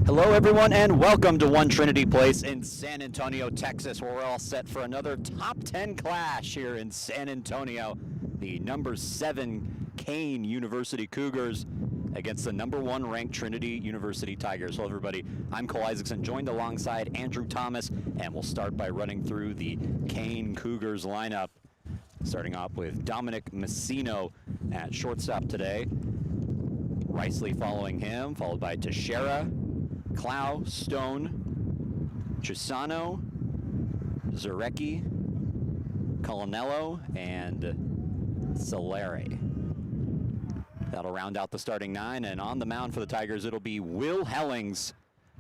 Hello, everyone, and welcome to One Trinity Place in San Antonio, Texas, where we're all set for another top 10 clash here in San Antonio. The number 7 Kean University Cougars against the number 1 ranked Trinity University Tigers. Hello, everybody. I'm Cole Isaacson, joined alongside Andrew Thomas, and we'll start by running through the Kean Cougars lineup. Starting off with Dominic Messino at shortstop today. Riceley following him, followed by Teixeira, Clow, Stone, Chisano, Zarecki, Colonello, and Solari. That'll round out the starting 9, and on the mound for the Tigers, it'll be Will Hellings,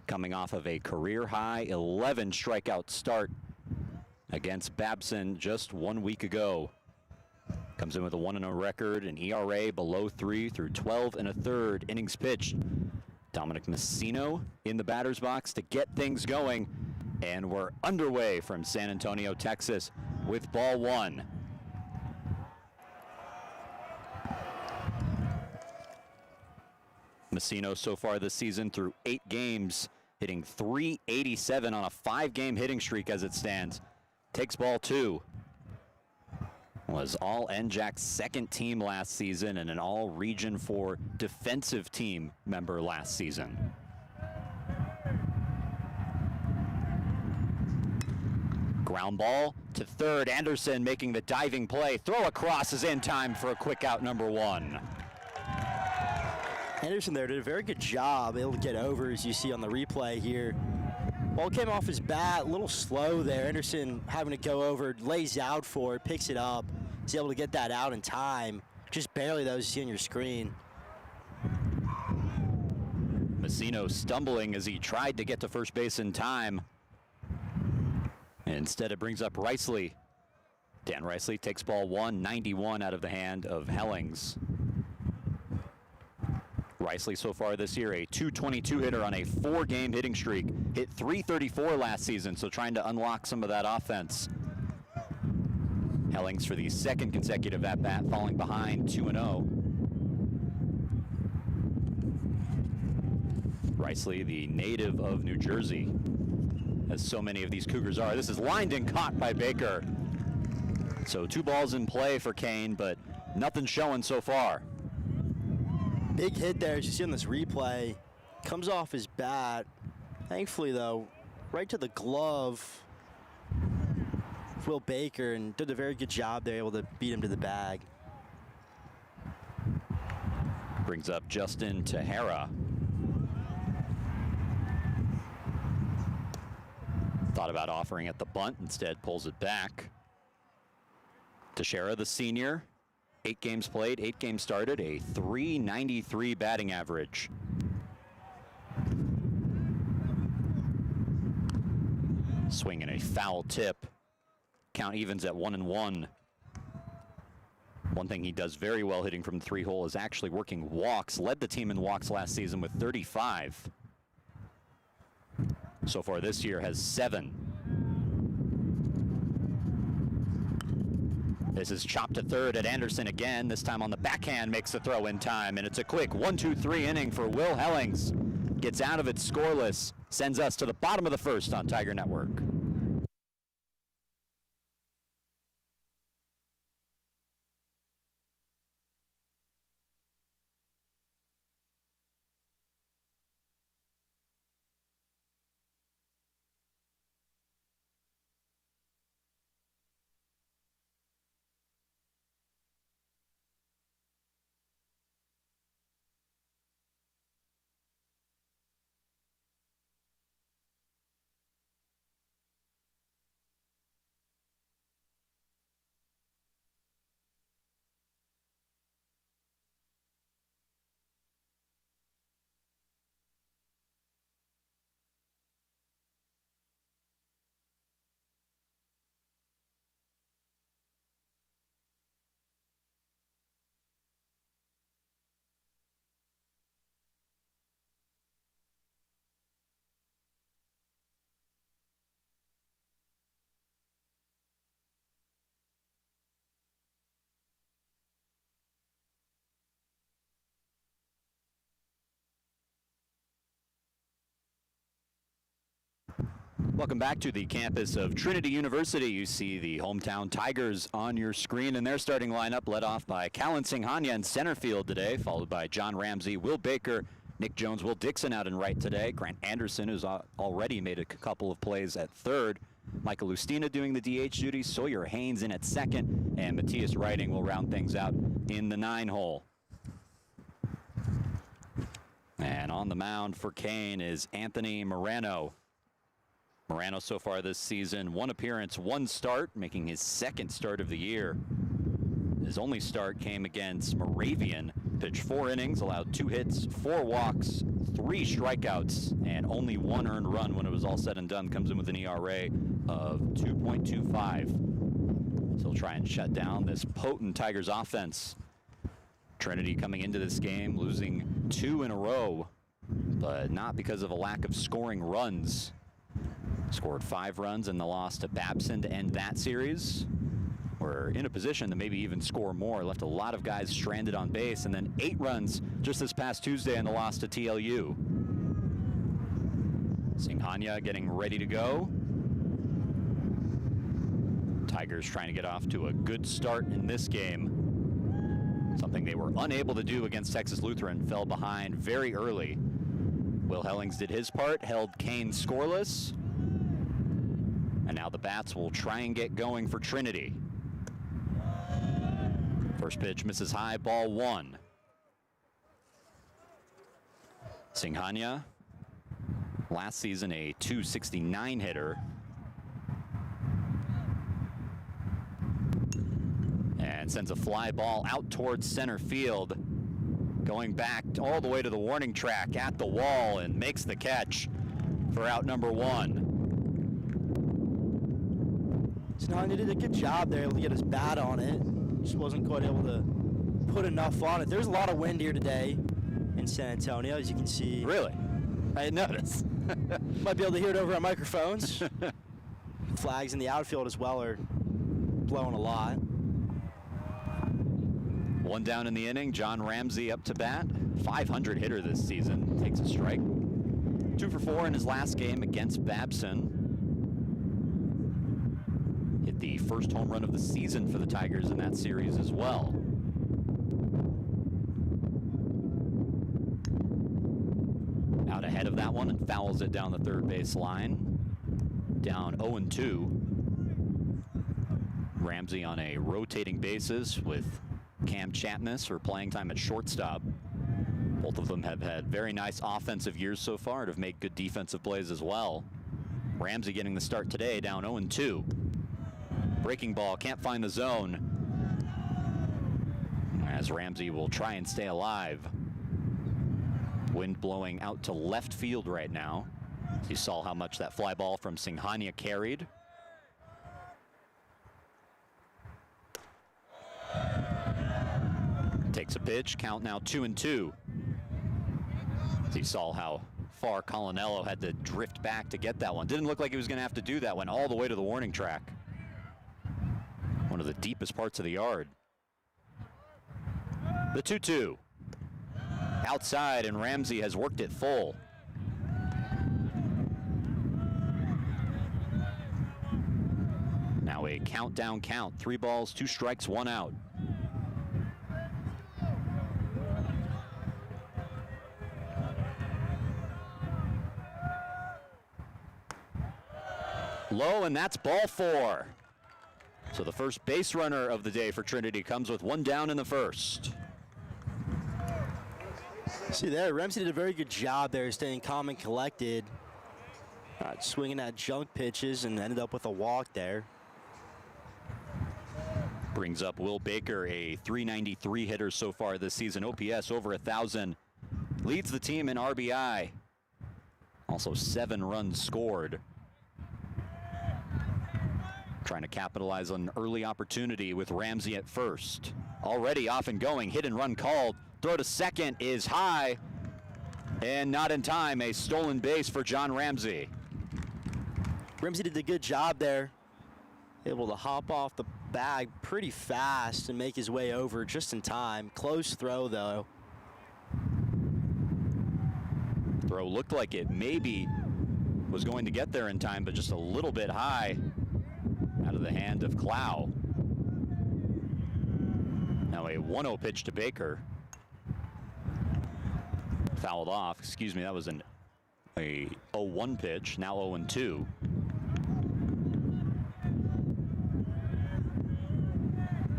coming off of a career-high 11 strikeout start against Babson just 1 week ago. Comes in with a 1-0 record, an ERA below 3 through 12 1/3 innings pitched. Dominic Messino in the batter's box to get things going, and we're underway from San Antonio, Texas, with ball 1. Messino so far this season through 8 games, hitting .387 on a 5-game hitting streak as it stands. Takes ball 2. Was all NJAC's second team last season and an all Region 4 defensive team member last season. Ground ball to third. Anderson making the diving play. Throw across is in time for a quick out, number 1. Anderson there did a very good job, able to get over, as you see on the replay here. Ball came off his bat, a little slow there. Anderson having to go over, lays out for it, picks it up. He's able to get that out in time. Just barely, though, as you see on your screen. Messino stumbling as he tried to get to first base in time. Instead, it brings up Riceley. Dan Riceley takes ball 1, 91 out of the hand of Hellings. Riceley so far this year, a .222 hitter on a 4-game hitting streak. Hit .334 last season, so trying to unlock some of that offense. Hellings for the second consecutive at-bat, falling behind 2-0. Riceley, the native of New Jersey, as so many of these Cougars are. This is lined and caught by Baker. So 2 balls in play for Kean, but nothing showing so far. Big hit there, as you see on this replay. Comes off his bat. Thankfully, though, right to the glove of Will Baker, and did a very good job there, able to beat him to the bag. Brings up Justin Teixeira. Thought about offering at the bunt, instead pulls it back. Teixeira, the senior. 8 games played, 8 games started, a .393 batting average. Swinging a foul tip. Count evens at 1-1. One thing he does very well hitting from the 3-hole is actually working walks. Led the team in walks last season with 35. So far this year has 7. This is chopped to third at Anderson again. This time on the backhand, makes the throw in time. And it's a quick 1-2-3 inning for Will Hellings. Gets out of it scoreless. Sends us to the bottom of the first on Tiger Network. Welcome back to the campus of Trinity University. You see the hometown Tigers on your screen, and their starting lineup led off by Callan Singhania in center field today, followed by John Ramsey, Will Baker, Nick Jones, Will Dixon out in right today. Grant Anderson, who's already made a couple of plays at third. Michael Lustina doing the DH duty, Sawyer Haynes in at second, and Matthias Writing will round things out in the 9-hole. And on the mound for Kean is Anthony Morano. Morano so far this season, 1 appearance, 1 start, making his 2nd start of the year. His only start came against Moravian. Pitched 4 innings, allowed 2 hits, 4 walks, 3 strikeouts, and only 1 earned run when it was all said and done. Comes in with an ERA of 2.25. So he'll try and shut down this potent Tigers offense. Trinity coming into this game, losing 2 in a row, but not because of a lack of scoring runs. Scored 5 runs in the loss to Babson to end that series. We're in a position to maybe even score more. Left a lot of guys stranded on base, and then 8 runs just this past Tuesday in the loss to TLU. Singhania getting ready to go. Tigers trying to get off to a good start in this game. Something they were unable to do against Texas Lutheran. Fell behind very early. Will Hellings did his part, held Kean scoreless. And now the bats will try and get going for Trinity. First pitch misses high, ball 1. Singhania, last season a .269 hitter. And sends a fly ball out towards center field. Going back all the way to the warning track at the wall and makes the catch for out number 1. Singhania did a good job there, able to get his bat on it. Just wasn't quite able to put enough on it. There's a lot of wind here today in San Antonio, as you can see. Really? I didn't notice. Might be able to hear it over our microphones. Flags in the outfield as well are blowing a lot. 1 down in the inning. John Ramsey up to bat. .500 hitter this season. Takes a strike. 2 for 4 in his last game against Babson. Hit the first home run of the season for the Tigers in that series as well. Out ahead of that one and fouls it down the third base line. Down 0-2. Ramsey on a rotating basis with Cam Chapness for playing time at shortstop. Both of them have had very nice offensive years so far and have made good defensive plays as well. Ramsey getting the start today, down 0-2. Breaking ball, can't find the zone. As Ramsey will try and stay alive. Wind blowing out to left field right now. You saw how much that fly ball from Singhania carried. Takes a pitch, count now 2-2. You saw how far Colinello had to drift back to get that one. Didn't look like he was going to have to do that one all the way to the warning track. One of the deepest parts of the yard. The 2-2. Outside, and Ramsey has worked it full. Now a countdown count. 3 balls, 2 strikes, 1 out. Low, and that's ball 4. So the first base runner of the day for Trinity comes with 1 down in the first. See there, Ramsey did a very good job there, staying calm and collected. Swinging at junk pitches and ended up with a walk there. Brings up Will Baker, a .393 hitter so far this season. OPS over 1,000. Leads the team in RBI. Also 7 runs scored. Trying to capitalize on an early opportunity with Ramsey at first. Already off and going, hit and run called. Throw to second is high and not in time. A stolen base for John Ramsey. Ramsey did a good job there. Able to hop off the bag pretty fast and make his way over just in time. Close throw though. Throw looked like it maybe was going to get there in time, but just a little bit high out of the hand of Clow. Now a 1-0 pitch to Baker. Fouled off. Excuse me, that was a 0-1 pitch. Now 0-2.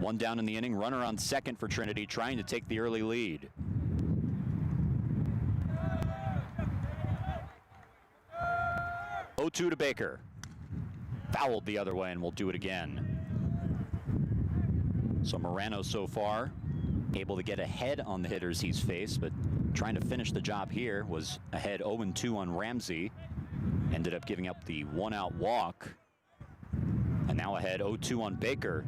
One down in the inning. Runner on second for Trinity, trying to take the early lead. To Baker. Fouled the other way, and we'll do it again. So Morano so far able to get ahead on the hitters he's faced, but trying to finish the job here. Was ahead 0-2 on Ramsey. Ended up giving up the 1-out walk. And now ahead 0-2 on Baker.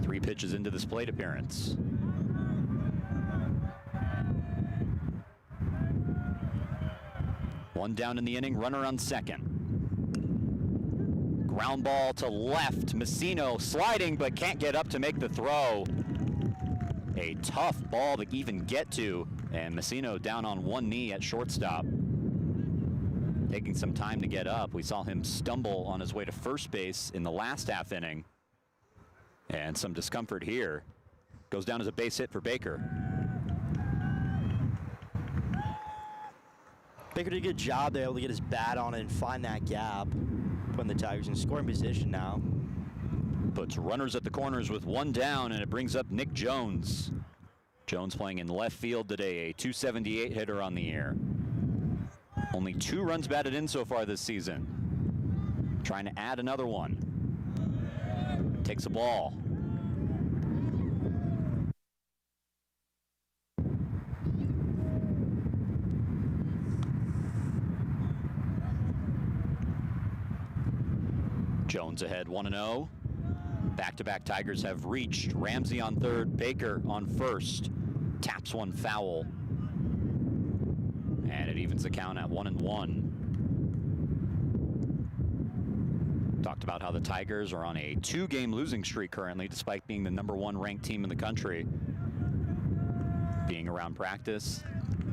3 pitches into this plate appearance. One down in the inning, runner on second. Ground ball to left. Messino sliding, but can't get up to make the throw. A tough ball to even get to, and Messino down on one knee at shortstop. Taking some time to get up. We saw him stumble on his way to first base in the last half inning. And some discomfort here. Goes down as a base hit for Baker. Baker did a good job there, able to get his bat on it and find that gap. Putting the Tigers in scoring position now. Puts runners at the corners with one down, and it brings up Nick Jones. Jones playing in left field today, a .278 hitter on the year. Only 2 runs batted in so far this season. Trying to add another one. Takes a ball. Jones ahead 1-0. Back-to-back Tigers have reached. Ramsey on third, Baker on first. Taps one foul. And it evens the count at 1-1. Talked about how the Tigers are on a 2-game losing streak currently, despite being the #1 ranked team in the country. Being around practice,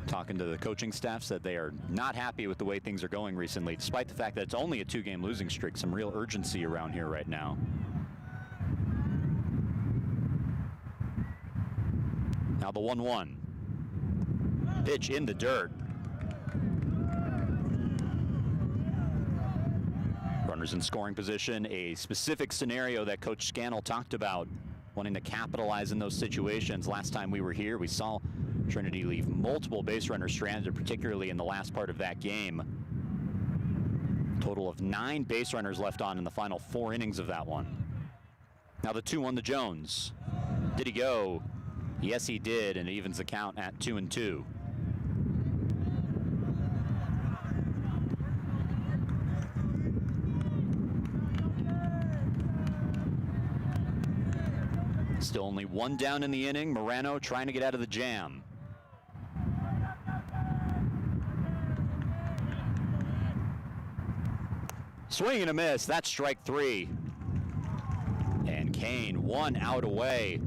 talking to the coaching staff, said they are not happy with the way things are going recently, despite the fact that it's only a 2-game losing streak. Some real urgency around here right now. Now the 1-1. Pitch in the dirt. Runners in scoring position, a specific scenario that Coach Scannell talked about, wanting to capitalize in those situations. Last time we were here, we saw Trinity leave multiple base runners stranded, particularly in the last part of that game. Total of 9 base runners left on in the final 4 innings of that one. Now the 2-1 to Jones. Did he go? Yes, he did, and it evens the count at 2-2. Still only 1 down in the inning. Morano trying to get out of the jam. Swing and a miss. That's strike 3. And Kean 1 out away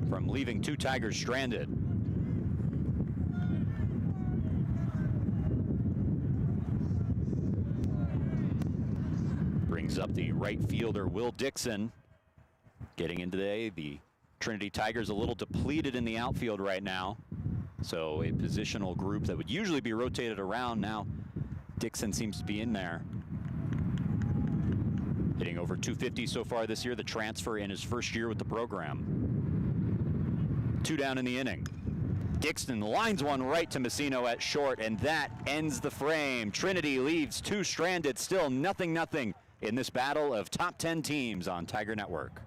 from leaving 2 Tigers stranded. Brings up the right fielder, Will Dixon. Getting into the Trinity Tigers a little depleted in the outfield right now. So a positional group that would usually be rotated around, now Dixon seems to be in there. Hitting over .250 so far this year, the transfer in his first year with the program. 2 down in the inning. Dixon lines one right to Messino at short, and that ends the frame. Trinity leaves 2 stranded, still 0-0 in this battle of top 10 teams on Tiger Network.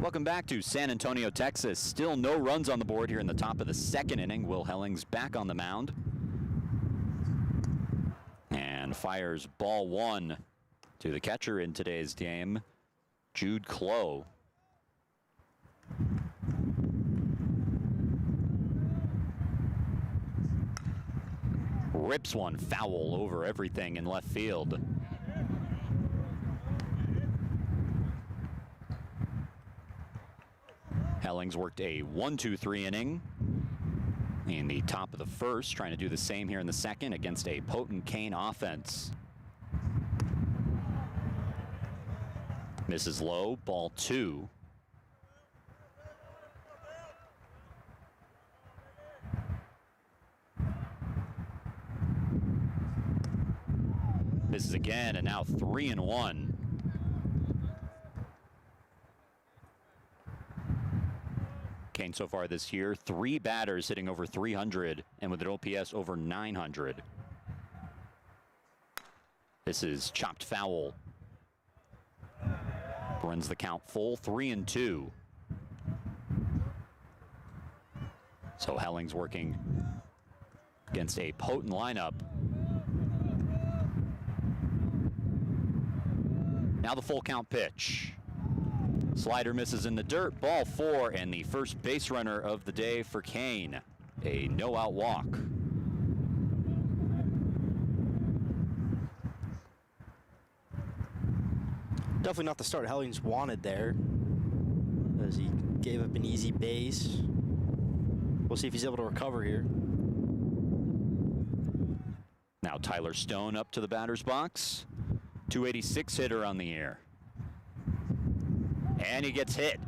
Welcome back to San Antonio, Texas. Still no runs on the board here in the top of the second inning. Will Hellings back on the mound. And fires ball one to the catcher in today's game, Jude Clough. Rips one foul over everything in left field. Hellings worked a 1-2-3 inning in the top of the first, trying to do the same here in the second against a potent Kean offense. Misses low, ball two. Misses again, and now 3-1. Kean so far this year, 3 batters hitting over 300 and with an OPS over 900. This is chopped foul. Runs the count full, 3-2. So Hellings working against a potent lineup. Now the full count pitch. Slider misses in the dirt, ball 4, and the first base runner of the day for Kean. A no-out walk. Definitely not the start Hellings wanted there, as he gave up an easy base. We'll see if he's able to recover here. Now Tyler Stone up to the batter's box. 286 hitter on the year. And he gets hit.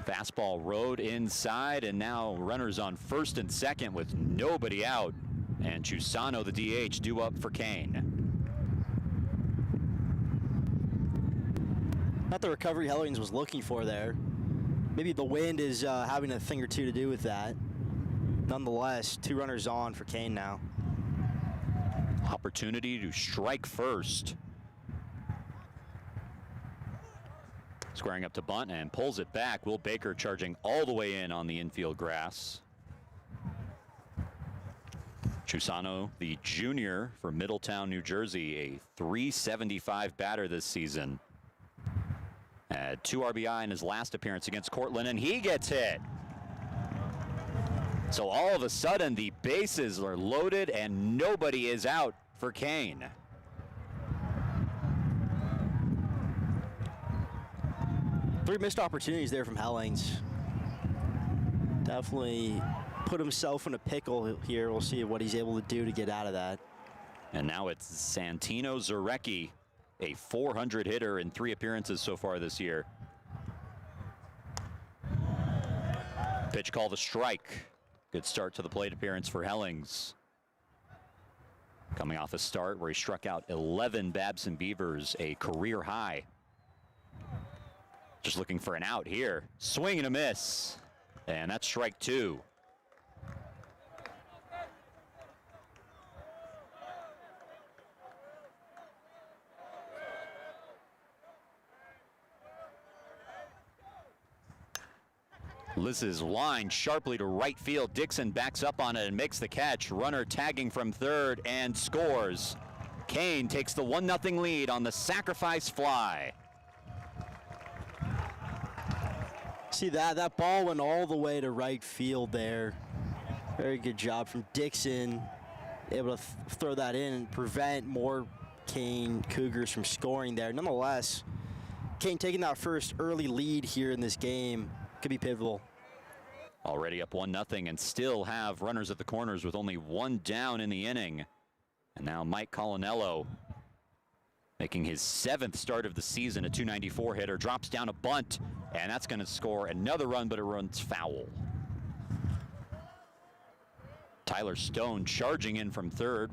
Fastball rode inside, and now runners on first and second with nobody out. And Chusano, the DH, due up for Kean. Not the recovery Hellings was looking for there. Maybe the wind is having a thing or two to do with that. Nonetheless, 2 runners on for Kean now. Opportunity to strike first. Squaring up to bunt and pulls it back. Will Baker charging all the way in on the infield grass. Chusano, the junior from Middletown, New Jersey, a .375 batter this season. Had 2 RBI in his last appearance against Cortland, and he gets hit. So all of a sudden, the bases are loaded and nobody is out for Kean. Three missed opportunities there from Hellings. Definitely put himself in a pickle here. We'll see what he's able to do to get out of that. And now it's Santino Zarecki, a 400 hitter in 3 appearances so far this year. Pitch called a strike. Good start to the plate appearance for Hellings. Coming off a start where he struck out 11 Babson Beavers, a career high. Just looking for an out here. Swing and a miss. And that's strike 2. This is lined sharply to right field. Dixon backs up on it and makes the catch. Runner tagging from third and scores. Kean takes the 1-0 lead on the sacrifice fly. See that ball went all the way to right field there. Very good job from Dixon. Able to throw that in and prevent more Kean Cougars from scoring there. Nonetheless, Kean taking that first early lead here in this game could be pivotal. Already up 1-0 and still have runners at the corners with only 1 down in the inning. And now Mike Colinello making his 7th start of the season, a .294 hitter, drops down a bunt, and that's going to score another run, but it runs foul. Tyler Stone charging in from third.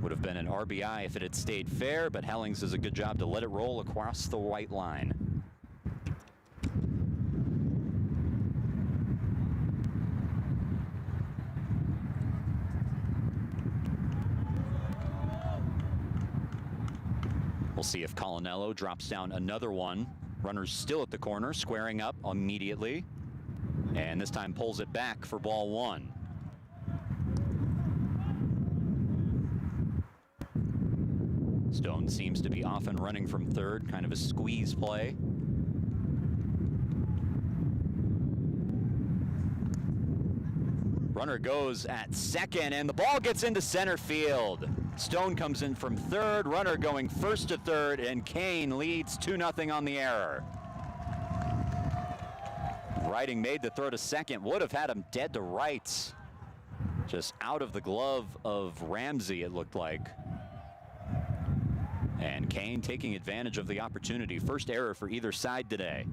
Would have been an RBI if it had stayed fair, but Hellings does a good job to let it roll across the white line. We'll see if Colinello drops down another one. Runner's still at the corner, squaring up immediately. And this time pulls it back for ball one. Stone seems to be off and running from third, kind of a squeeze play. Runner goes at second, and the ball gets into center field. Stone comes in from third, runner going first to third, and Kean leads 2-0 on the error. Riding made the throw to second, would have had him dead to rights. Just out of the glove of Ramsey, it looked like. And Kean taking advantage of the opportunity. First error for either side today.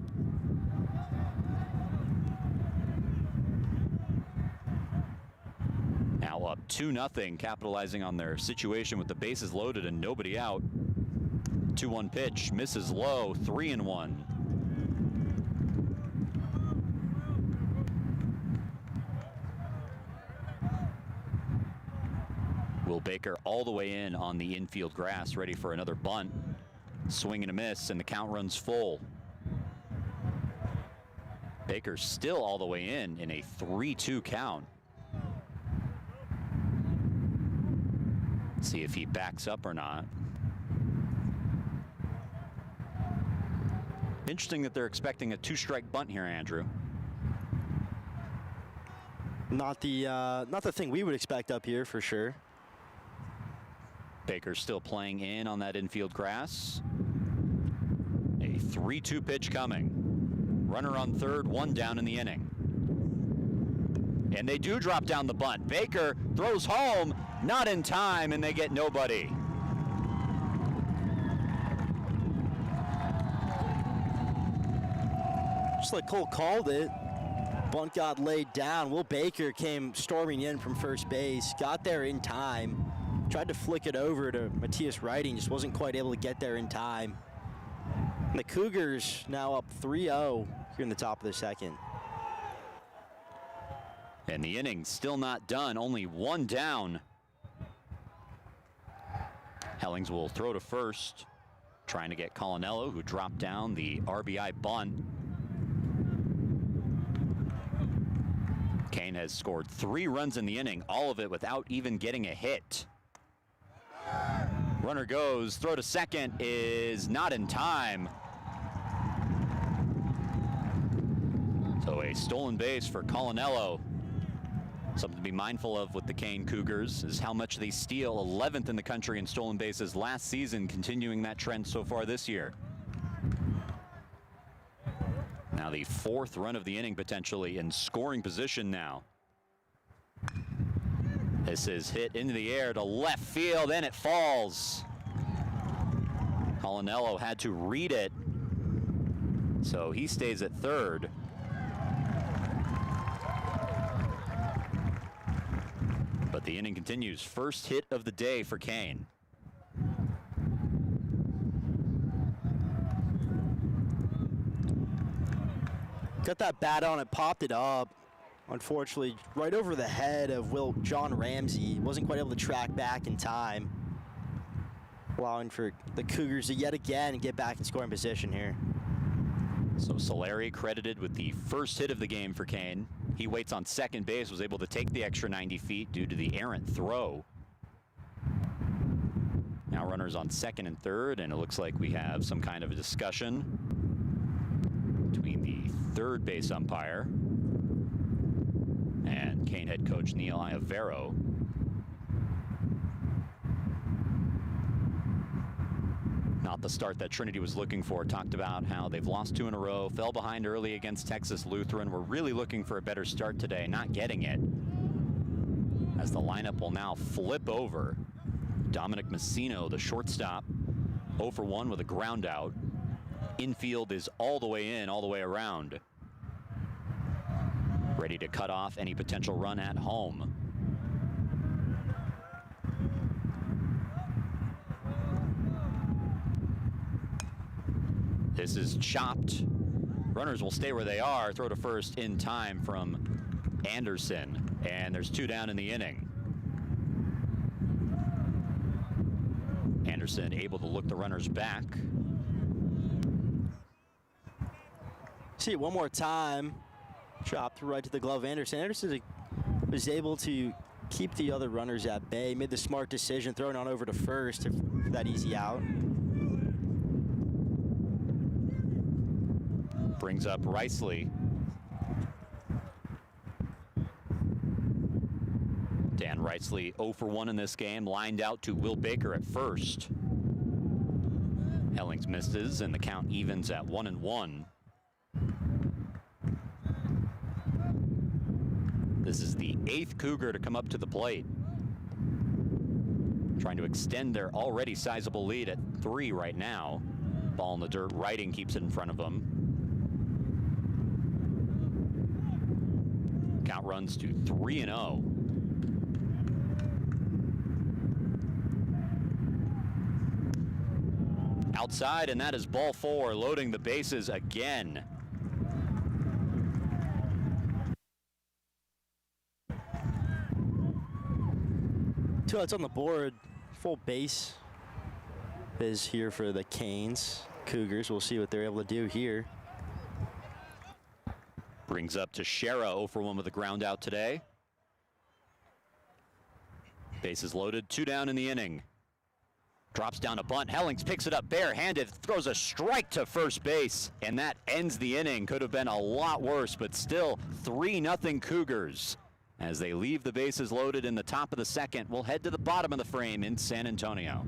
Now up 2-0, capitalizing on their situation with the bases loaded and nobody out. 2-1 pitch, misses low, 3-1. Will Baker all the way in on the infield grass, ready for another bunt. Swing and a miss, and the count runs full. Baker still all the way in a 3-2 count. See if he backs up or not. Interesting that they're expecting a 2-strike bunt here, Andrew. Not the thing we would expect up here for sure. Baker still playing in on that infield grass. A 3-2 pitch coming. Runner on third, one down in the inning. And they do drop down the bunt. Baker throws home, not in time, and they get nobody. Just like Cole called it, bunt got laid down. Will Baker came storming in from first base, got there in time, tried to flick it over to Matthias Writing, just wasn't quite able to get there in time. And the Cougars now up 3-0 here in the top of the second. And the inning still not done, only one down. Hellings will throw to first, trying to get Colonello, who dropped down the RBI bunt. Kean has scored 3 runs in the inning, all of it without even getting a hit. Runner goes, throw to second is not in time. So a stolen base for Colonello. Something to be mindful of with the Kean Cougars is how much they steal, 11th in the country in stolen bases last season, continuing that trend so far this year. Now the 4th run of the inning potentially in scoring position now. This is hit into the air to left field, and it falls. Colonello had to read it, so he stays at third. But the inning continues. First hit of the day for Kean. Got that bat on it, popped it up. Unfortunately, right over the head of John Ramsey. Wasn't quite able to track back in time, allowing for the Cougars to yet again get back in scoring position here. So Solari credited with the first hit of the game for Kean. He waits on second base, was able to take the extra 90 feet due to the errant throw. Now runners on second and third, and it looks like we have some kind of a discussion between the third base umpire and Kean head coach Neil Iovero. Not the start that Trinity was looking for. Talked about how they've lost 2 in a row, fell behind early against Texas Lutheran. We're really looking for a better start today, not getting it. As the lineup will now flip over. Dominic Messino, the shortstop, 0 for 1 with a ground out. Infield is all the way in, all the way around. Ready to cut off any potential run at home. This is chopped. Runners will stay where they are. Throw to first in time from Anderson. And there's 2 down in the inning. Anderson able to look the runners back. See it one more time. Dropped right to the glove of Anderson. Anderson was able to keep the other runners at bay. Made the smart decision, throwing on over to first for that easy out. Brings up Riceley. Dan Riceley 0 for 1 in this game, lined out to Will Baker at first. Hellings misses, and the count evens at 1-1. This is the 8th Cougar to come up to the plate. Trying to extend their already sizable lead at 3 right now. Ball in the dirt, Writing keeps it in front of them. Count runs to 3-0. Outside, and that is ball 4, loading the bases again. Two outs on the board. Full base is here for the Canes. Cougars, we'll see what they're able to do here. Brings up to Shera, 0 for 1 with a ground out today. Bases loaded, 2 down in the inning. Drops down a bunt. Hellings picks it up barehanded, throws a strike to first base, and that ends the inning. Could have been a lot worse, but still 3-0 Cougars. As they leave the bases loaded in the top of the second, we'll head to the bottom of the frame in San Antonio.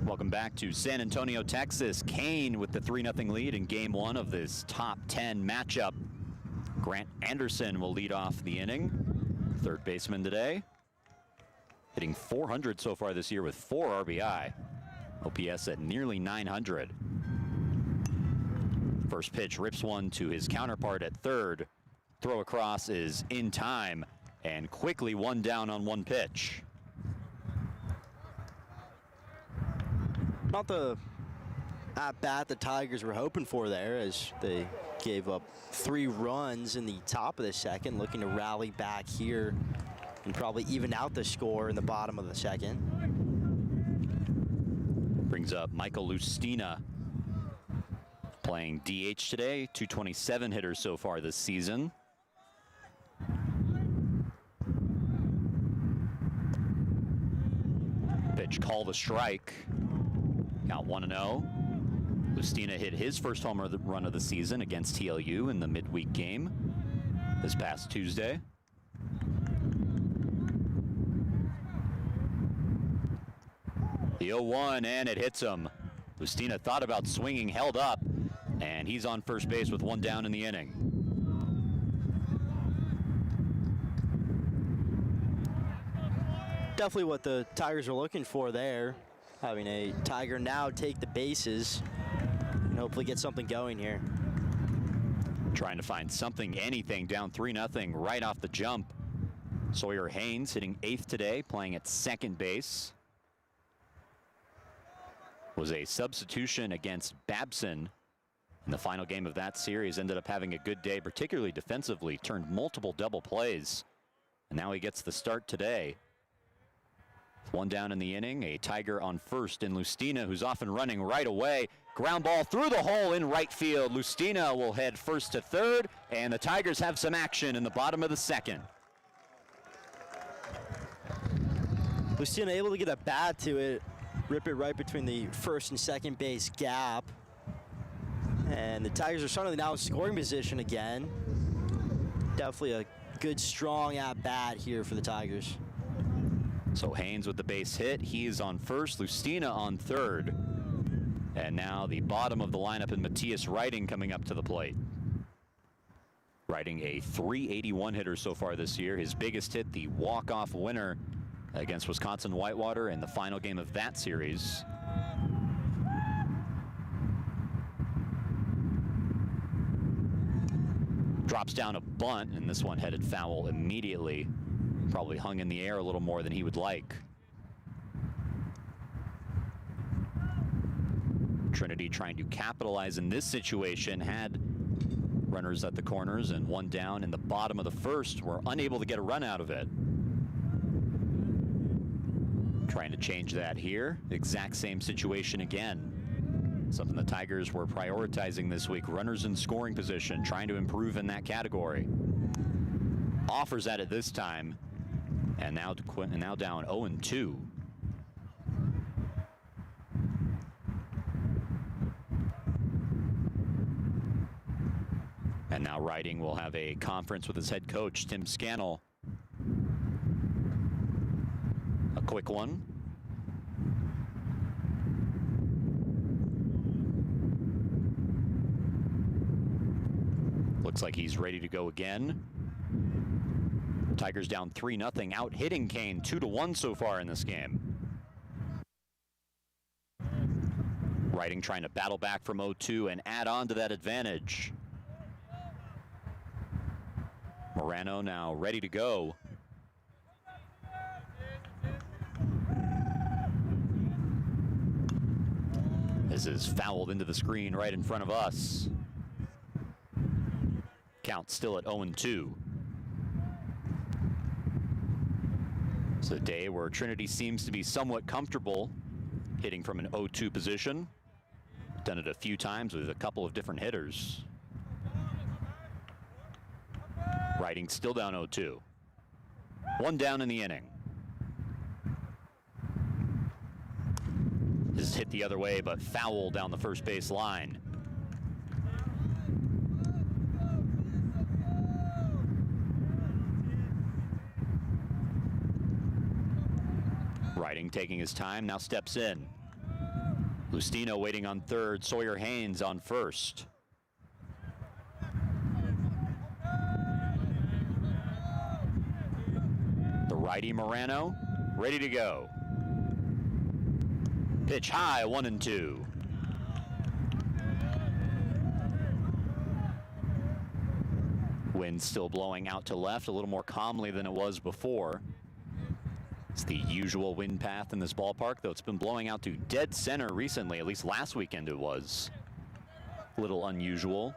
Welcome back to San Antonio, Texas. Kean with the 3-0 lead in game 1 of this top 10 matchup. Grant Anderson will lead off the inning. Third baseman today. Hitting .400 so far this year with 4 RBI. OPS at nearly 900. First pitch rips one to his counterpart at third. Throw across is in time, and quickly 1 down on 1 pitch. Not the at-bat the Tigers were hoping for there, as they gave up 3 runs in the top of the second, looking to rally back here and probably even out the score in the bottom of the second. Brings up Michael Lustina, playing DH today, 227 hitters so far this season. Pitch called a strike. Count 1-0. Lustina hit his first home run of the season against TLU in the midweek game this past Tuesday. The 0-1, and it hits him. Lustina thought about swinging, held up, and he's on first base with 1 down in the inning. Definitely what the Tigers are looking for there. Having a Tiger now take the bases and hopefully get something going here. Trying to find something, anything, down 3-0 right off the jump. Sawyer Haynes hitting 8th today, playing at second base. Was a substitution against Babson in the final game of that series. Ended up having a good day, particularly defensively, turned multiple double plays. And now he gets the start today. One down in the inning, a Tiger on first in Lustina, who's off and running right away. Ground ball through the hole in right field. Lustina will head first to third, and the Tigers have some action in the bottom of the second. Lustina able to get a bat to it, rip it right between the first and second base gap. And the Tigers are suddenly now in scoring position again. Definitely a good, strong at-bat here for the Tigers. So Haynes with the base hit. He is on first, Lustina on third. And now the bottom of the lineup and Matthias Writing coming up to the plate. Writing a .381 hitter so far this year. His biggest hit, the walk-off winner against Wisconsin Whitewater in the final game of that series. Drops down a bunt, and this one headed foul immediately. Probably hung in the air a little more than he would like. Trinity trying to capitalize in this situation. Had runners at the corners and one down in the bottom of the first. Were unable to get a run out of it. Trying to change that here. Exact same situation again. Something the Tigers were prioritizing this week. Runners in scoring position, trying to improve in that category. Offers at it this time. And now down 0-2. And now Writing will have a conference with his head coach, Tim Scannell. A quick one. Looks like he's ready to go again. Tigers down 3-0, out hitting Kean 2-1 so far in this game. Writing trying to battle back from 0-2 and add on to that advantage. Morano now ready to go. This is fouled into the screen right in front of us. Count still at 0-2. It's a day where Trinity seems to be somewhat comfortable hitting from an 0-2 position. Done it a few times with a couple of different hitters. Writing still down 0-2. One down in the inning. This is hit the other way, but foul down the first base line. Writing taking his time, now steps in. Lustina waiting on third, Sawyer Haynes on first. The righty Morano, ready to go. Pitch high, 1-2. Wind still blowing out to left, a little more calmly than it was before. It's the usual wind path in this ballpark, though it's been blowing out to dead center recently. At least last weekend it was. A little unusual.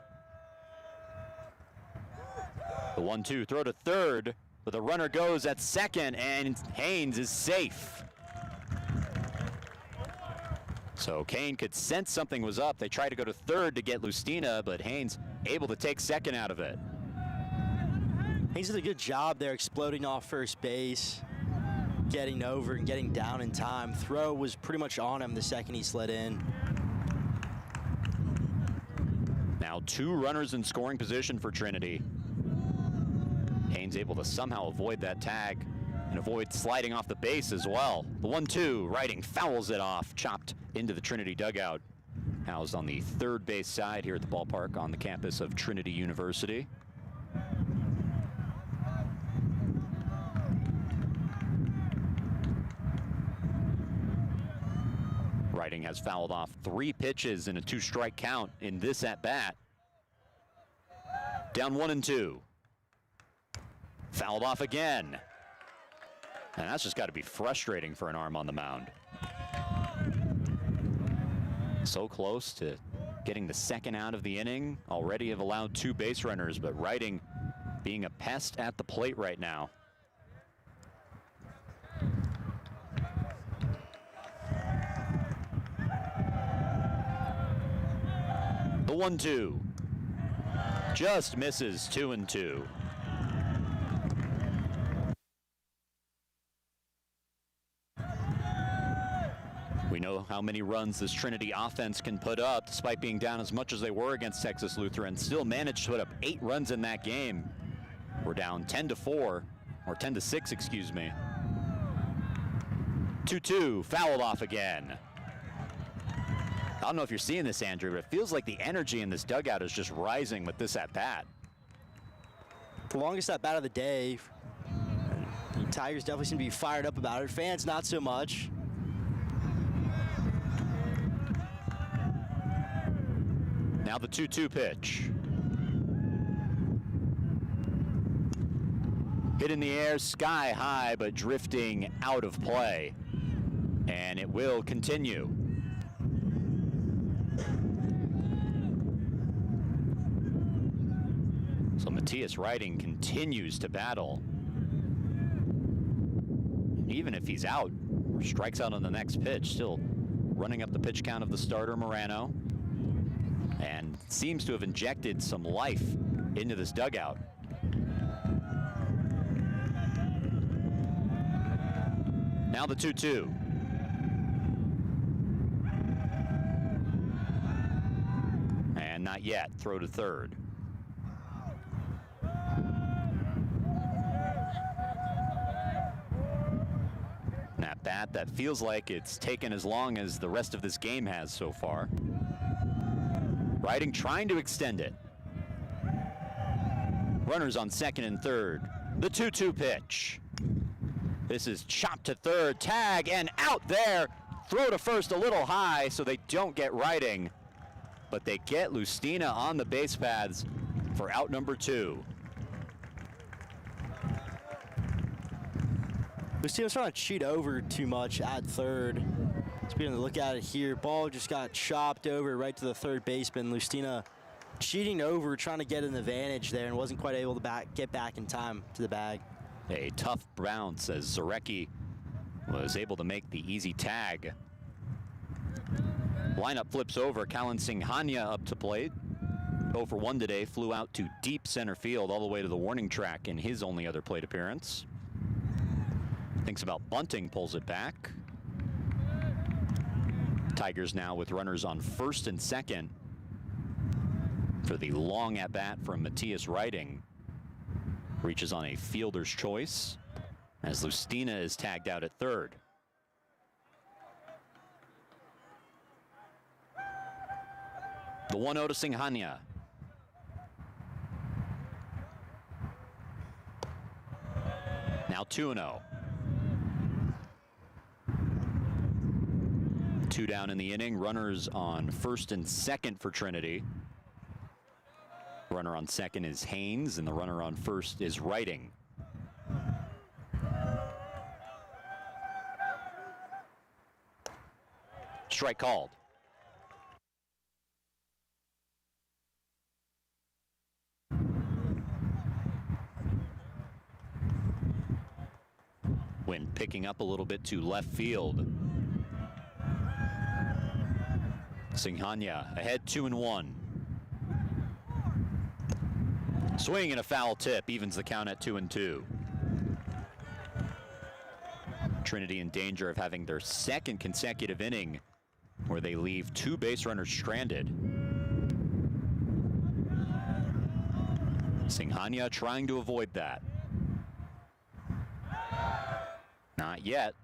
The 1-2 throw to third, but the runner goes at second, and Haynes is safe. So Kean could sense something was up. They tried to go to third to get Lustina, but Haynes able to take second out of it. Haynes did a good job there exploding off first base, getting over and getting down in time. Throw was pretty much on him the second he slid in. Now 2 runners in scoring position for Trinity. Haynes able to somehow avoid that tag and avoid sliding off the base as well. The 1-2, Writing fouls it off, chopped into the Trinity dugout. Housed on the third base side here at the ballpark on the campus of Trinity University. Writing Riding has fouled off 3 pitches in a 2-strike count in this at-bat. Down 1-2. Fouled off again. And that's just got to be frustrating for an arm on the mound. So close to getting the second out of the inning. Already have allowed 2 base runners, but Riding being a pest at the plate right now. The 1-2 just misses. 2-2. We know how many runs this Trinity offense can put up, despite being down as much as they were against Texas Lutheran. Still managed to put up 8 runs in that game. We're down 10-4, or 10-6, excuse me. 2-2, fouled off again. I don't know if you're seeing this, Andrew, but it feels like the energy in this dugout is just rising with this at-bat. The longest at-bat of the day. The Tigers definitely seem to be fired up about it. Fans, not so much. Now the 2-2 pitch. Hit in the air, sky high, but drifting out of play. And it will continue. So Matthias Riding continues to battle. Even if he's out, or strikes out on the next pitch, still running up the pitch count of the starter, Morano. And seems to have injected some life into this dugout. Now the 2-2. And not yet. Throw to third. An at-bat that feels like it's taken as long as the rest of this game has so far. Riding trying to extend it. Runners on second and third. The 2-2 pitch. This is chopped to third, tag, and out there. Throw to first a little high, so they don't get Riding, but they get Lustina on the base paths for out number 2. Lustina's trying to cheat over too much at third. Just being able to look at it here. Ball just got chopped over right to the third baseman. Lustina cheating over, trying to get an advantage there, and wasn't quite able to get back in time to the bag. A tough bounce as Zarecki was able to make the easy tag. Lineup flips over. Callan Singhania up to plate. 0 for 1 today. Flew out to deep center field all the way to the warning track in his only other plate appearance. Thinks about bunting, pulls it back. Tigers now with runners on first and second for the long at-bat from Matthias Riding. Reaches on a fielder's choice as Lustina is tagged out at third. The 1-0 to Singhania. Now 2-0. 2 down in the inning. Runners on first and second for Trinity. Runner on second is Haynes, and the runner on first is Riding. Strike called. Wind picking up a little bit to left field. Singhania ahead 2-1. Swing and a foul tip evens the count at 2-2. Trinity in danger of having their second consecutive inning where they leave 2 base runners stranded. Singhania trying to avoid that. Not yet.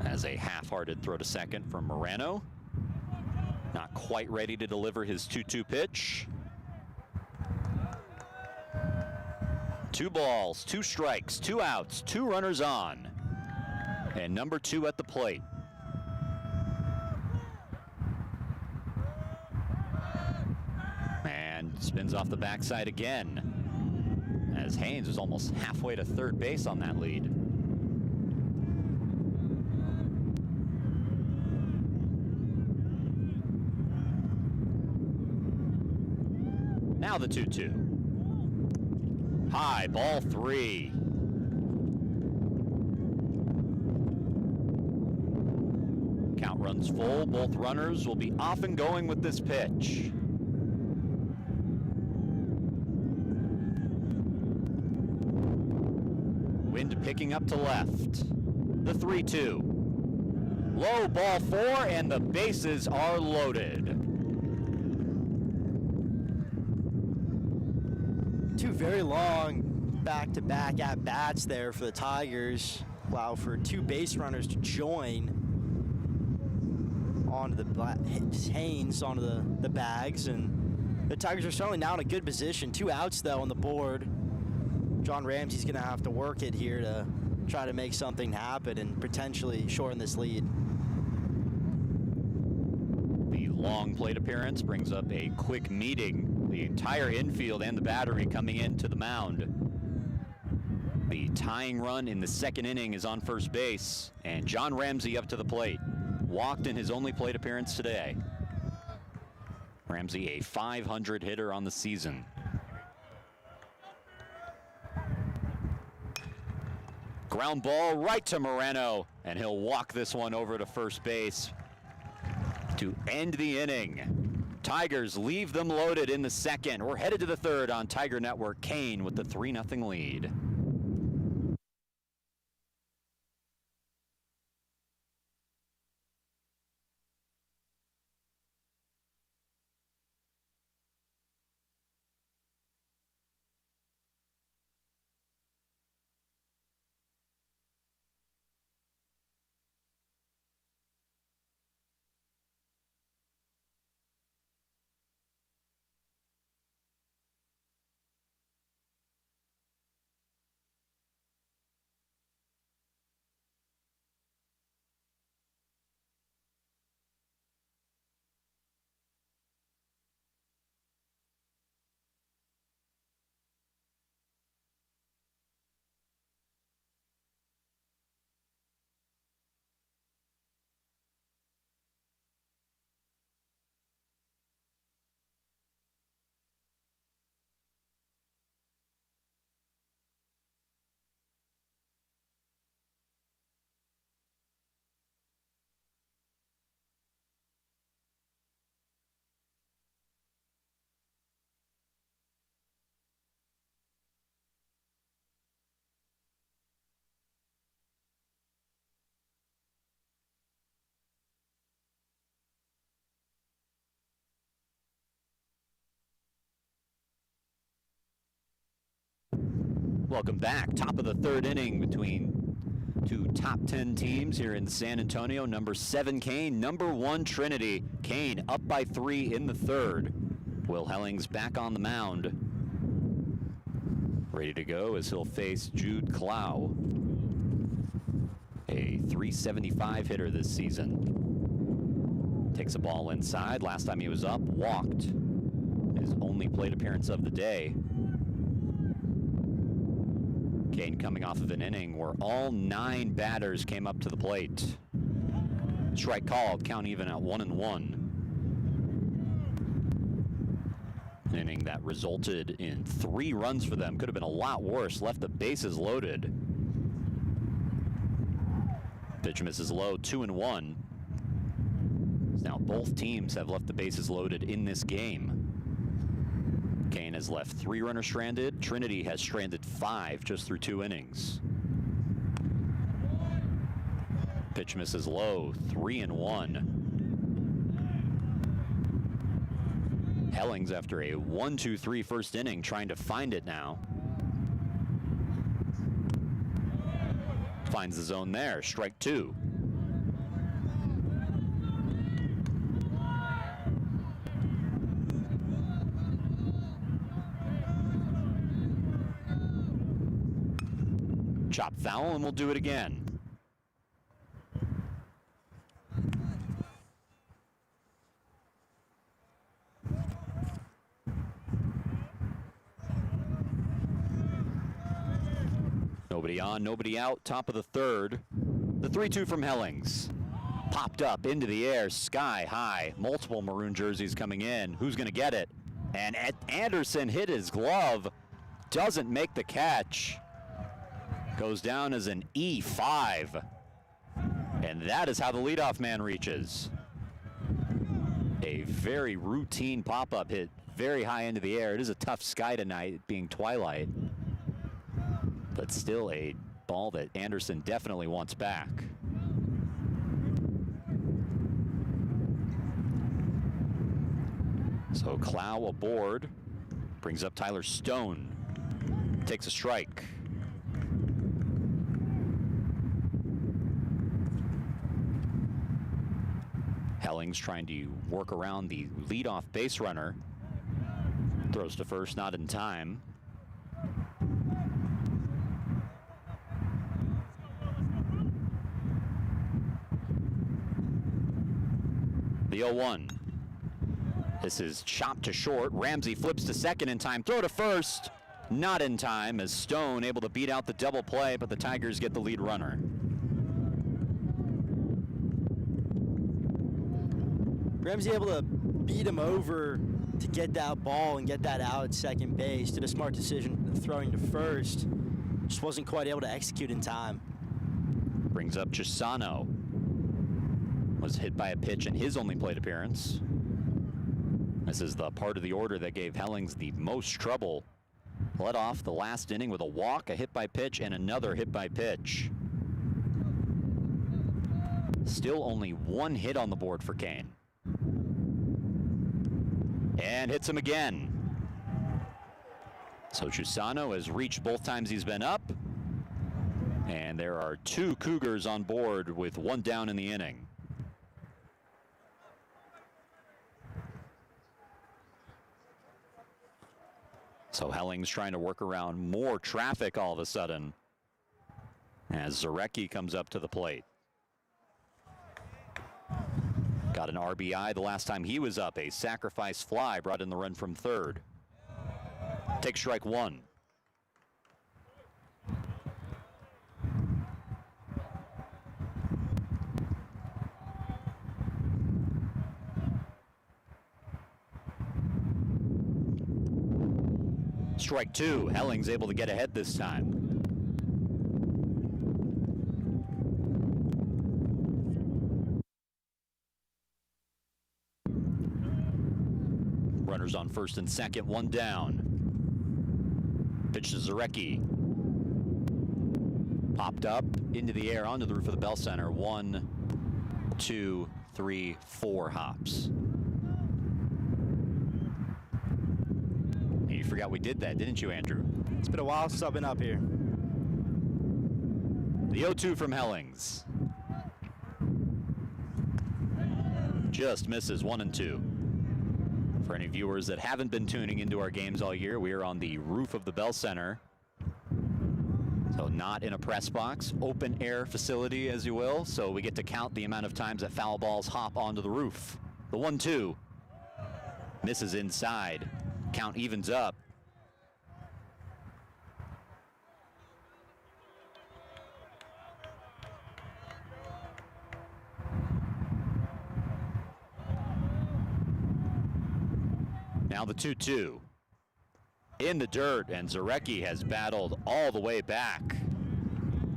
As a half-hearted throw to second from Morano. Not quite ready to deliver his 2-2 pitch. 2 balls, 2 strikes, 2 outs, 2 runners on. And number 2 at the plate. Spins off the backside again, as Haynes is almost halfway to third base on that lead. Now the 2-2. High, ball 3. Count runs full. Both runners will be off and going with this pitch. Wind picking up to left. The 3-2. Low, ball 4, and the bases are loaded. Two very long back-to-back at-bats there for the Tigers. Allow for two base runners to join onto the Haynes onto the bags, and the Tigers are certainly now in a good position. 2 outs though on the board. John Ramsey's going to have to work it here to try to make something happen and potentially shorten this lead. The long plate appearance brings up a quick meeting. The entire infield and the battery coming into the mound. The tying run in the second inning is on first base, and John Ramsey up to the plate. Walked in his only plate appearance today. Ramsey, a .500 hitter on the season. Ground ball right to Moreno, and he'll walk this one over to first base to end the inning. Tigers leave them loaded in the second. We're headed to the third on Tiger Network. Kean with the 3-0 lead. Welcome back. Top of the third inning between two top 10 teams here in San Antonio. Number 7 Kean, number 1 Trinity. Kean up by 3 in the third. Will Hellings back on the mound. Ready to go as he'll face Jude Clow, a .375 hitter this season. Takes a ball inside. Last time he was up, walked. His only plate appearance of the day. Kean coming off of an inning where all 9 batters came up to the plate. Strike called, count even at 1-1. An inning that resulted in 3 runs for them. Could have been a lot worse. Left the bases loaded. Pitch misses low, 2-1. Now both teams have left the bases loaded in this game. Kean has left 3 runners stranded. Trinity has stranded 5 just through 2 innings. Pitch misses low, 3-1. Hellings after a 1-2-3 first inning trying to find it now. Finds the zone there, strike 2. Chop foul, and we'll do it again. Nobody on, nobody out, top of the third. The 3-2 from Hellings. Popped up into the air, sky high. Multiple maroon jerseys coming in. Who's going to get it? And Anderson hit his glove. Doesn't make the catch. Goes down as an E5. And that is how the leadoff man reaches. A very routine pop-up hit, very high into the air. It is a tough sky tonight, being twilight. But still a ball that Anderson definitely wants back. So Clow aboard, brings up Tyler Stone, takes a strike. Hellings trying to work around the leadoff base runner. Throws to first, not in time. The 0-1. This is chopped to short. Ramsey flips to second in time. Throw to first. Not in time as Stone able to beat out the double play, but the Tigers get the lead runner. Ramsey able to beat him over to get that ball and get that out at second base. Did a smart decision throwing to first. Just wasn't quite able to execute in time. Brings up Chisano. Was hit by a pitch in his only plate appearance. This is the part of the order that gave Hellings the most trouble. Led off the last inning with a walk, a hit by pitch, and another hit by pitch. Still only one hit on the board for Kean. And hits him again. So Chisano has reached both times he's been up. And there are two Cougars on board with one down in the inning. So Hellings trying to work around more traffic all of a sudden as Zarecki comes up to the plate. Got an RBI the last time he was up. A sacrifice fly brought in the run from third. Take strike one. Strike two. Hellings able to get ahead this time. Runners on first and second, one down. Pitch to Zarecki. Popped up into the air onto the roof of the Bell Center. 1, 2, 3, 4 hops. You forgot we did that, didn't you, Andrew? It's been a while since I've been up here. The 0-2 from Hellings. Just misses 1 and 2. For any viewers that haven't been tuning into our games all year, we are on the roof of the Bell Center. So not in a press box, open air facility, as you will. So we get to count the amount of times that foul balls hop onto the roof. The 1-2 misses inside. Count evens up. Now the 2-2. In the dirt, and Zarecki has battled all the way back.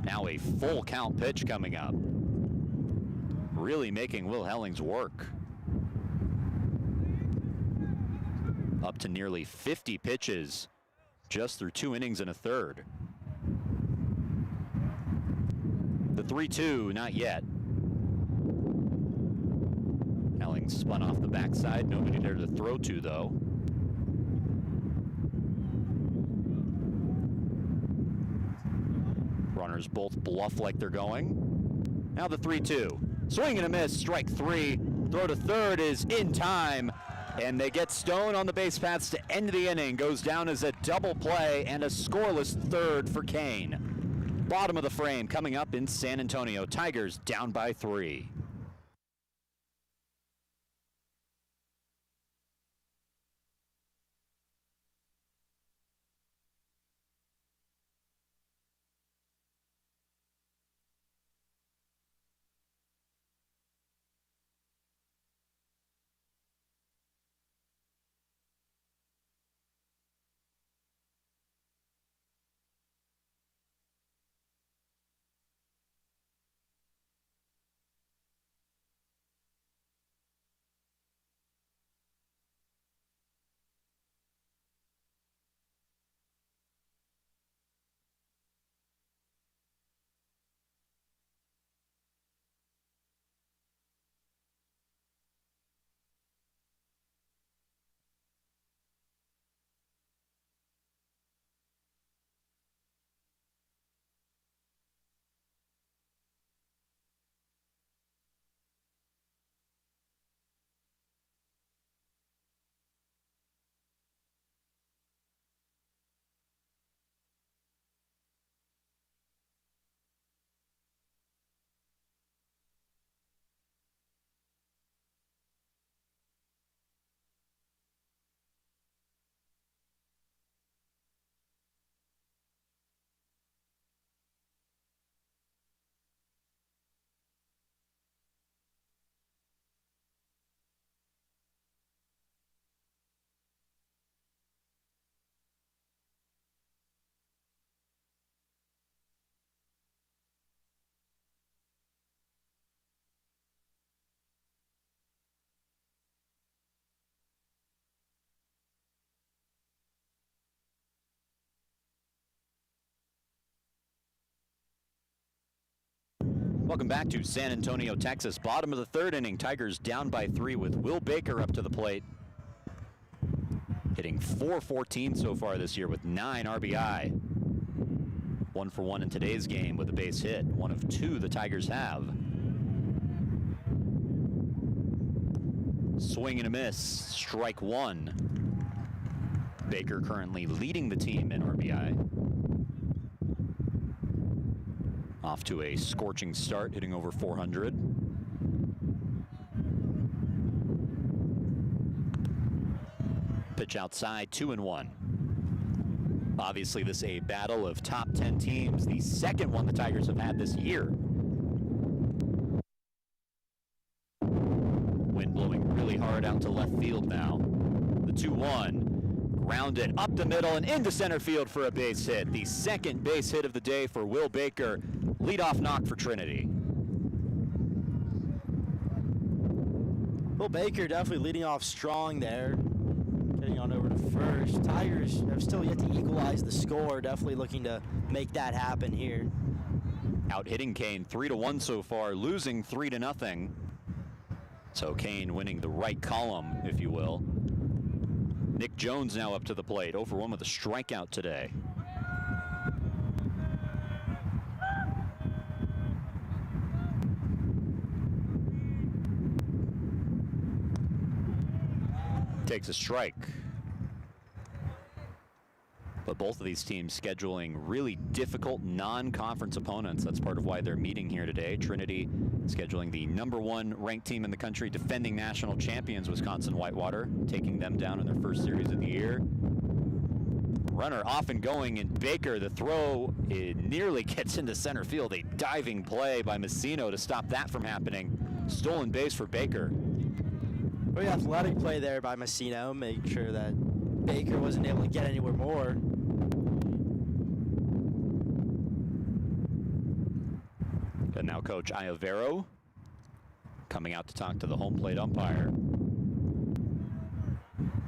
Now a full count pitch coming up. Really making Will Hellings work. Up to nearly 50 pitches just through 2 innings and a third. The 3-2, not yet. Hellings spun off the backside. Nobody there to throw to, though. Runners both bluff like they're going. Now the 3-2. Swing and a miss, strike 3. Throw to third is in time. And they get Stone on the base paths to end the inning. Goes down as a double play and a scoreless third for Kean. Bottom of the frame coming up in San Antonio. Tigers down by 3. Welcome back to San Antonio, Texas. Bottom of the third inning, Tigers down by 3 with Will Baker up to the plate. Hitting .414 so far this year with 9 RBI. 1 for 1 in today's game with a base hit. 1 of 2 the Tigers have. Swing and a miss, strike 1. Baker currently leading the team in RBI. Off to a scorching start, hitting over 400. Pitch outside, 2-1. Obviously, this is a battle of top 10 teams, the second one the Tigers have had this year. Wind blowing really hard out to left field now. The 2-1. Grounded up the middle and into center field for a base hit. The second base hit of the day for Will Baker. Leadoff knock for Trinity. Will Baker definitely leading off strong there. Getting on over to first. Tigers have still yet to equalize the score. Definitely looking to make that happen here. Out hitting Kean 3-1 so far, losing 3-0. So Kean winning the right column, if you will. Nick Jones now up to the plate, 0 for 1 with a strikeout today. Takes a strike. But both of these teams scheduling really difficult non-conference opponents. That's part of why they're meeting here today. Trinity scheduling the #1 ranked team in the country, defending national champions Wisconsin Whitewater, taking them down in their first series of the year. Runner off and going, and Baker, the throw, it nearly gets into center field. A diving play by Messino to stop that from happening. Stolen base for Baker. Very athletic play there by Messino, make sure that Baker wasn't able to get anywhere more. And now Coach Iovero coming out to talk to the home plate umpire.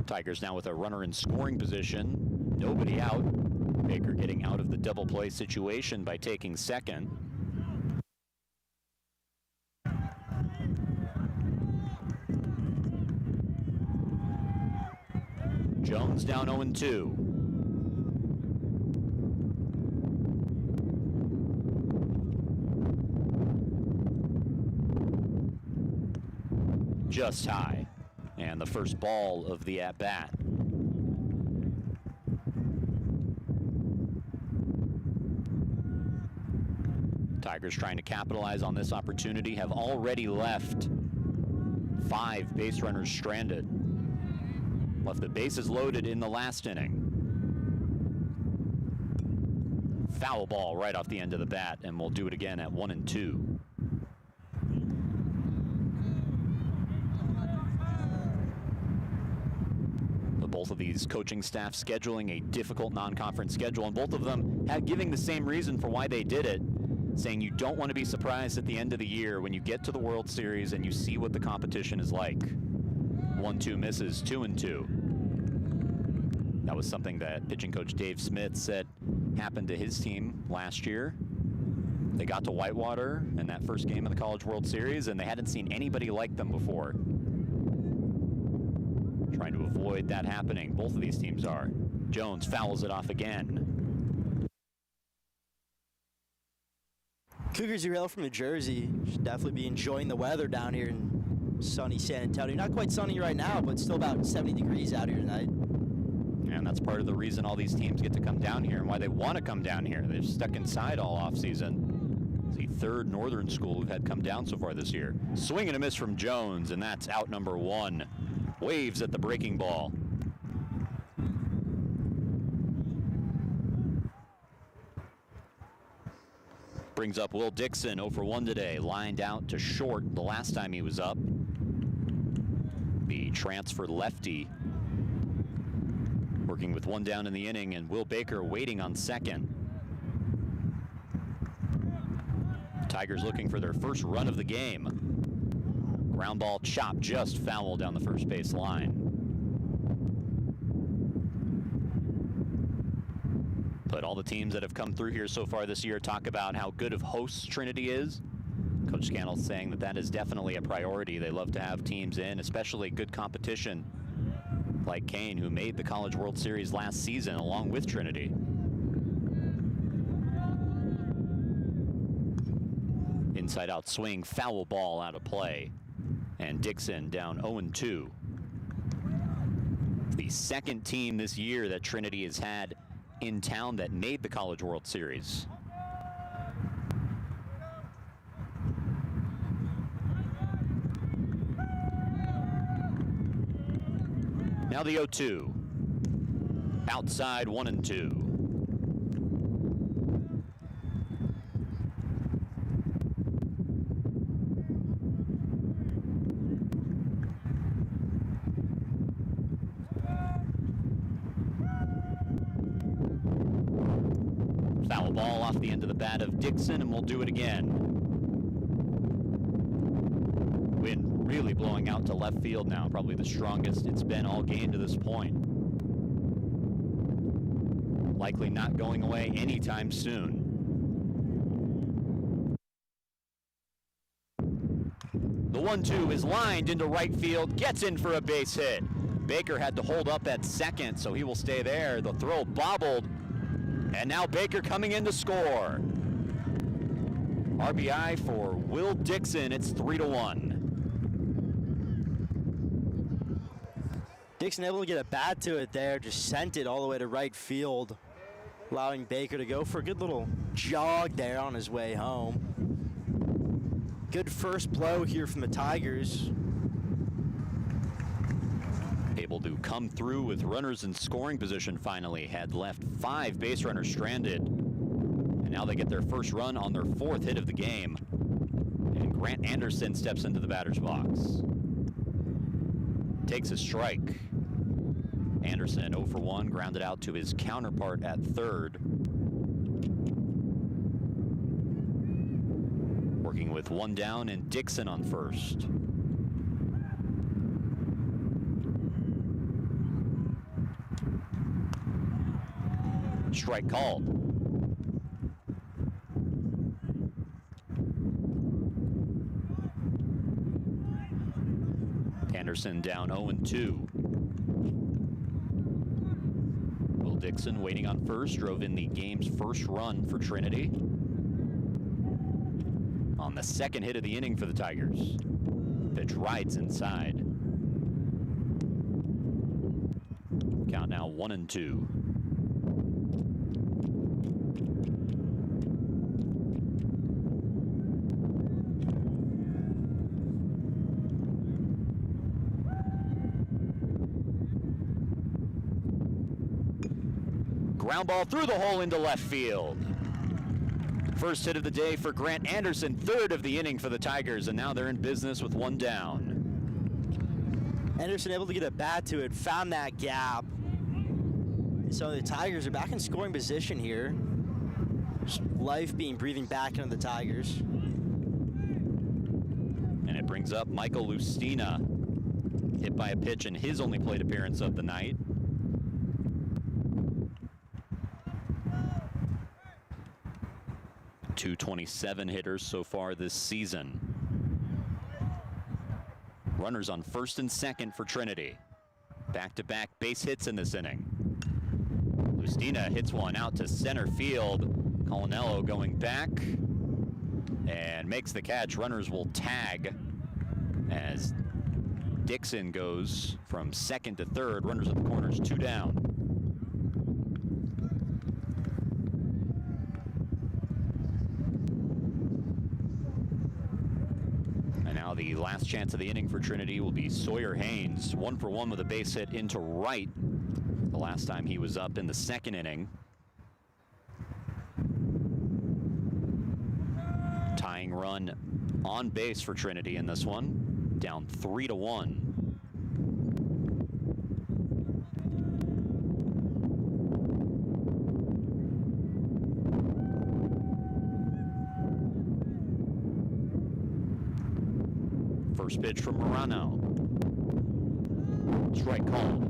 Tigers now with a runner in scoring position. Nobody out. Baker getting out of the double play situation by taking second. Jones down 0-2. Just high, and the first ball of the at-bat. Tigers trying to capitalize on this opportunity, have already left 5 base runners stranded. Left the bases loaded in the last inning. Foul ball right off the end of the bat, and we'll do it again at 1-2. Both of these coaching staff scheduling a difficult non-conference schedule, and both of them giving the same reason for why they did it, saying you don't want to be surprised at the end of the year when you get to the World Series and you see what the competition is like. 1-2 misses, 2-2. That was something that pitching coach Dave Smith said happened to his team last year. They got to Whitewater in that first game of the College World Series, and they hadn't seen anybody like them before. Trying to avoid that happening. Both of these teams are. Jones fouls it off again. Cougars Uriel from New Jersey should definitely be enjoying the weather down here in sunny San Antonio. Not quite sunny right now, but still about 70 degrees out here tonight. And that's part of the reason all these teams get to come down here and why they want to come down here. They're stuck inside all offseason. It's the 3rd Northern school we've had come down so far this year. Swing and a miss from Jones, and that's out number 1. Waves at the breaking ball. Brings up Will Dixon, 0 for 1 today. Lined out to short the last time he was up. The transfer lefty working with 1 down in the inning, and Will Baker waiting on second. Tigers looking for their first run of the game. Ground ball chop just foul down the first base line. But all the teams that have come through here so far this year talk about how good of hosts Trinity is. Coach Scannell saying that that is definitely a priority. They love to have teams in, especially good competition like Kean, who made the College World Series last season along with Trinity. Inside out swing, foul ball out of play. And Dixon down 0-2. The second team this year that Trinity has had in town that made the College World Series. Now the 0-2. Outside 1-2. Foul ball off the end of the bat of Dixon, and we'll do it again. Wind really blowing out to left field now, probably the strongest it's been all game to this point. Likely not going away anytime soon. The 1-2 is lined into right field, gets in for a base hit. Baker had to hold up at second, so he will stay there. The throw bobbled, and now Baker coming in to score. RBI for Will Dixon. It's 3-1. Dixon able to get a bat to it there, just sent it all the way to right field, allowing Baker to go for a good little jog there on his way home. Good first blow here from the Tigers. Able to come through with runners in scoring position finally. Had left 5 base runners stranded. And now they get their first run on their 4th hit of the game. And Grant Anderson steps into the batter's box. Takes a strike. Anderson 0 for 1, grounded out to his counterpart at third. Working with 1 down and Dixon on first. Strike called. Anderson down 0-2. Will Dixon waiting on first, drove in the game's first run for Trinity. On the second hit of the inning for the Tigers. Pitch rides inside. Count now 1-2. Ground ball through the hole into left field. First hit of the day for Grant Anderson, 3rd of the inning for the Tigers, and now they're in business with 1 down. Anderson able to get a bat to it, found that gap. So the Tigers are back in scoring position here. Just life being breathing back into the Tigers. And it brings up Michael Lustina, hit by a pitch in his only plate appearance of the night. .227 hitters so far this season. Runners on first and second for Trinity. Back-to-back base hits in this inning. Lustina hits one out to center field. Colinello going back and makes the catch. Runners will tag as Dixon goes from second to third. Runners at the corners, 2 down. The last chance of the inning for Trinity will be Sawyer Haynes, 1 for 1 with a base hit into right. The last time he was up in the second inning. Tying run on base for Trinity in this one, down 3-1. First pitch from Morano. Strike called.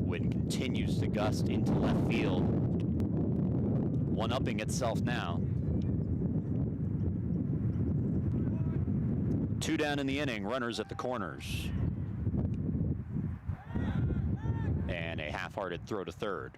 Wind continues to gust into left field. One-upping itself now. 2 down in the inning, runners at the corners. And a half-hearted throw to third.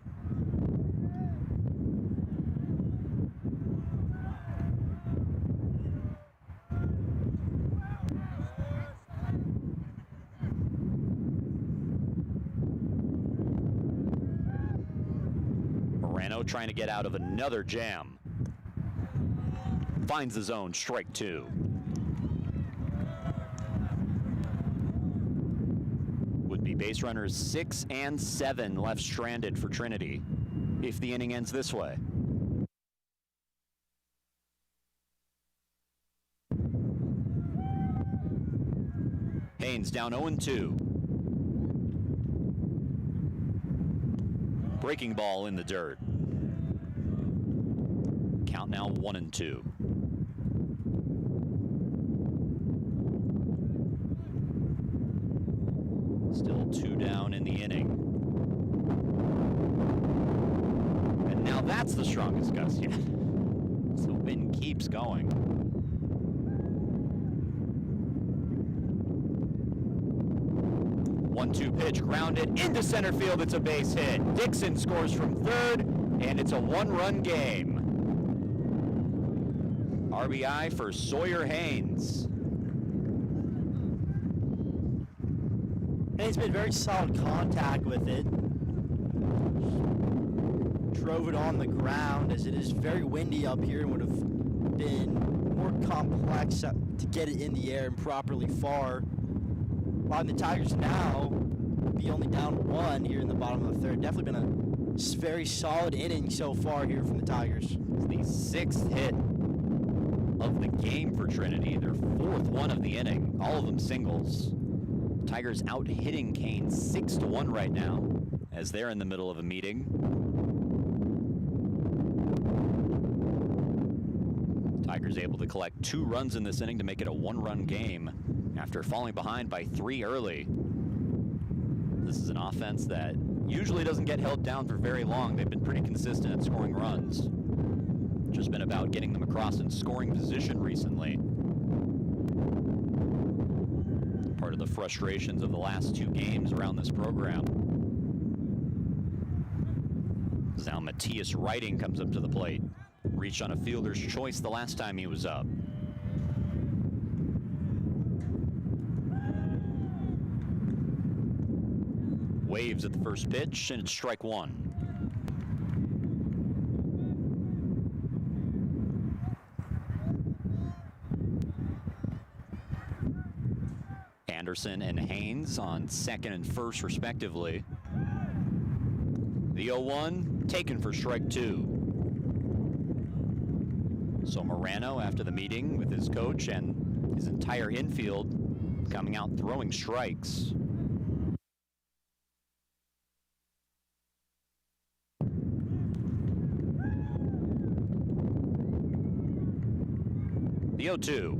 Morano trying to get out of another jam. Finds the zone, strike 2. Would be base runners 6 and 7 left stranded for Trinity if the inning ends this way. Haynes down 0-2. Breaking ball in the dirt. Count now 1-2. Still 2 down in the inning. And now that's the strongest gust yet. So wind keeps going. 1-2 pitch, grounded into center field. It's a base hit. Dixon scores from third, and it's a 1-run game. RBI for Sawyer Haynes. Haynes made very solid contact with it. Drove it on the ground as it is very windy up here and would have been more complex to get it in the air and properly far. While the Tigers now be only down 1 here in the bottom of the third. Definitely been a very solid inning so far here from the Tigers. It's the 6th hit of the game for Trinity, their 4th one of the inning, all of them singles. Tigers out hitting Kean 6-1 right now as they're in the middle of a meeting. Tigers able to collect 2 runs in this inning to make it a 1-run game after falling behind by 3 early. This is an offense that usually doesn't get held down for very long. They've been pretty consistent at scoring runs. Just been about getting them across in scoring position recently. Part of the frustrations of the last 2 games around this program. Now Matthias Writing comes up to the plate. Reached on a fielder's choice the last time he was up. Waves at the first pitch, and it's strike 1. Anderson and Haynes on second and first, respectively. The 0-1 taken for strike 2. So Morano, after the meeting with his coach and his entire infield, coming out throwing strikes. The 0-2.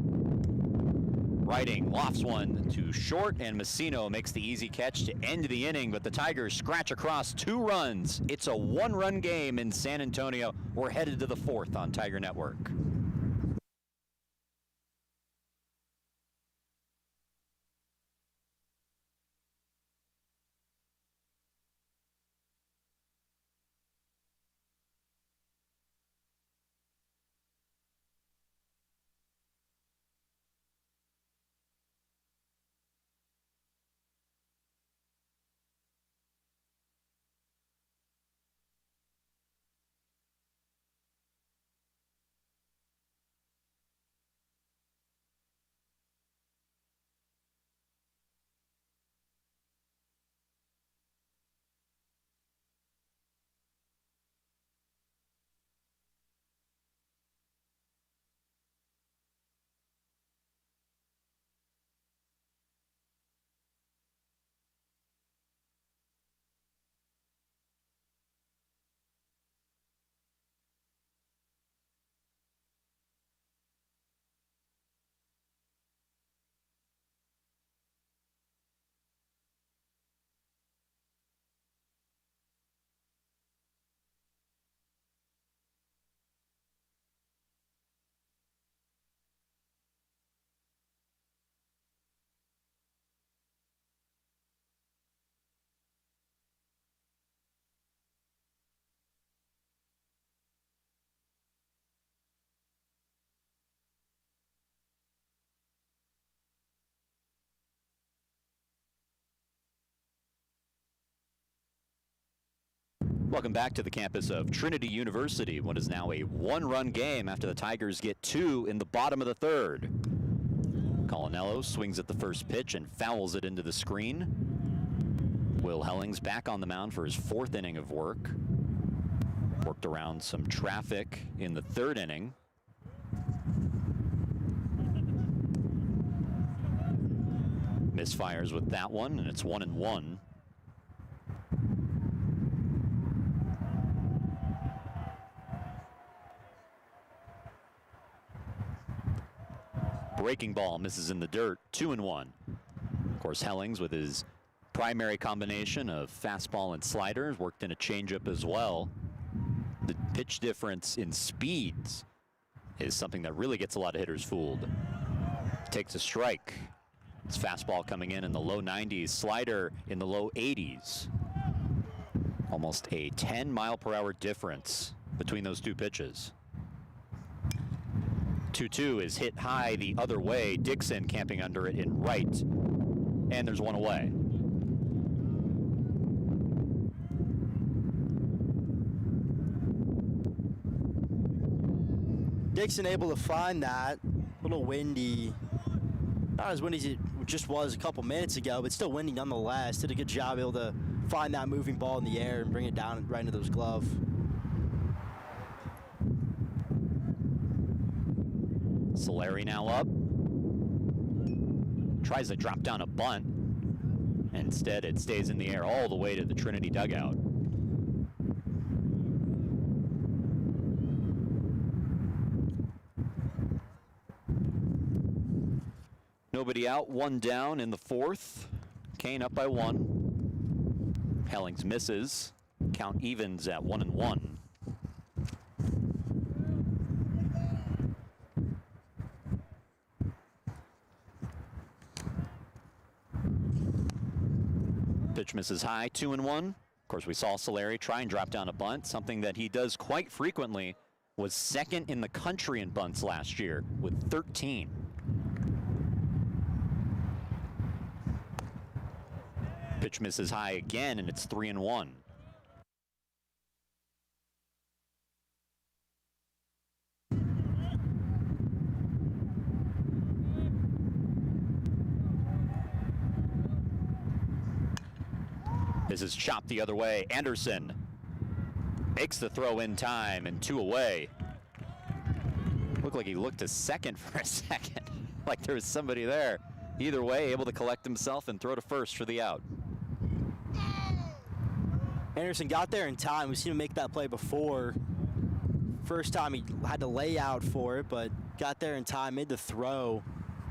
Writing lofts one to short, and Messino makes the easy catch to end the inning, but the Tigers scratch across 2 runs. It's a 1-run game in San Antonio. We're headed to the 4th on Tiger Network. Welcome back to the campus of Trinity University. What is now a one-run game after the Tigers get two in the bottom of the third. Colinello swings at the first pitch and fouls it into the screen. Will Hellings back on the mound for his fourth inning of work. Worked around some traffic in the third inning. Misfires with that one, and it's 1-1. Breaking ball misses in the dirt, 2-1. Of course, Hellings with his primary combination of fastball and sliders, worked in a changeup as well. The pitch difference in speeds is something that really gets a lot of hitters fooled. Takes a strike. It's fastball coming in the low 90s, slider in the low 80s. Almost a 10-mile-per-hour difference between those two pitches. 2-2 is hit high the other way. Dixon camping under it in right. And there's one away. Dixon able to find that. A little windy. Not as windy as it just was a couple minutes ago, but still windy nonetheless. Did a good job able to find that moving ball in the air and bring it down right into those gloves. Solari now up. Tries to drop down a bunt. Instead, it stays in the air all the way to the Trinity dugout. Nobody out, one down in the fourth. Kean up by one. Hellings misses. Count evens at 1-1. Pitch misses high, 2-1. Of course, we saw Solari try and drop down a bunt, something that he does quite frequently. Was second in the country in bunts last year with 13. Pitch misses high again, and it's 3-1. This is chopped the other way. Anderson makes the throw in time, and two away. Looked like he looked to second for a second, like there was somebody there. Either way, able to collect himself and throw to first for the out. Anderson got there in time. We've seen him make that play before. First time he had to lay out for it, but got there in time, made the throw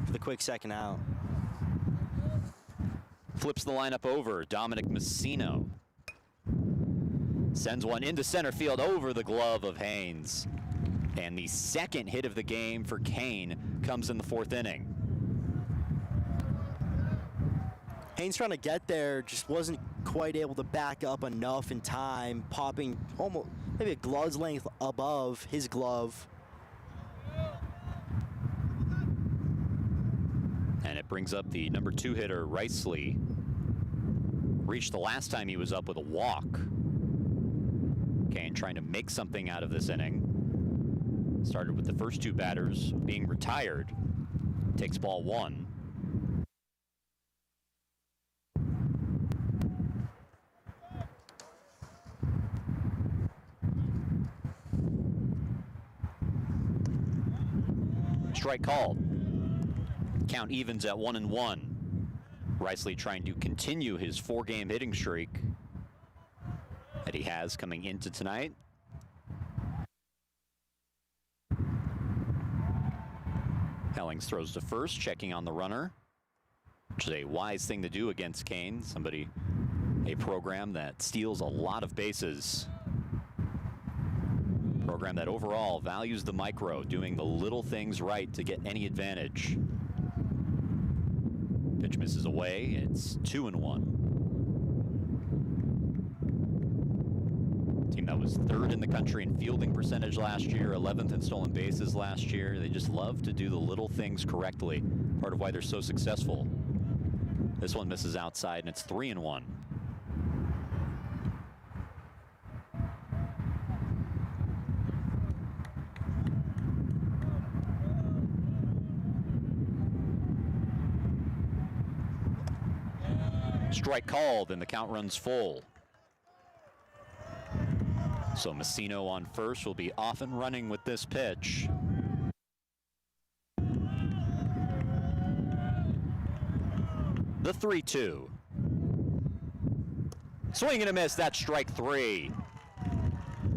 for the quick second out. Flips the lineup over. Dominic Messino sends one into center field over the glove of Haynes. And the second hit of the game for Kean comes in the fourth inning. Haynes trying to get there, just wasn't quite able to back up enough in time, popping almost maybe a glove's length above his glove. And it brings up the number 2 hitter, Riceley. Reached the last time he was up with a walk. Kean trying to make something out of this inning. Started with the first two batters being retired. Takes ball 1. Strike called. Count evens at 1-1. Riceley trying to continue his 4-game hitting streak that he has coming into tonight. Hellings throws to first, checking on the runner, which is a wise thing to do against Kean, a program that steals a lot of bases. Program that overall values the micro, doing the little things right to get any advantage. Pitch misses away. It's 2-1. Team that was 3rd in the country in fielding percentage last year, 11th in stolen bases last year. They just love to do the little things correctly. Part of why they're so successful. This one misses outside, and it's 3-1. Strike called, and the count runs full. So Messino on first will be off and running with this pitch. The 3-2. Swing and a miss, that's strike three.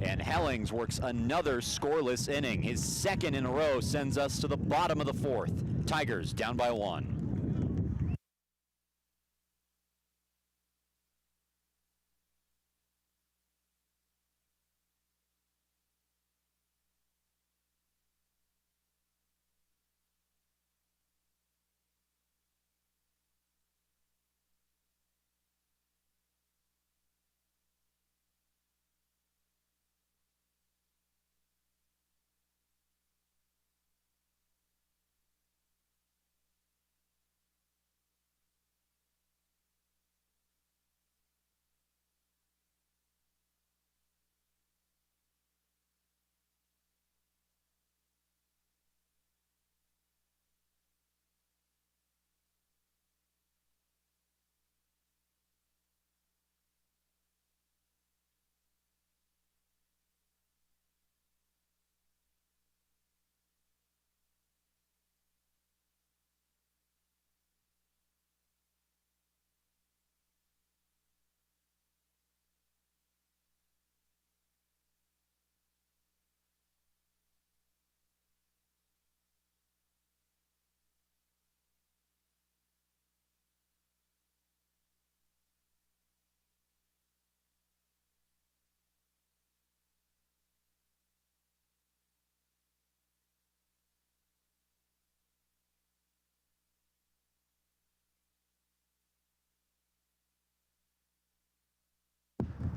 And Hellings works another scoreless inning. His second in a row sends us to the bottom of the fourth. Tigers down by 1.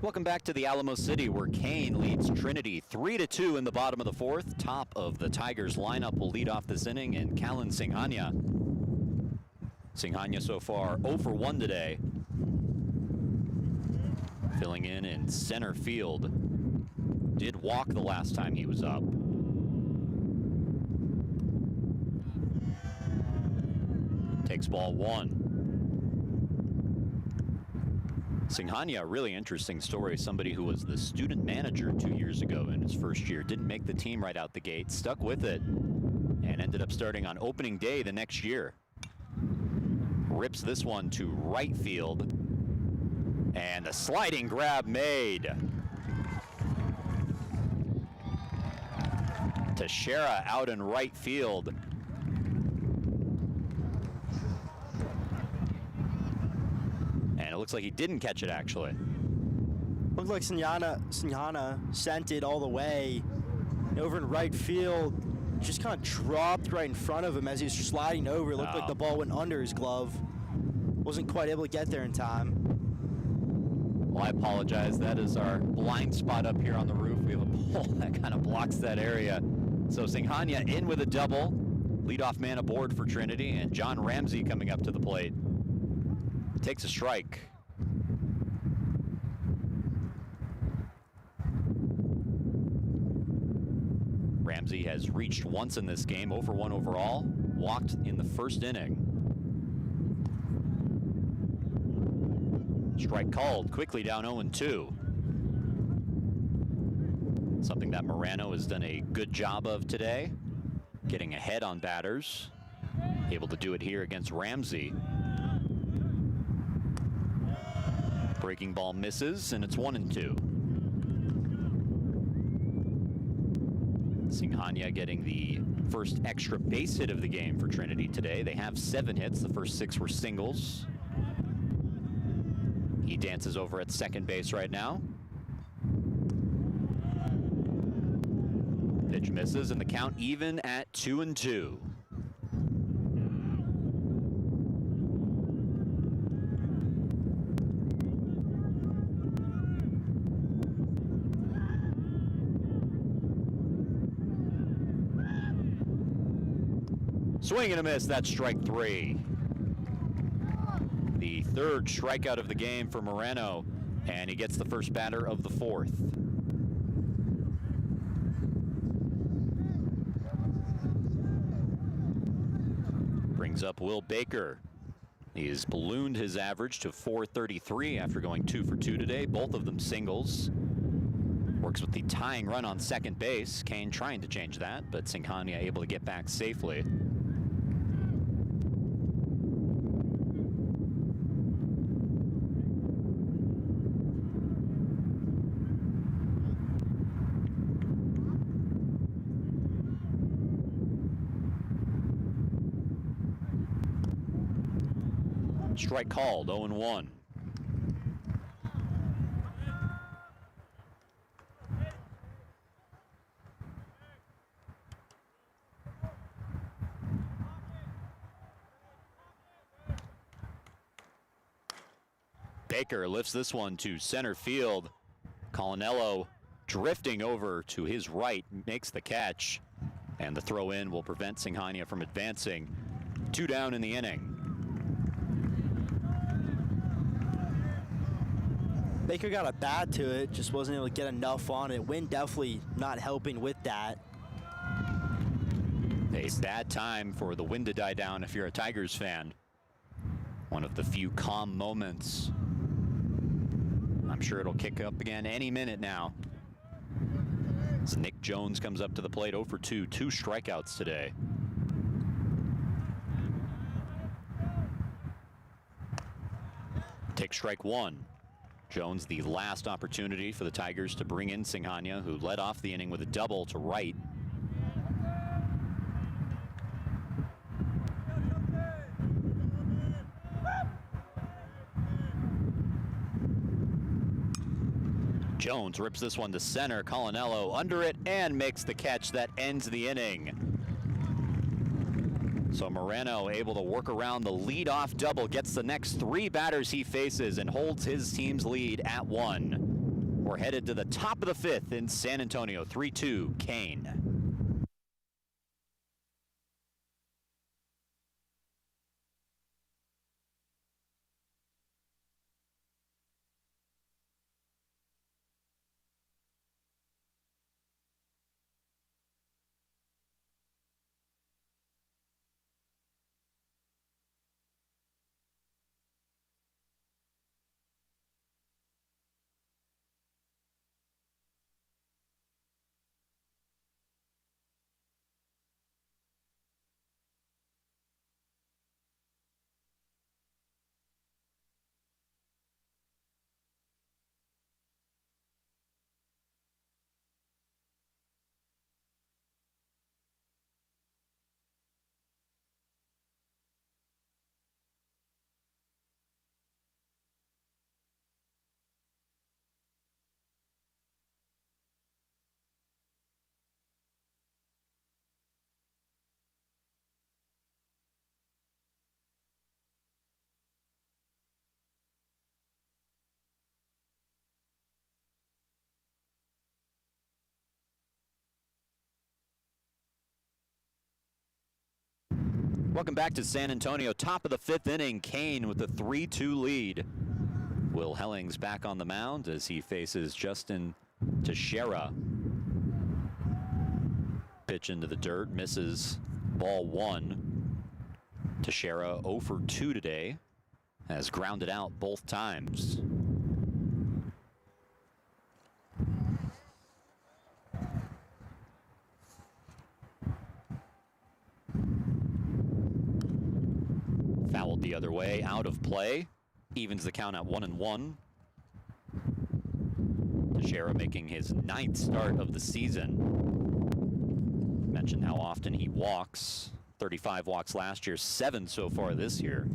Welcome back to the Alamo City, where Kean leads Trinity 3-2 in the bottom of the fourth. Top of the Tigers lineup will lead off this inning, and Callan Singhania. Singhania so far 0 for 1 today. Filling in center field. Did walk the last time he was up. Takes ball 1. Singhania, a really interesting story. Somebody who was the student manager 2 years ago in his first year. Didn't make the team right out the gate. Stuck with it and ended up starting on opening day the next year. Rips this one to right field. And a sliding grab made. Teixeira out in right field. It looks like he didn't catch it, actually. Looked like Singhania sent it all the way over in right field. Just kind of dropped right in front of him as he was sliding over. It looked like the ball went under his glove. Wasn't quite able to get there in time. Well, I apologize. That is our blind spot up here on the roof. We have a pole that kind of blocks that area. So Singhania in with a double. Leadoff man aboard for Trinity, and John Ramsey coming up to the plate. Takes a strike. Ramsey has reached once in this game, 0 for 1 overall. Walked in the first inning. Strike called, quickly down 0-2. Something that Morano has done a good job of today. Getting ahead on batters. Able to do it here against Ramsey. Breaking ball misses, and it's 1-2. Singhania getting the first extra base hit of the game for Trinity today. They have 7 hits. The first 6 were singles. He dances over at second base right now. Pitch misses, and the count even at 2-2. Swing and a miss, that's strike 3. The third strikeout of the game for Morano, and he gets the first batter of the fourth. Brings up Will Baker. He's ballooned his average to .433 after going 2 for 2 today, both of them singles. Works with the tying run on second base. Kean trying to change that, but Singhania able to get back safely. Strike called, 0-1. Baker lifts this one to center field. Colinello drifting over to his right, makes the catch. And the throw in will prevent Singhania from advancing. 2 down in the inning. Baker got a bat to it, just wasn't able to get enough on it. Wind definitely not helping with that. A bad time for the wind to die down if you're a Tigers fan. One of the few calm moments. I'm sure it'll kick up again any minute now. As Nick Jones comes up to the plate, 0 for 2, 2 strikeouts today. Take strike one. Jones, the last opportunity for the Tigers to bring in Singhania, who led off the inning with a double to right. Jones rips this one to center. Colinello under it and makes the catch that ends the inning. So Moreno able to work around the leadoff double, gets the next 3 batters he faces and holds his team's lead at 1. We're headed to the top of the 5th in San Antonio, 3-2, Kean. Welcome back to San Antonio, top of the 5th inning. Kean with the 3-2 lead. Will Hellings back on the mound as he faces Justin Teixeira. Pitch into the dirt, misses, ball 1. Teixeira 0 for 2 today, has grounded out both times. Fouled the other way, out of play. Evens the count at 1-1. Teixeira making his 9th start of the season. Mentioned how often he walks. 35 walks last year, 7 so far this year.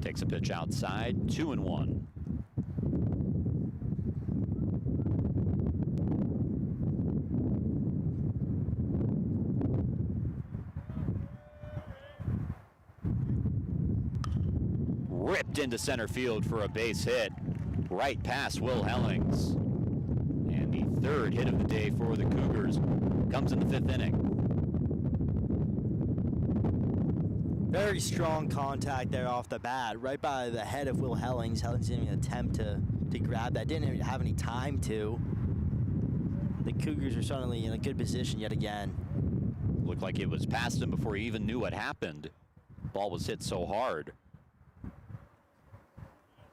Takes a pitch outside, 2-1. Ripped into center field for a base hit. Right past Will Hellings. And the 3rd hit of the day for the Cougars comes in the 5th inning. Very strong contact there off the bat, right by the head of Will Hellings. Hellings didn't even attempt to grab that, didn't even have any time to. The Cougars are suddenly in a good position yet again. Looked like it was past him before he even knew what happened. Ball was hit so hard.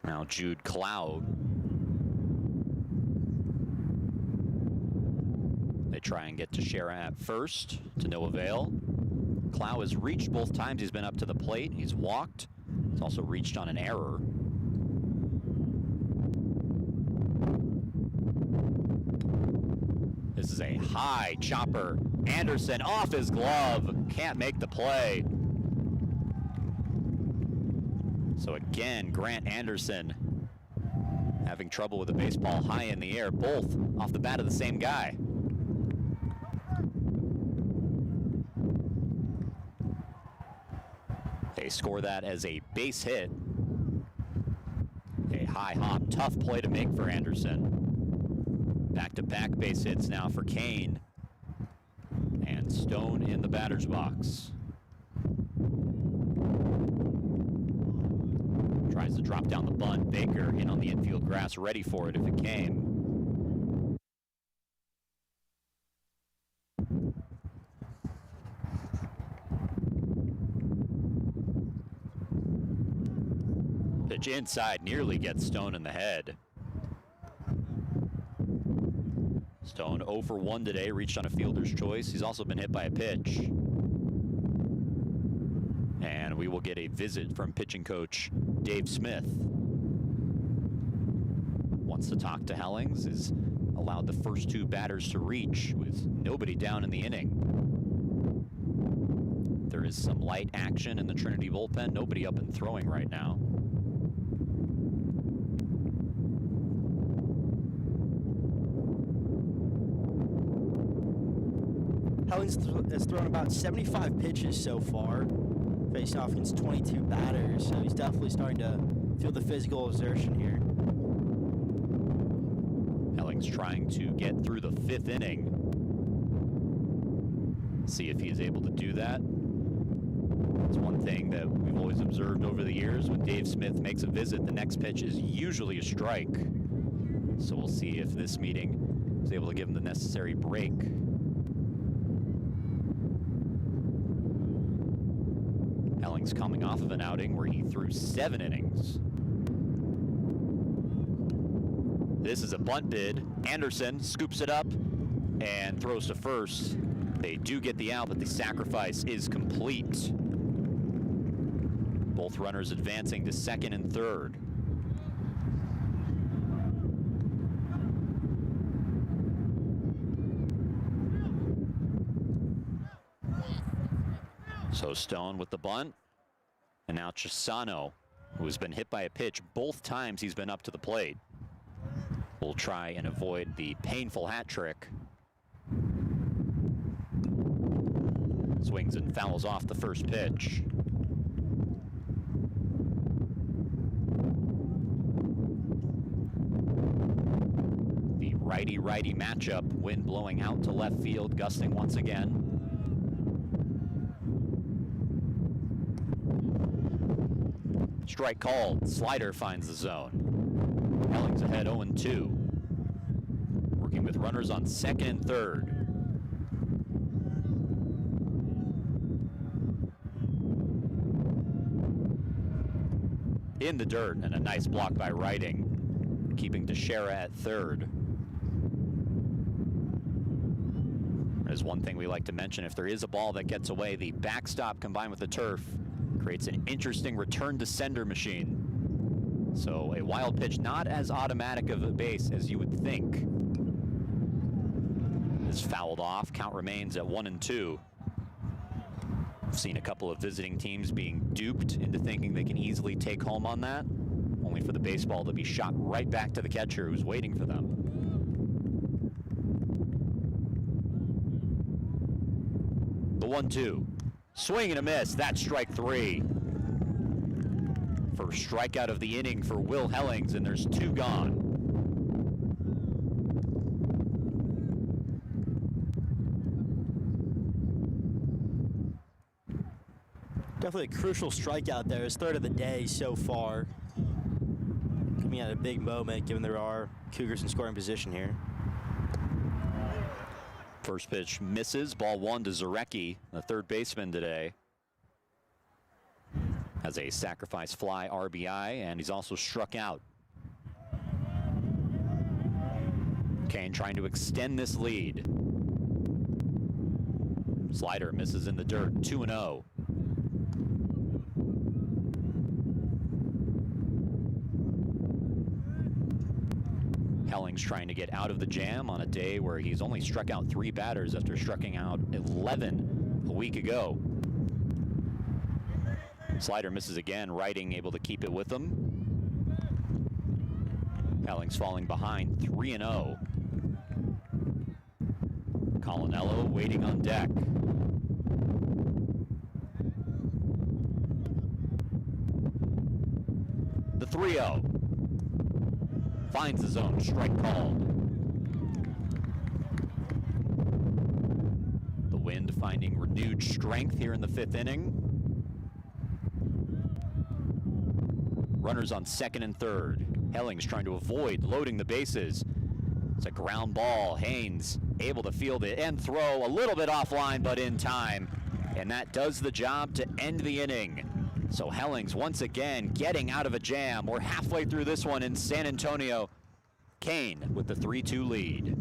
Now Jude Cloud. They try and get to Shara at first, to no avail. Cloud has reached both times he's been up to the plate. He's walked. He's also reached on an error. This is a high chopper. Anderson off his glove. Can't make the play. So again, Grant Anderson having trouble with the baseball high in the air, both off the bat of the same guy. They score that as a base hit. A high hop, tough play to make for Anderson. Back-to-back base hits now for Kean. And Stone in the batter's box. Tries to drop down the bunt. Baker in on the infield grass, ready for it if it came. Pitch inside, nearly gets Stone in the head. Stone 0 for 1 today, reached on a fielder's choice. He's also been hit by a pitch. And we will get a visit from pitching coach Dave Smith. Wants to talk to Hellings, has allowed the first two batters to reach with nobody down in the inning. There is some light action in the Trinity bullpen, nobody up and throwing right now. Hellings has thrown about 75 pitches so far, facing off against 22 batters, so he's definitely starting to feel the physical exertion here. Hellings trying to get through the 5th inning. See if he is able to do that. It's one thing that we've always observed over the years. When Dave Smith makes a visit, the next pitch is usually a strike. So we'll see if this meeting is able to give him the necessary break. Hellings coming off of an outing where he threw 7 innings. This is a bunt bid. Anderson scoops it up and throws to first. They do get the out, but the sacrifice is complete. Both runners advancing to second and third. So Stone with the bunt, and now Chisano, who has been hit by a pitch both times he's been up to the plate, will try and avoid the painful hat trick. Swings and fouls off the first pitch. The righty-righty matchup, wind blowing out to left field, gusting once again. Strike called. Slider finds the zone. Hellings ahead 0-2. Working with runners on second and third. In the dirt, and a nice block by Riding, keeping Teixeira at third. There's one thing we like to mention: if there is a ball that gets away, the backstop combined with the turf creates an interesting return to sender machine. So a wild pitch, not as automatic of a base as you would think, is fouled off. Count remains at 1-2. I've seen a couple of visiting teams being duped into thinking they can easily take home on that, only for the baseball to be shot right back to the catcher who's waiting for them. The 1-2. Swing and a miss. That's strike 3. First strikeout of the inning for Will Hellings, and there's 2 gone. Definitely a crucial strikeout there. His 3rd of the day so far. Coming at a big moment, given there are Cougars in scoring position here. First pitch misses. Ball 1 to Zarecki, the third baseman today. Has a sacrifice fly RBI, and he's also struck out. Kean trying to extend this lead. Slider misses in the dirt, 2-0. Helling's trying to get out of the jam on a day where he's only struck out 3 batters after striking out 11 a week ago. Slider misses again, Writing able to keep it with him. Helling's falling behind, 3-0. Colonello waiting on deck. The 3-0. Finds the zone, strike called. The Wind finding renewed strength here in the 5th inning. Runners on 2nd and 3rd. Helling's trying to avoid loading the bases. It's a ground ball. Haynes able to field it and throw a little bit offline, but in time. And that does the job to end the inning. So Helling's once again getting out of a jam. We're halfway through this one in San Antonio. Kean with the 3-2 lead.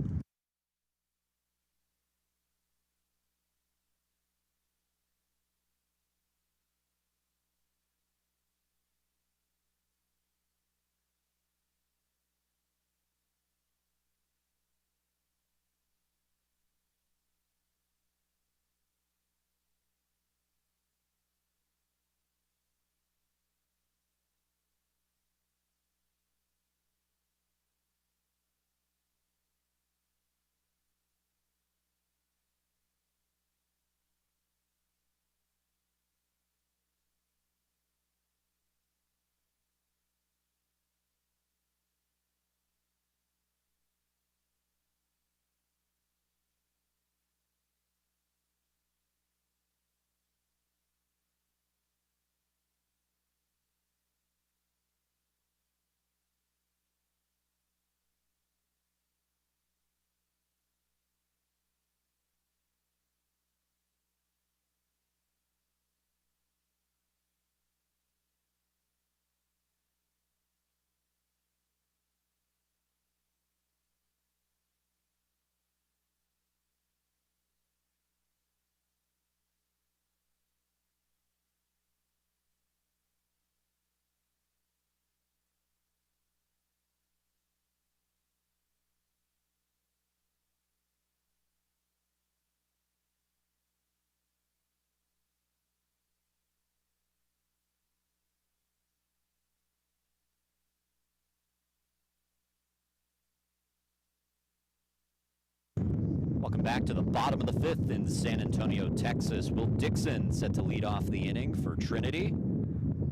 Welcome back to the bottom of the 5th in San Antonio, Texas. Will Dixon set to lead off the inning for Trinity.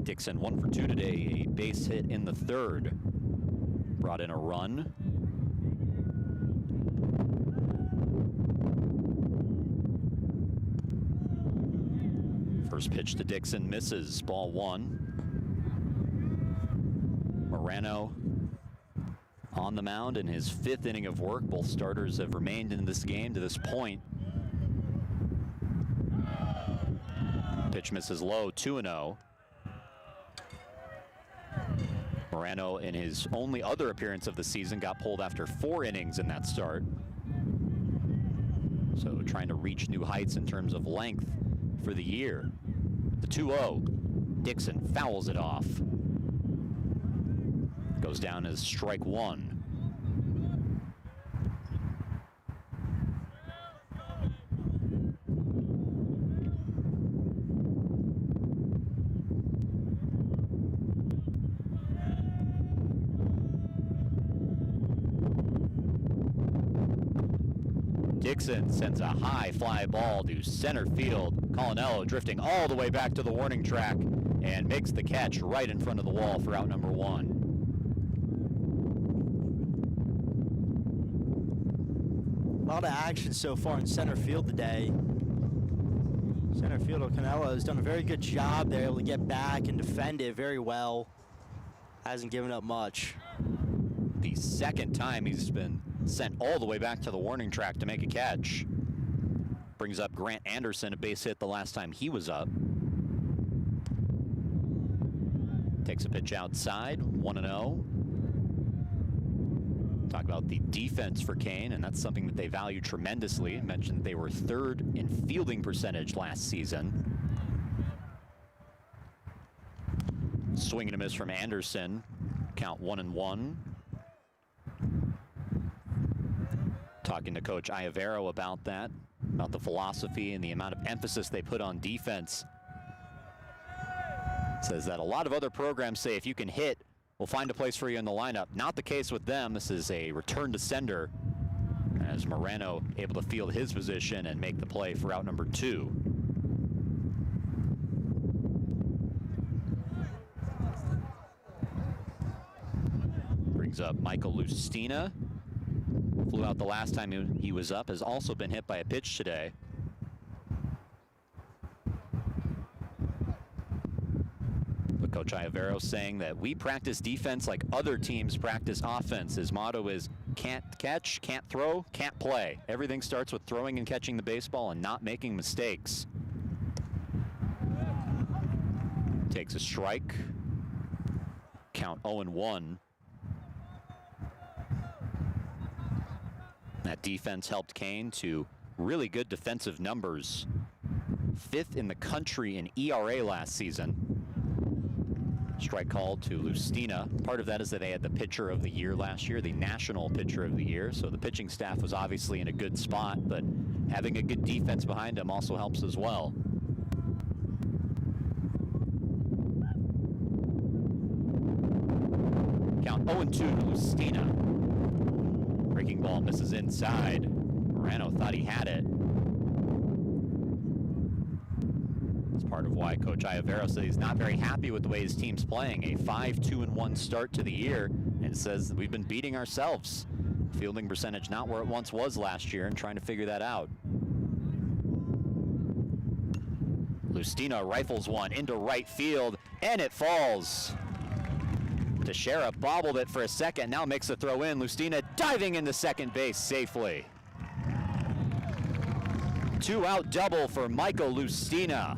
Dixon 1 for 2 today, a base hit in the 3rd. Brought in a run. First pitch to Dixon misses, ball 1. Morano on the mound in his 5th inning of work. Both starters have remained in this game to this point. Pitch misses low, 2-0. Morano, in his only other appearance of the season, got pulled after 4 innings in that start. So trying to reach new heights in terms of length for the year. The 2-0. Dixon fouls it off. Goes down as strike 1. Dixon sends a high fly ball to center field. Colonello drifting all the way back to the warning track and makes the catch right in front of the wall for out number 1. A lot of action so far in center field today. Center fielder Canelo has done a very good job there, able to get back and defend it very well. Hasn't given up much. The 2nd time he's been sent all the way back to the warning track to make a catch. Brings up Grant Anderson, a base hit the last time he was up. Takes a pitch outside, 1-0. Talk about the defense for Kean, and that's something that they value tremendously. I mentioned they were third in fielding percentage last season. Swing and a miss from Anderson. Count 1-1. Talking to Coach Iavero about that, about the philosophy and the amount of emphasis they put on defense. Says that a lot of other programs say if you can hit, we'll find a place for you in the lineup. Not the case with them. This is a return to sender, as Moreno able to field his position and make the play for out number 2. Brings up Michael Lustina. Flew out the last time he was up, has also been hit by a pitch today. But Coach Iavero saying that we practice defense like other teams practice offense. His motto is can't catch, can't throw, can't play. Everything starts with throwing and catching the baseball and not making mistakes. Takes a strike. Count 0-1. That defense helped Kean to really good defensive numbers. 5th in the country in ERA last season. Strike called to Lustina. Part of that is that they had the pitcher of the year last year, the national pitcher of the year. So the pitching staff was obviously in a good spot, but having a good defense behind them also helps as well. Count 0-2 to Lustina. Breaking ball misses inside. Moreno thought he had it. It's part of why Coach Iavero said he's not very happy with the way his team's playing. A 5-2-1 start to the year, and says that we've been beating ourselves. Fielding percentage not where it once was last year, and trying to figure that out. Lustina rifles one into right field, and it falls. Teixeira bobbled it for a second, now makes the throw in. Lustina diving into second base safely. 2-out double for Michael Lustina.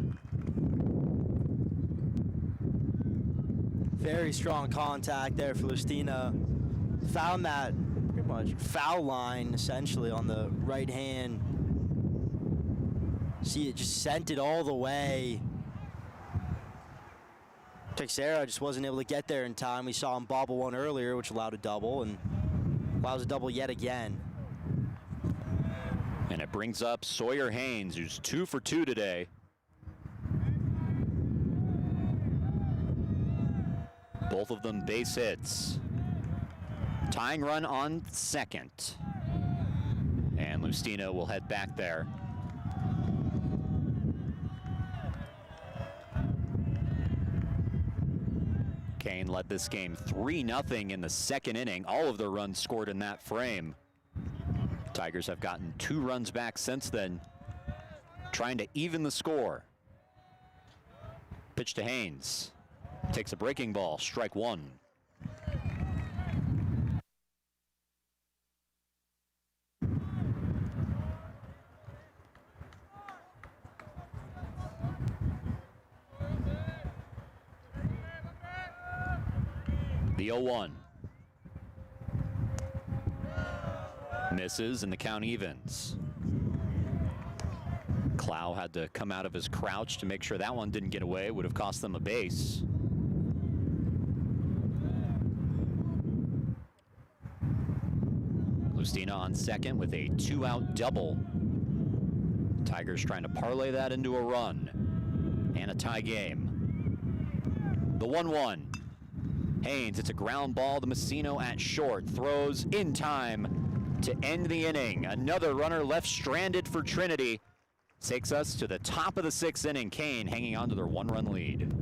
Very strong contact there for Lustina. Found that pretty much foul line essentially on the right hand. See, it just sent it all the way. Teixeira just wasn't able to get there in time. We saw him bobble one earlier, which allowed a double, and allows a double yet again. And it brings up Sawyer Haynes, who's 2 for 2 today. Both of them base hits. Tying run on second. And Lustina will head back there. Kean led this game 3-0 in the second inning. All of the runs scored in that frame. Tigers have gotten 2 runs back since then, trying to even the score. Pitch to Haynes. Takes a breaking ball, strike 1. The 0-1. Misses and the count evens. Clow had to come out of his crouch to make sure that one didn't get away. Would have cost them a base. Lustina on second with a 2-out double. Tigers trying to parlay that into a run and a tie game. The 1-1. Haynes, it's a ground ball to Messino at short. Throws in time to end the inning. Another runner left stranded for Trinity. Takes us to the top of the 6th inning. Kean hanging on to their 1-run lead.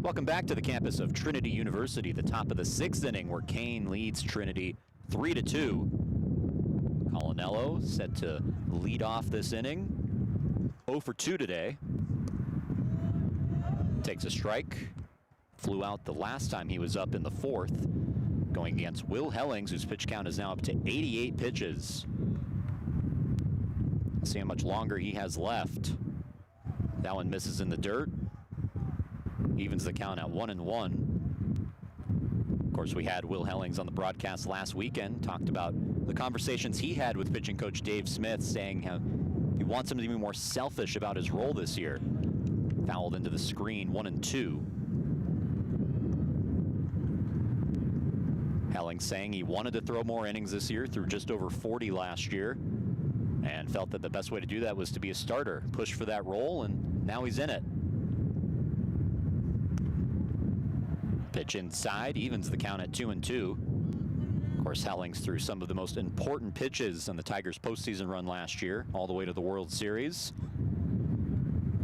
Welcome back to the campus of Trinity University, the top of the 6th inning where Kean leads Trinity 3-2. Colinello set to lead off this inning. 0 for 2 today. Takes a strike. Flew out the last time he was up in the 4th. Going against Will Hellings, whose pitch count is now up to 88 pitches. See how much longer he has left. That one misses in the dirt. Evens the count at 1-1. Of course, we had Will Hellings on the broadcast last weekend, talked about the conversations he had with pitching coach Dave Smith, saying how he wants him to be more selfish about his role this year. Fouled into the screen, 1-2. Hellings saying he wanted to throw more innings this year, threw just over 40 last year, and felt that the best way to do that was to be a starter, push for that role, and now he's in it. Pitch inside, evens the count at 2-2. Of course, Hellings threw some of the most important pitches on the Tigers' postseason run last year, all the way to the World Series.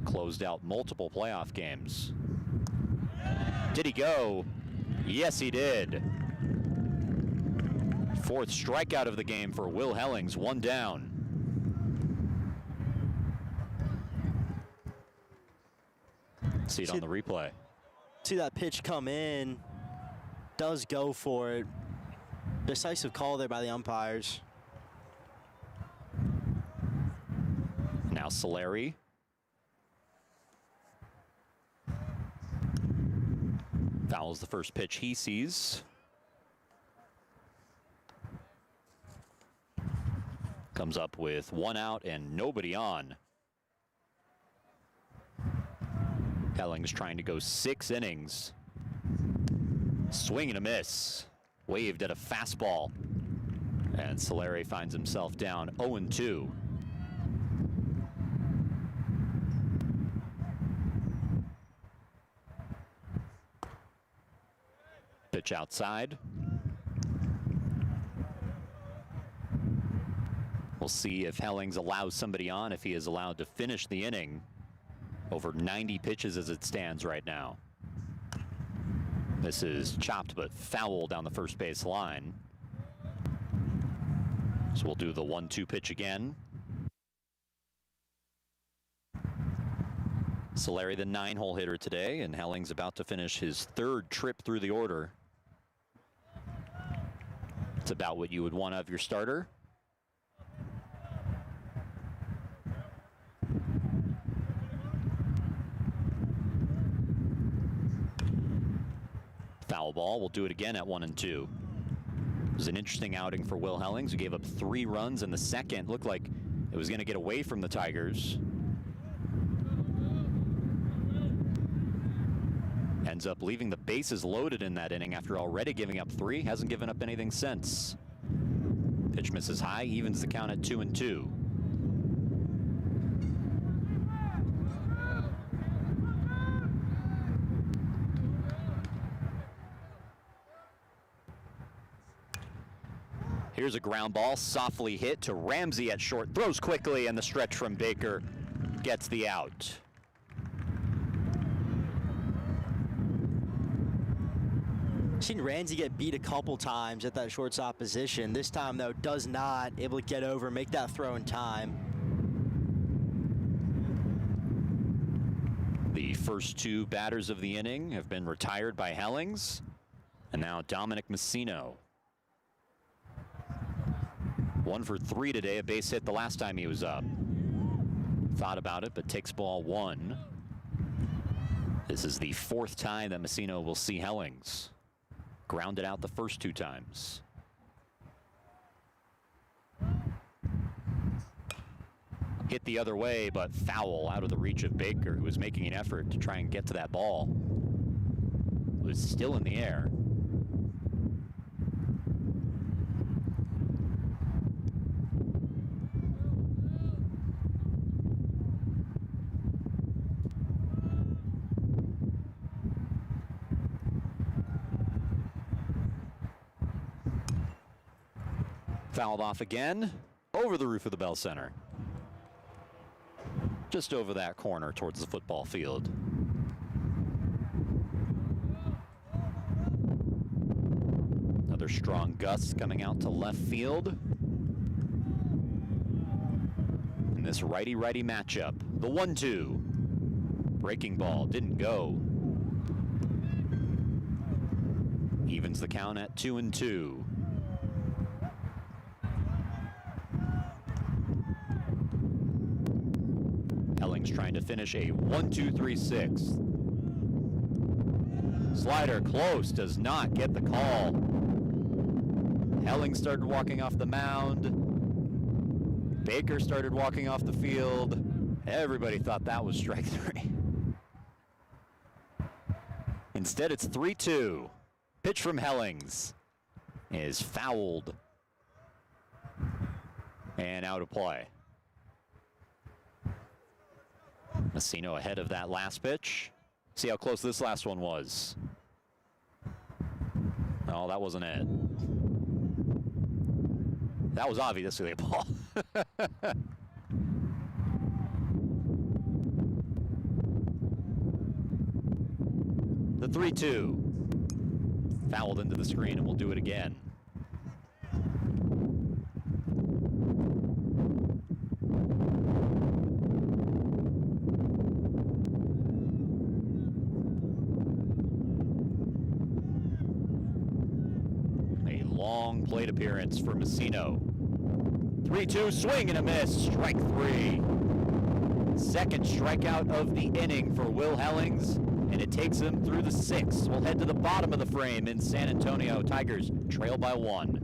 Closed out multiple playoff games. Did he go? Yes, he did. 4th strikeout of the game for Will Hellings, 1 down. See it on the replay. See that pitch come in, does go for it. Decisive call there by the umpires. Now Solari. Fouls the first pitch he sees. Comes up with 1 out and nobody on. Hellings trying to go 6 innings. Swing and a miss. Waved at a fastball. And Solari finds himself down 0-2. Pitch outside. We'll see if Hellings allows somebody on, if he is allowed to finish the inning. Over 90 pitches as it stands right now. This is chopped but foul down the first base line. So we'll do the 1-2 pitch again. Solari, the 9-hole hitter today, and Hellings about to finish his 3rd trip through the order. It's about what you would want out of your starter. Foul ball. We'll do it again at 1-2. It was an interesting outing for Will Hellings, who gave up 3 runs in the 2nd. Looked like it was going to get away from the Tigers. Ends up leaving the bases loaded in that inning after already giving up 3. Hasn't given up anything since. Pitch misses high, evens the count at 2-2. Here's a ground ball, softly hit to Ramsey at short. Throws quickly, and the stretch from Baker gets the out. Seen Ramsey get beat a couple times at that shortstop position. This time, though, does not. Able to get over, make that throw in time. The first 2 batters of the inning have been retired by Hellings. And now Dominic Messino. 1 for 3 today, a base hit the last time he was up. Thought about it, but takes ball 1. This is the 4th time that Messino will see Hellings. Grounded out the first 2 times. Hit the other way, but foul out of the reach of Baker, who was making an effort to try and get to that ball. It was still in the air. Fouled off again, over the roof of the Bell Center. Just over that corner towards the football field. Another strong gust coming out to left field. In this righty-righty matchup, the 1-2. Breaking ball didn't go. Evens the count at 2-2. Helling's trying to finish a 1-2-3-6. Slider close, does not get the call. Helling started walking off the mound. Baker started walking off the field. Everybody thought that was strike three. Instead, it's 3-2. Pitch from Hellings is fouled and out of play. Messino ahead of that last pitch. See how close this last one was. Oh, that wasn't it. That was obviously a ball. The 3-2. Fouled into the screen, and we'll do it again. A long plate appearance for Messino. 3-2, swing and a miss, strike three. Second strikeout of the inning for Will Hellings, and it takes him through the sixth. We'll head to the bottom of the frame in San Antonio. Tigers trail by 1.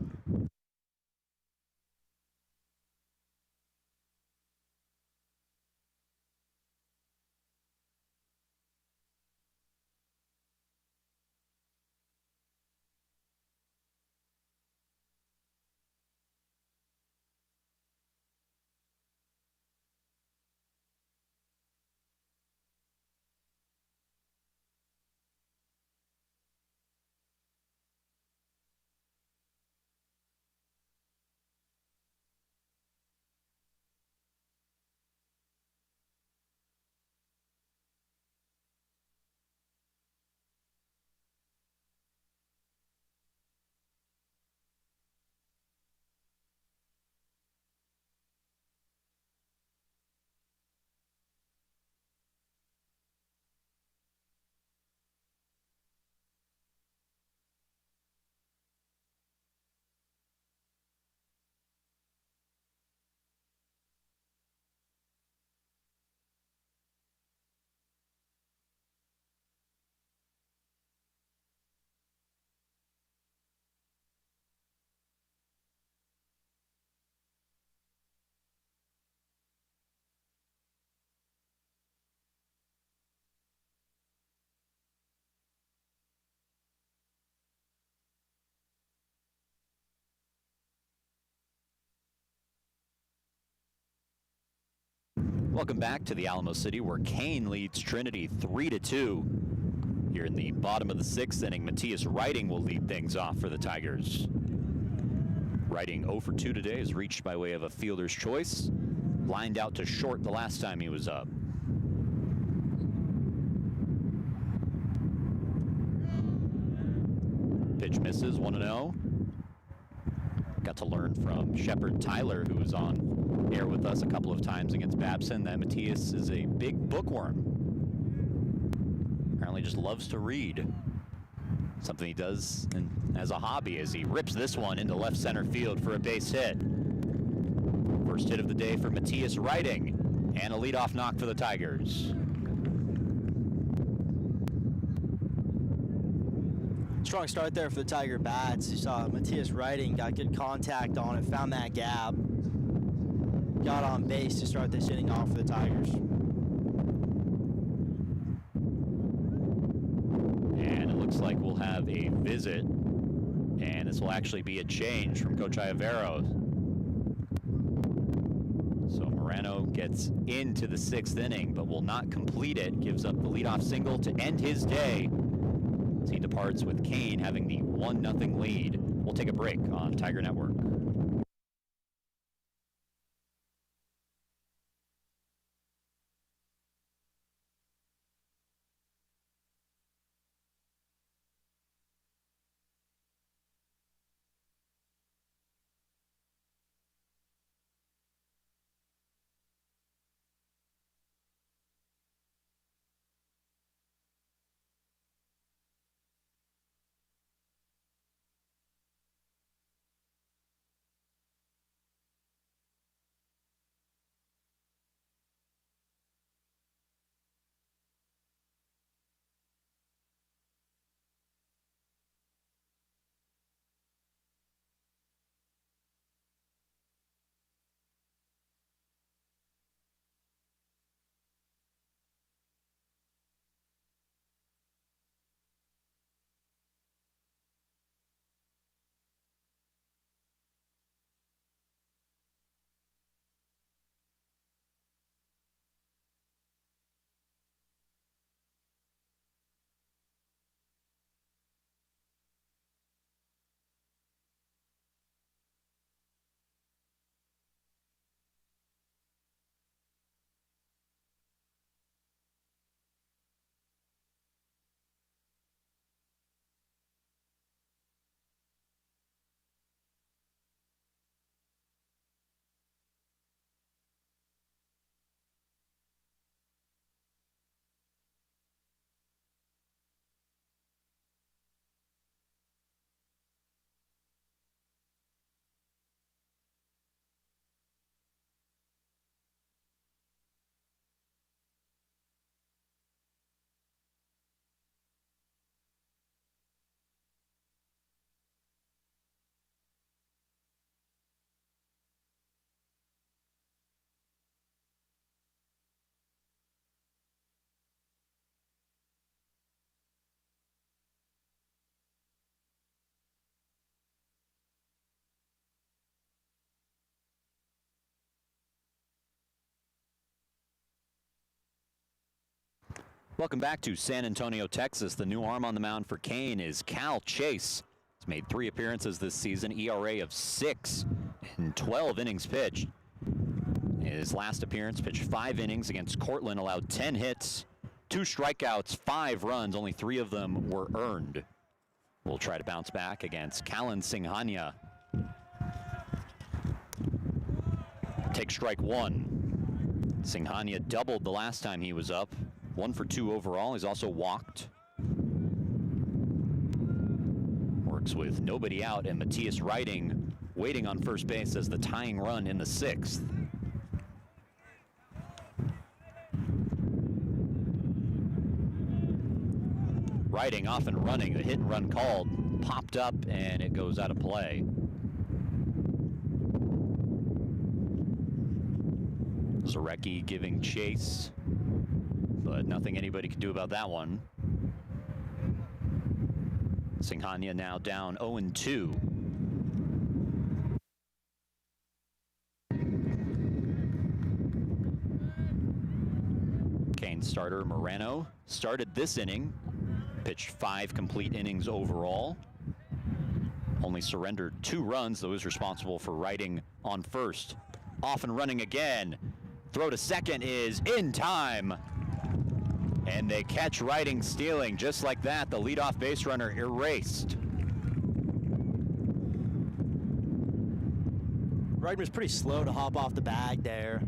Welcome back to the Alamo City, where Kean leads Trinity 3-2. Here in the bottom of the sixth inning, Matthias Riding will lead things off for the Tigers. Riding 0 for 2 today is reached by way of a fielder's choice. Lined out to short the last time he was up. Pitch misses, 1-0. Got to learn from Shepard Tyler, who was on air with us a couple of times against Babson, that Matthias is a big bookworm. Apparently just loves to read. Something he does as a hobby, as he rips this one into left center field for a base hit. First hit of the day for Matthias Riding, and a leadoff knock for the Tigers. Strong start there for the Tiger bats. You saw Matthias Riding got good contact on it, found that gap, got on base to start this inning off for the Tigers. And it looks like we'll have a visit, and this will actually be a change from Coach Iavero. So Moreno gets into the sixth inning, but will not complete it. Gives up the leadoff single to end his day. He departs with Kean having the 1-0 lead. We'll take a break on Tiger Network. Welcome back to San Antonio, Texas. The new arm on the mound for Kean is Cal Chase. He's made 3 appearances this season, ERA of 6 in 12 innings pitched. His last appearance pitched 5 innings against Cortland, allowed 10 hits, 2 strikeouts, 5 runs. Only 3 of them were earned. We'll try to bounce back against Callan Singhania. Take strike 1. Singhania doubled the last time he was up. 1 for 2 overall. He's also walked. Works with nobody out, and Matthias Riding waiting on first base as the tying run in the 6th. Riding off and running. The hit and run called. Popped up, and it goes out of play. Zarecki giving chase, but nothing anybody can do about that one. Singhania now down 0-2. Kean starter Moreno started this inning, pitched 5 complete innings overall. Only surrendered 2 runs, though he was responsible for Riding on first. Off and running again. Throw to second is in time. And they catch Riding stealing. Just like that, the leadoff base runner erased. Riding was pretty slow to hop off the bag there,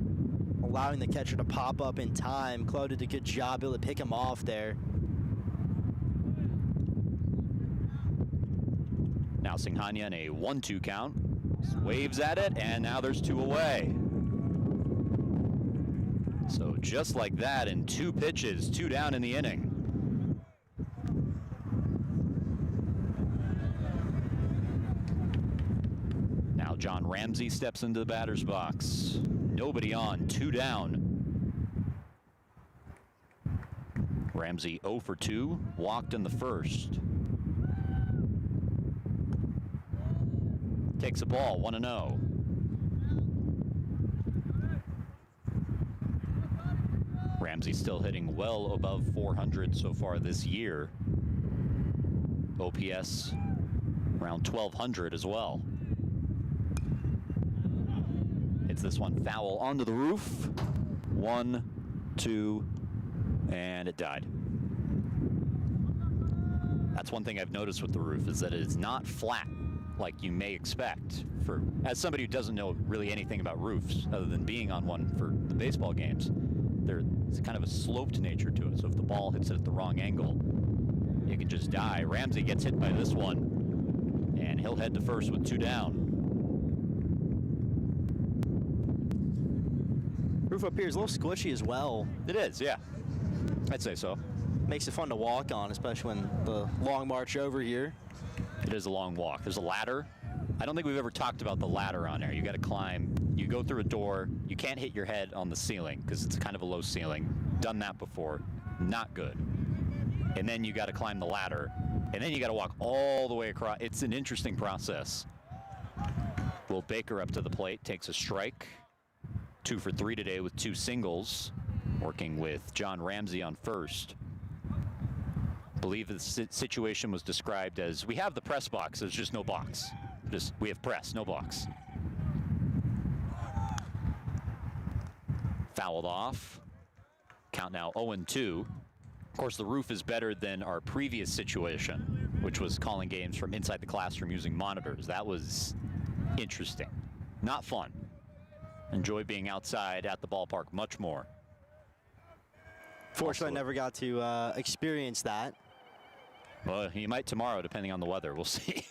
allowing the catcher to pop up in time. Chloe did a good job able to pick him off there. Now Singhania in a 1-2 count. Waves at it, and now there's 2 away. So just like that, in 2 pitches, 2 down in the inning. Now John Ramsey steps into the batter's box. Nobody on, 2 down. Ramsey 0 for 2, walked in the first. Takes a ball, 1-0. Ramsey still hitting well above 400 so far this year. OPS around 1,200 as well. Hits this one foul onto the roof. 1, 2, and it died. That's one thing I've noticed with the roof, is that it is not flat like you may expect. As somebody who doesn't know really anything about roofs other than being on one for the baseball games, there's kind of a sloped nature to it. So if the ball hits it at the wrong angle, it can just die. Ramsey gets hit by this one, and he'll head to first with 2 down. Roof up here is a little squishy as well. It is, yeah. I'd say so. Makes it fun to walk on, especially when the long march over here. It is a long walk. There's a ladder. I don't think we've ever talked about the ladder on there. You got to climb. You go through a door. You can't hit your head on the ceiling because it's kind of a low ceiling. Done that before. Not good. And then you got to climb the ladder. And then you got to walk all the way across. It's an interesting process. Will Baker up to the plate, takes a strike. 2 for 3 today with 2 singles. Working with John Ramsey on first. I believe the situation was described as, we have the press box, there's just no box. We have press, no box. Fouled off. Count now 0-2. Of course, the roof is better than our previous situation, which was calling games from inside the classroom using monitors. That was interesting. Not fun. Enjoy being outside at the ballpark much more. Fortunately, I never got to experience that. Well, you might tomorrow, depending on the weather. We'll see.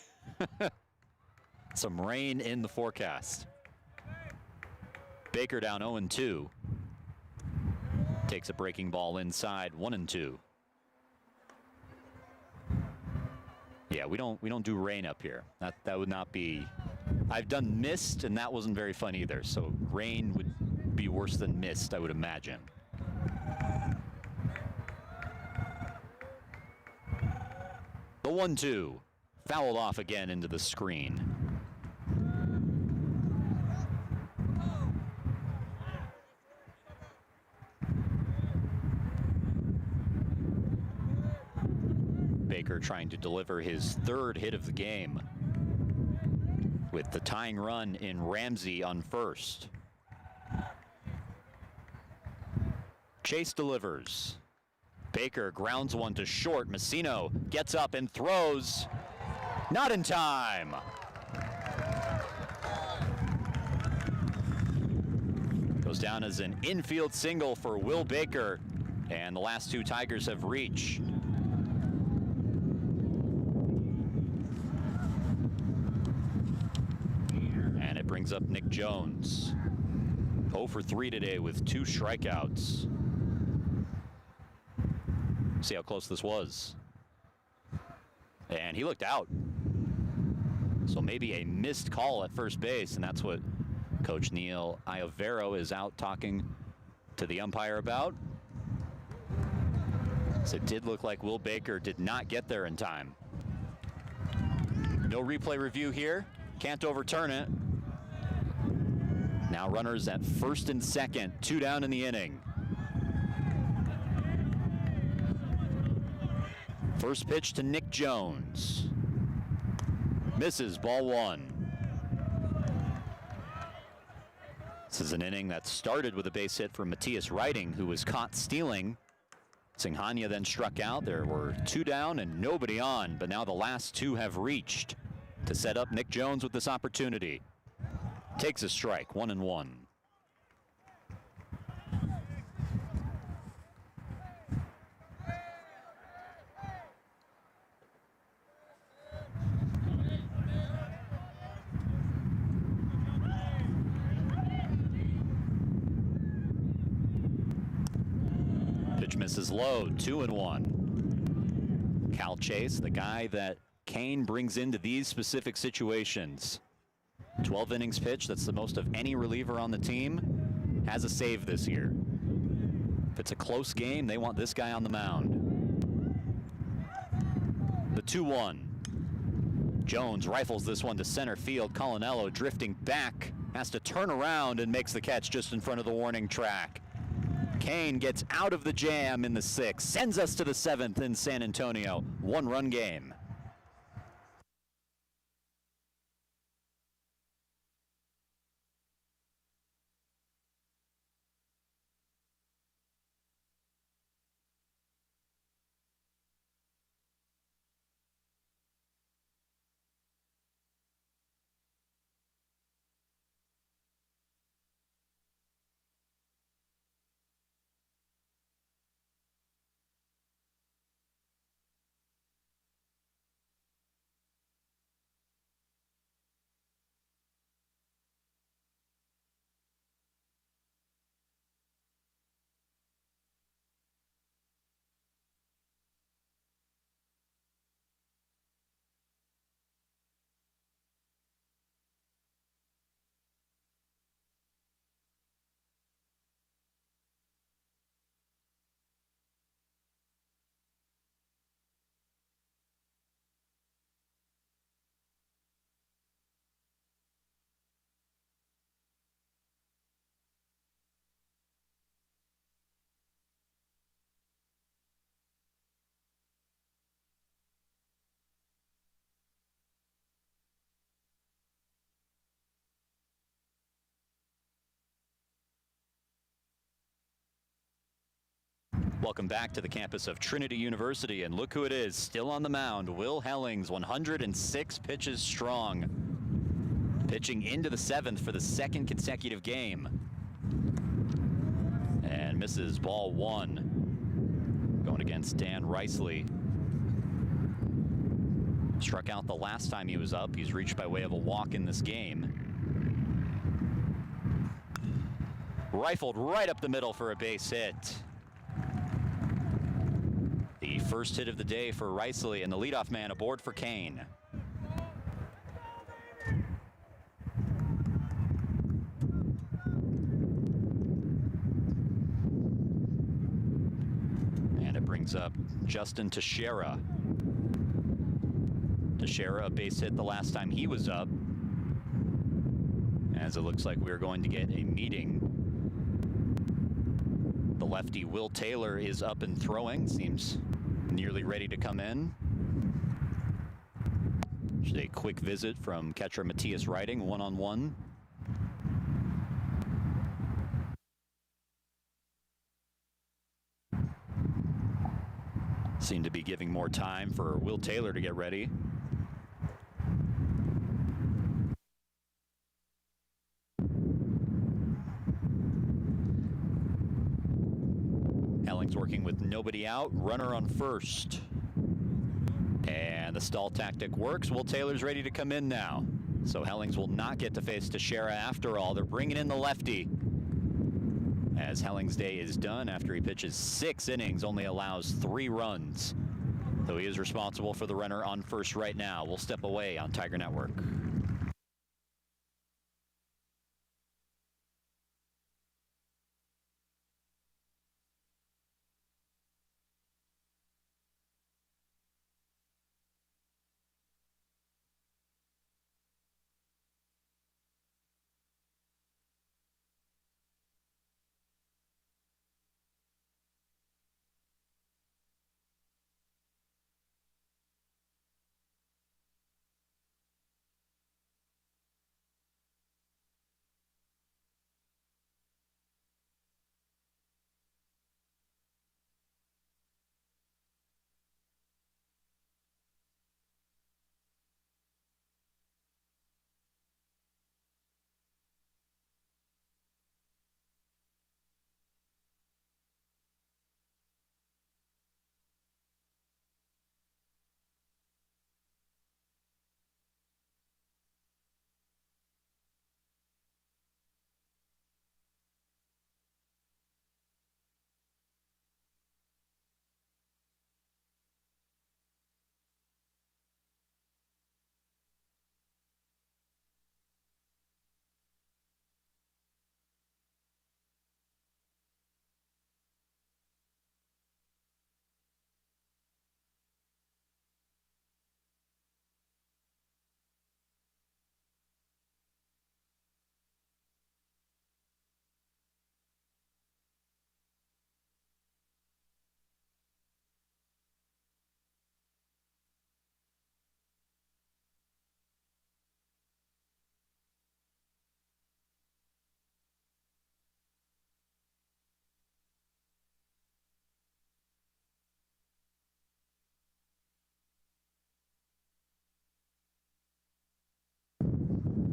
Some rain in the forecast. Baker down 0-2. Takes a breaking ball inside, 1-2. Yeah, we don't do rain up here. That would not be. I've done mist, and that wasn't very fun either. So rain would be worse than mist, I would imagine. The 1-2, fouled off again into the screen. trying to deliver his third hit of the game, with the tying run in Ramsey on first. Chase delivers. Baker grounds one to short. Messino gets up and throws. Not in time. Goes down as an infield single for Will Baker, and the last two Tigers have reached. And it brings up Nick Jones. 0 for 3 today with 2 strikeouts. See how close this was. And he looked out. So maybe a missed call at first base, and that's what Coach Neil Iovero is out talking to the umpire about. So it did look like Will Baker did not get there in time. No replay review here. Can't overturn it. Now runners at first and second, 2 down in the inning. First pitch to Nick Jones. Misses, ball 1. This is an inning that started with a base hit for Matthias Writing, who was caught stealing. Singhania then struck out. There were 2 down and nobody on, but now the last 2 have reached to set up Nick Jones with this opportunity. Takes a strike, 1-1. Pitch misses low, 2-1. Cal Chase, the guy that Kean brings into these specific situations. 12 innings pitched, that's the most of any reliever on the team. Has a save this year. If it's a close game, they want this guy on the mound. The 2-1. Jones rifles this one to center field. Colinello drifting back, has to turn around and makes the catch just in front of the warning track. Kean gets out of the jam in the 6th, sends us to the 7th in San Antonio. 1-run game. Welcome back to the campus of Trinity University, and look who it is, still on the mound. Will Hellings, 106 pitches strong. Pitching into the 7th for the 2nd consecutive game. And misses, ball 1. Going against Dan Riceley. Struck out the last time he was up. He's reached by way of a walk in this game. Rifled right up the middle for a base hit. The first hit of the day for Riceley, and the leadoff man aboard for Kean. And it brings up Justin Teixeira. Teixeira, a base hit the last time he was up. As it looks like we're going to get a meeting. The lefty Will Taylor is up and throwing, seems nearly ready to come in. Just a quick visit from catcher Matthias Riding, one-on-one. Seem to be giving more time for Will Taylor to get ready. Helling's working with nobody out, runner on first. And the stall tactic works. Will Taylor's ready to come in now. So Hellings will not get to face Teixeira after all. They're bringing in the lefty. As Helling's day is done after he pitches 6 innings, only allows 3 runs. Though he is responsible for the runner on first right now. We'll step away on Tiger Network.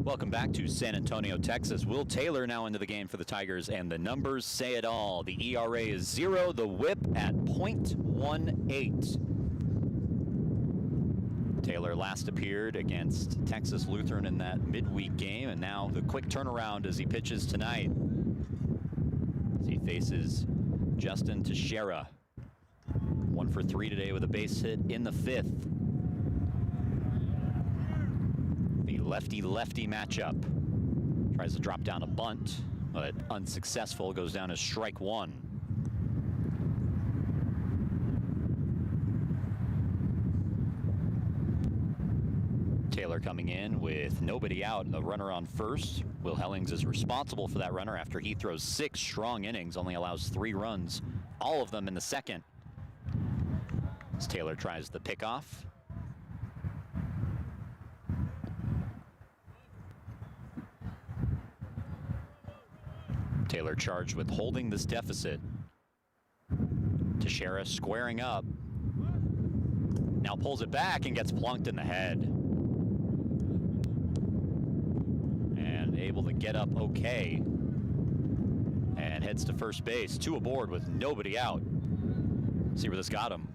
Welcome back to San Antonio, Texas. Will Taylor now into the game for the Tigers, and the numbers say it all. The ERA is 0, the whip at .18. Taylor last appeared against Texas Lutheran in that midweek game, and now the quick turnaround as he pitches tonight. As he faces Justin Teixeira. 1 for 3 today with a base hit in the 5th. Lefty-lefty matchup. Tries to drop down a bunt, but unsuccessful. Goes down as strike 1. Taylor coming in with nobody out and the runner on first. Will Hellings is responsible for that runner after he throws 6 strong innings, only allows 3 runs, all of them in the second. As Taylor tries the pickoff. Taylor charged with holding this deficit. Teixeira squaring up. Now pulls it back and gets plunked in the head. And able to get up okay. And heads to first base. 2 aboard with nobody out. See where this got him.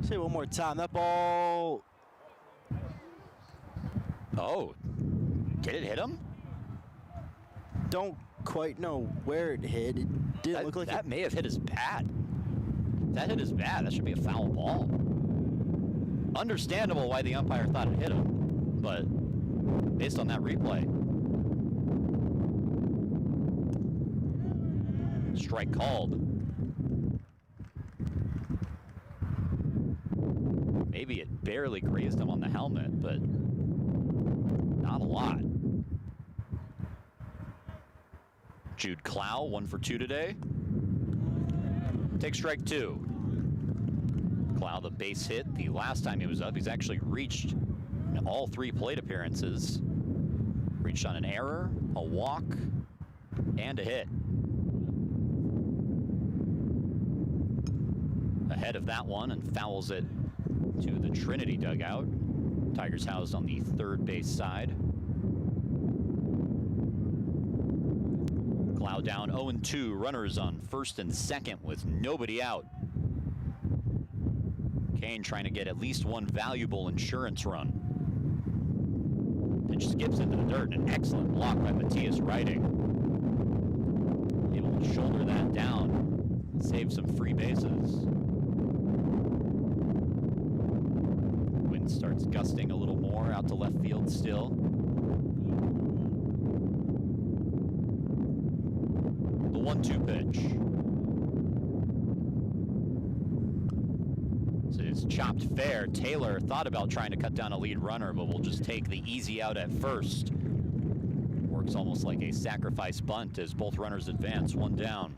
Say it one more time. That ball. Oh, did it hit him? Don't quite know where it hit. It didn't look like that it may have hit his bat. If that hit his bat, that should be a foul ball. Understandable why the umpire thought it hit him, but based on that replay, strike called. Maybe it barely grazed him on the helmet, but not a lot. Jude Clow, 1 for 2 today. Take strike 2. Cloud, the base hit. The last time he was up, he's actually reached in all 3 plate appearances. Reached on an error, a walk, and a hit. Ahead of that one and fouls it to the Trinity dugout. Tigers housed on the third base side. Cloud down 0-2, runners on first and second with nobody out. Kean trying to get at least one valuable insurance run. Pitch skips into the dirt, an excellent block by Matthias Riding. Able to shoulder that down, save some free bases. Wind starts gusting a little more out to left field still. The 1-2 pitch. So it's chopped fair. Taylor thought about trying to cut down a lead runner, but will just take the easy out at first. Works almost like a sacrifice bunt as both runners advance, 1 down.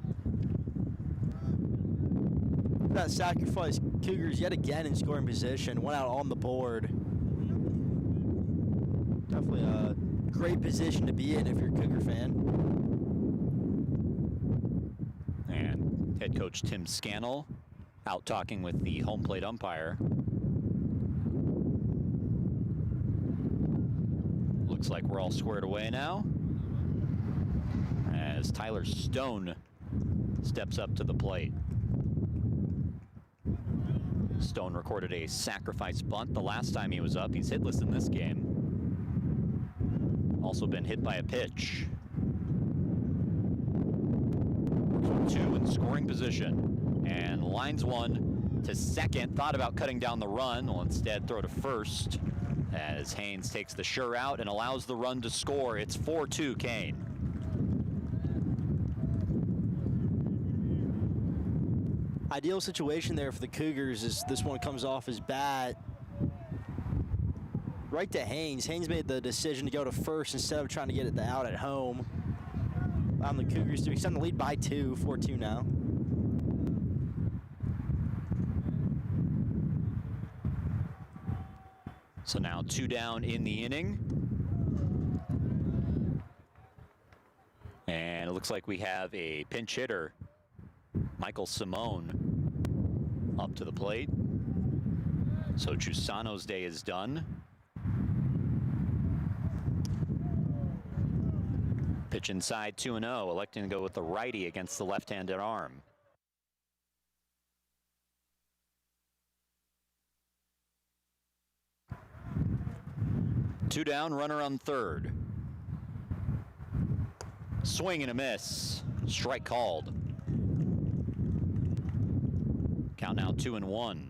That sacrifice, Cougars yet again in scoring position, 1 out on the board. Definitely a great position to be in if you're a Cougar fan. And head coach Tim Scannell out talking with the home plate umpire. Looks like we're all squared away now, as Tyler Stone steps up to the plate. Stone recorded a sacrifice bunt the last time he was up. He's hitless in this game. Also been hit by a pitch. Works with 2 in scoring position. And lines 1 to second. Thought about cutting down the run. Will instead throw to first as Haynes takes the sure out and allows the run to score. It's 4-2 Kean. Ideal situation there for the Cougars as this one comes off his bat. Right to Haynes. Haynes made the decision to go to first instead of trying to get it out at home. On the Cougars to extend the lead by 2, 4-2 now. So now 2 down in the inning. And it looks like we have a pinch hitter, Michael Simone, up to the plate. So Chusano's day is done. Pitch inside 2-0, electing to go with the righty against the left-handed arm. Two down, runner on third. Swing and a miss. Strike called. Count now 2-1.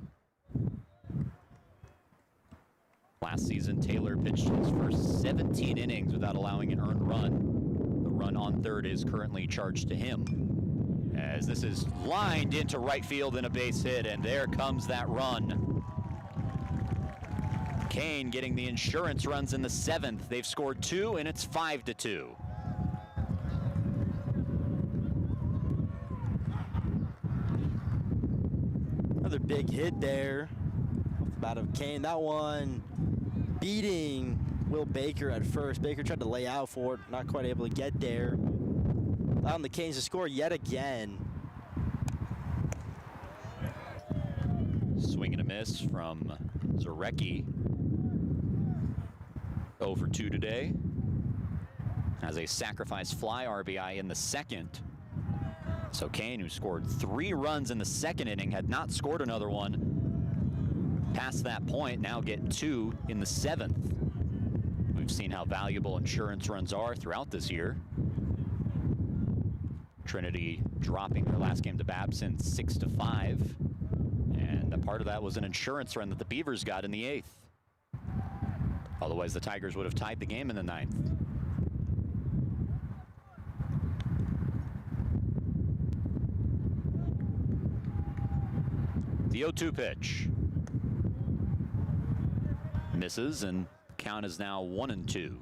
Last season, Taylor pitched his first 17 innings without allowing an earned run. The run on third is currently charged to him, as this is lined into right field in a base hit, and there comes that run. Kean getting the insurance runs in the 7th. They've scored 2, and it's 5-2. Another big hit there off the bat of Kean. That one beating Will Baker at first. Baker tried to lay out for it, not quite able to get there. Allowing the Canes to score yet again. Swing and a miss from Zarecki. 0 for 2 today. Has a sacrifice fly RBI in the 2nd. So Kean, who scored 3 runs in the 2nd inning, had not scored another one past that point, now get 2 in the 7th. We've seen how valuable insurance runs are throughout this year. Trinity dropping their last game to Babson 6-5. And a part of that was an insurance run that the Beavers got in the 8th. Otherwise, the Tigers would have tied the game in the 9th. The 0-2 pitch. Misses, and count is now 1-2.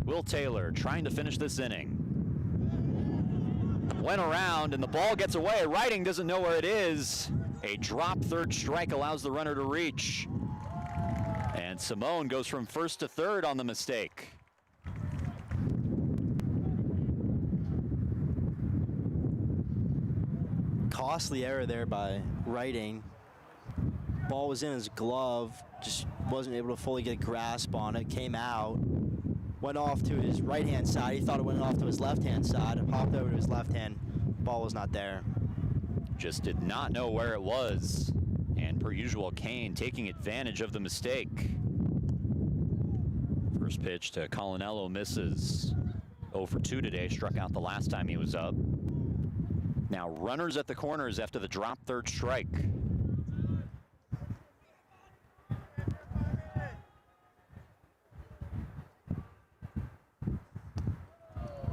Will Taylor trying to finish this inning. went around, and the ball gets away. Riding doesn't know where it is. A drop third strike allows the runner to reach. And Simone goes from first to third on the mistake. Costly error there by Riding. Ball was in his glove, just wasn't able to fully get a grasp on it. Came out, went off to his right-hand side. He thought it went off to his left-hand side. It popped over to his left hand. Ball was not there. Just did not know where it was. And per usual, Kean taking advantage of the mistake. First pitch to Colinello misses. 0 for 2 today, struck out the last time he was up. Now runners at the corners after the drop third strike.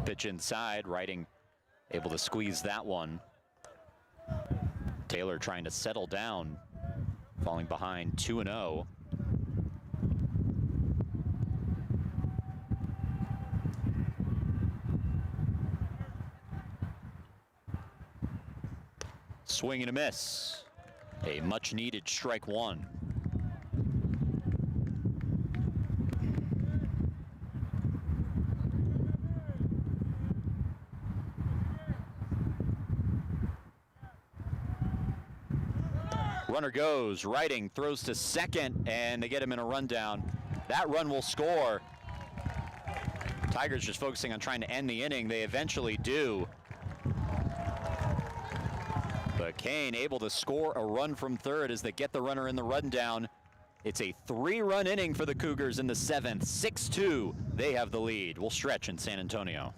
Pitch inside, Riding able to squeeze that one. Taylor trying to settle down, falling behind 2-0. Swing and a miss. A much needed strike one. Runner goes, Riding throws to second, and they get him in a rundown. That run will score. Tigers just focusing on trying to end the inning. They eventually do. But Kean able to score a run from third as they get the runner in the rundown. It's a 3-run inning for the Cougars in the 7th. 6-2, they have the lead. We'll stretch in San Antonio.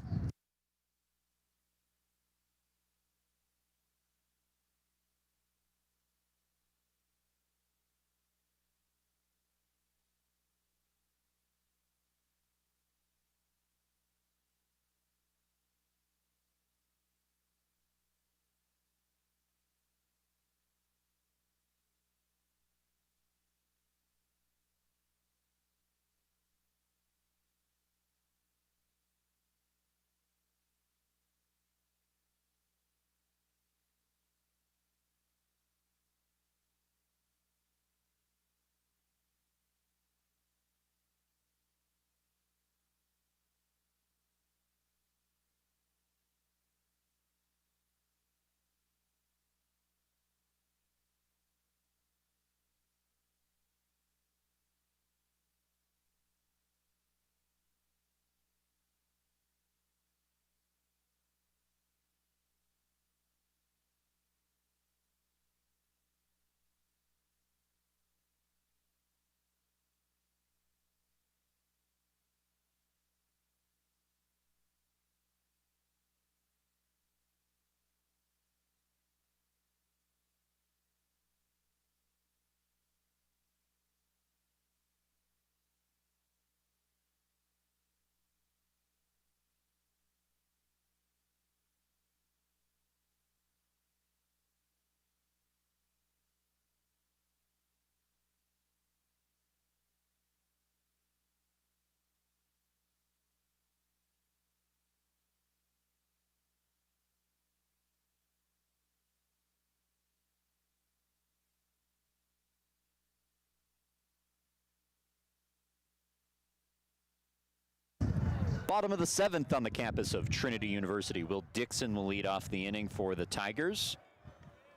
Bottom of the 7th on the campus of Trinity University. Will Dixon will lead off the inning for the Tigers.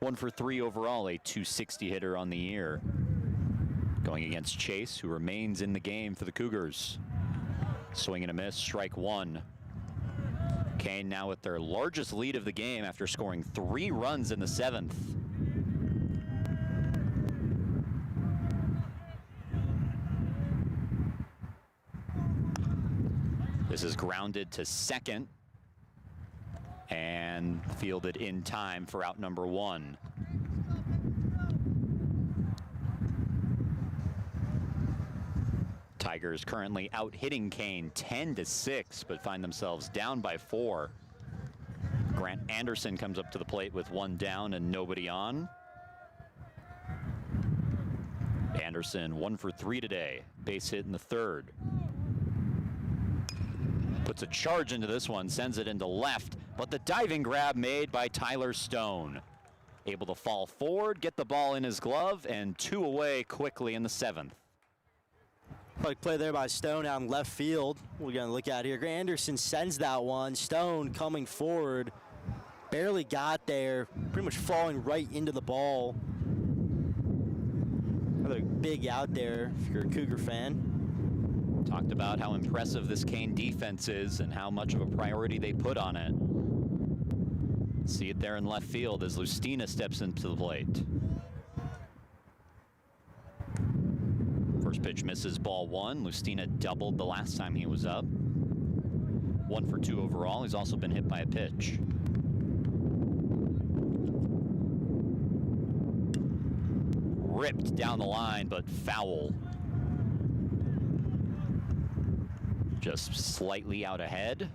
1 for 3 overall, a .260 hitter on the year. Going against Chase, who remains in the game for the Cougars. Swing and a miss, strike one. Kean now with their largest lead of the game after scoring 3 runs in the 7th. This is grounded to second and fielded in time for out number 1. Tigers currently out hitting Kean 10-6, but find themselves down by 4. Grant Anderson comes up to the plate with 1 down and nobody on. Anderson 1 for 3 today, base hit in the 3rd. Puts a charge into this one, sends it into left. But the diving grab made by Tyler Stone. Able to fall forward, get the ball in his glove, and 2 away quickly in the 7th. Quick play there by Stone out in left field. We're going to look at here. Anderson sends that one. Stone coming forward. Barely got there. Pretty much falling right into the ball. Another big out there if you're a Cougar fan. Talked about how impressive this Kean defense is and how much of a priority they put on it. See it there in left field as Lustina steps into the plate. First pitch misses, ball 1. Lustina doubled the last time he was up. 1 for 2 overall. He's also been hit by a pitch. Ripped down the line, but foul. Just slightly out ahead.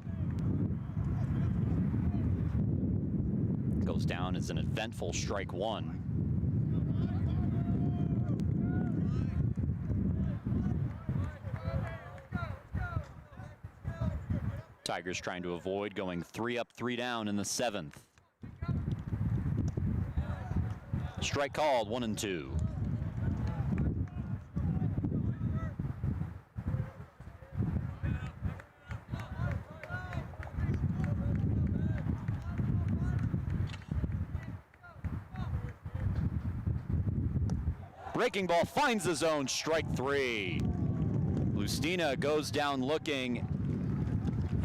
Goes down as an eventful strike 1. Tigers trying to avoid going 3 up, 3 down in the 7th. Strike called, 1-2. Breaking ball finds the zone, strike 3. Lustina goes down looking,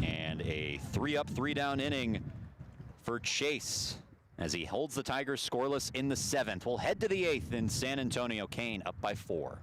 and a 3 up, 3 down inning for Chase as he holds the Tigers scoreless in the 7th. We'll head to the 8th in San Antonio. Kean up by 4.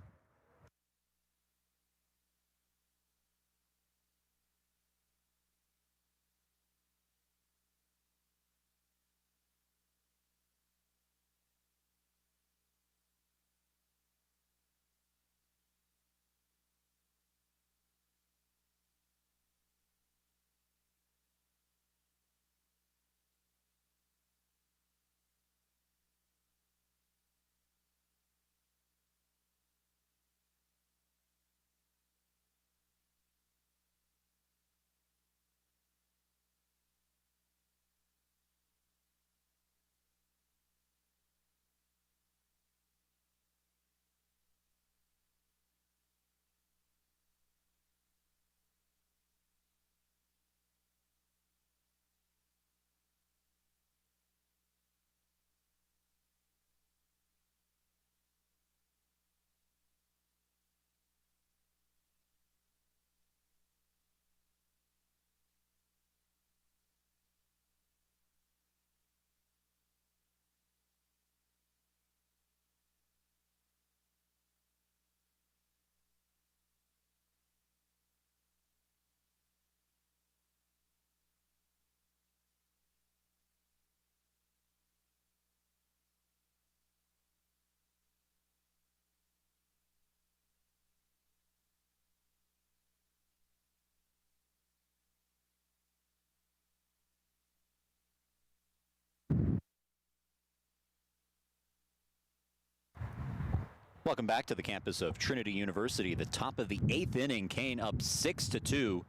Welcome back to the campus of Trinity University. The top of the 8th inning, Kean up 6-2.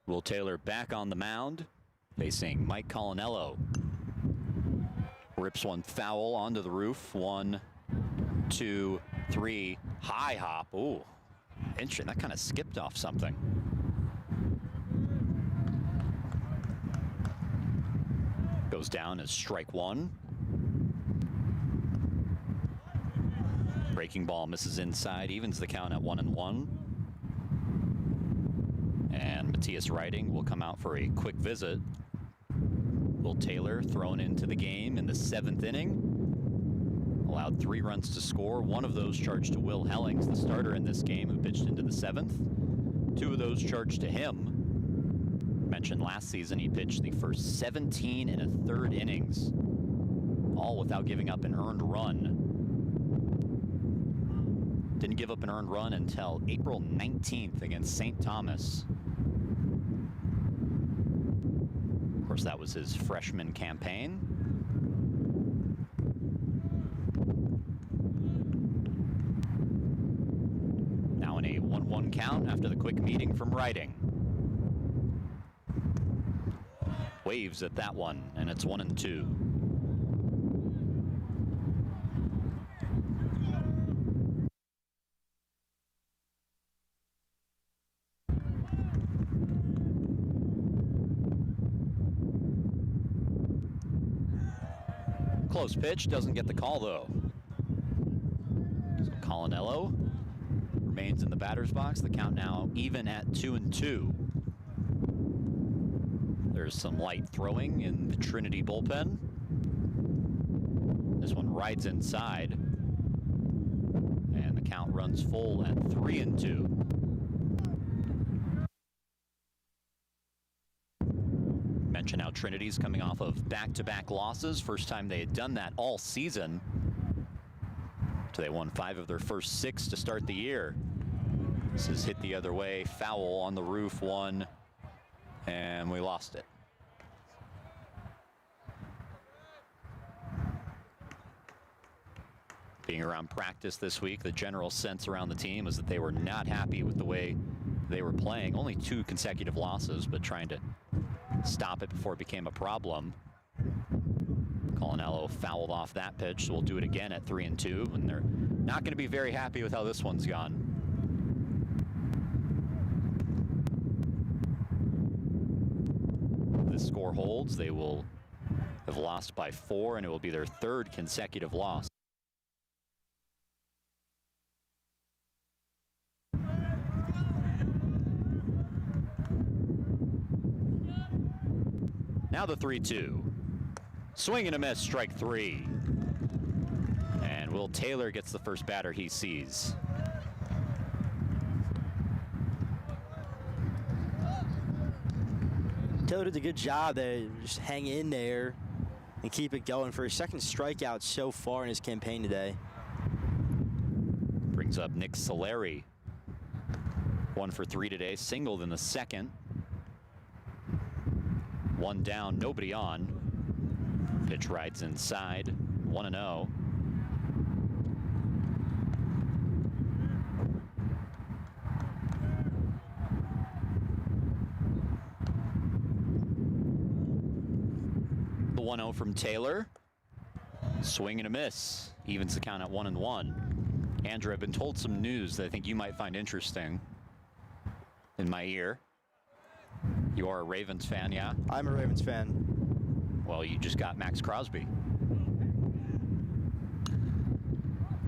Will Taylor back on the mound, facing Mike Colinello. Rips one foul onto the roof. 1, 2, 3. High hop. Ooh, interesting. That kind of skipped off something. Goes down as strike 1. Breaking ball misses inside, evens the count at 1-1. And Matthias Riding will come out for a quick visit. Will Taylor thrown into the game in the 7th inning. Allowed 3 runs to score. 1 of those charged to Will Hellings, the starter in this game, who pitched into the 7th. 2 of those charged to him. Mentioned last season he pitched the first 17 1/3 innings, all without giving up an earned run. Didn't give up an earned run until April 19th against St. Thomas. Of course, that was his freshman campaign. Now in a 1-1 count after the quick meeting from Riding. Waves at that one, and it's 1-2. Close pitch, doesn't get the call though. So Colinello remains in the batter's box. The count now even at 2-2. There's some light throwing in the Trinity bullpen. This one rides inside, and the count runs full at 3-2. Mention how Trinity's coming off of back-to-back losses. First time they had done that all season. So they won 5 of their first 6 to start the year. This is hit the other way, foul on the roof, one, and we lost it. Being around practice this week, the general sense around the team is that they were not happy with the way they were playing. Only 2 consecutive losses, but trying to stop it before it became a problem. Colinello fouled off that pitch, so we'll do it again at 3-2, and they're not going to be very happy with how this one's gone. If the score holds, they will have lost by 4, and it will be their 3rd consecutive loss. Now the 3-2. Swing and a miss, strike 3. And Will Taylor gets the first batter he sees. Taylor did a good job there. Just hang in there and keep it going for his 2nd strikeout so far in his campaign today. Brings up Nick Solari. 1 for 3 today, singled in the 2nd. 1 down, nobody on. Pitch rides inside, 1-0. The 1-0 from Taylor. Swing and a miss. Evens the count at 1-1. Andrew, I've been told some news that I think you might find interesting in my ear. You are a Ravens fan, yeah? I'm a Ravens fan. Well, you just got Max Crosby.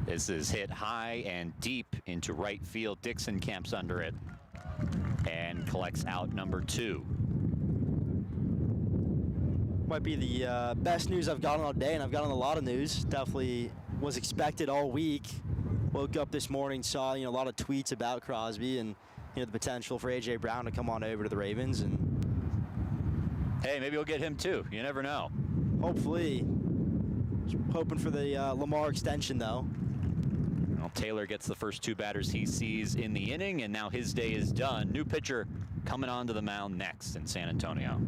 This is hit high and deep into right field. Dixon camps under it and collects out number 2. Might be the best news I've gotten all day, and I've gotten a lot of news. Definitely was expected all week. Woke up this morning, saw a lot of tweets about Crosby and the potential for A.J. Brown to come on over to the Ravens, and hey, maybe we'll get him too. You never know. Hopefully. Just hoping for the Lamar extension, though. Well, Taylor gets the first 2 batters he sees in the inning, and now his day is done. New pitcher coming onto the mound next in San Antonio.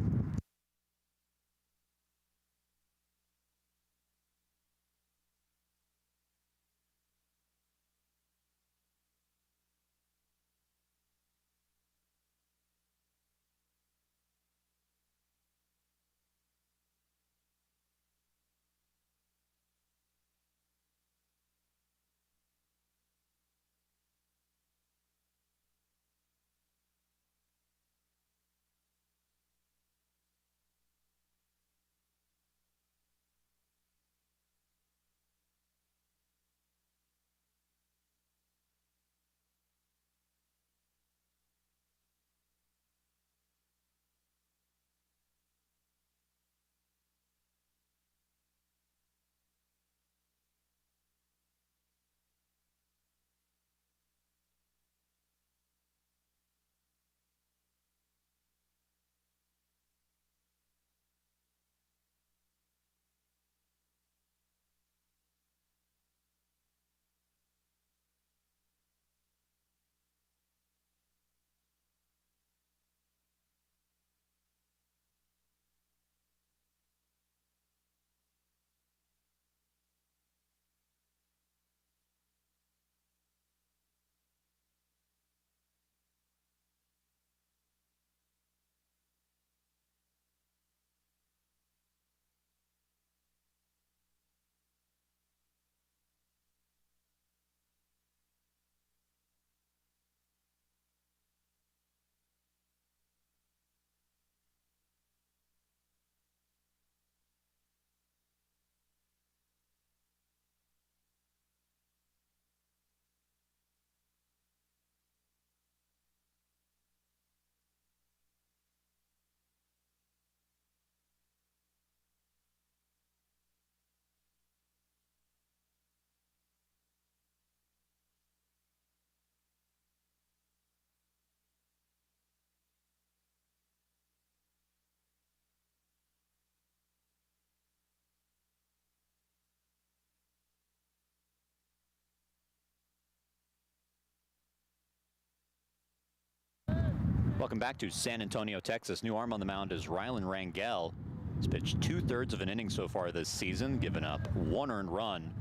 Welcome back to San Antonio, Texas. New arm on the mound is Rylan Rangel. He's pitched 2/3 of an inning so far this season, given up 1 earned run,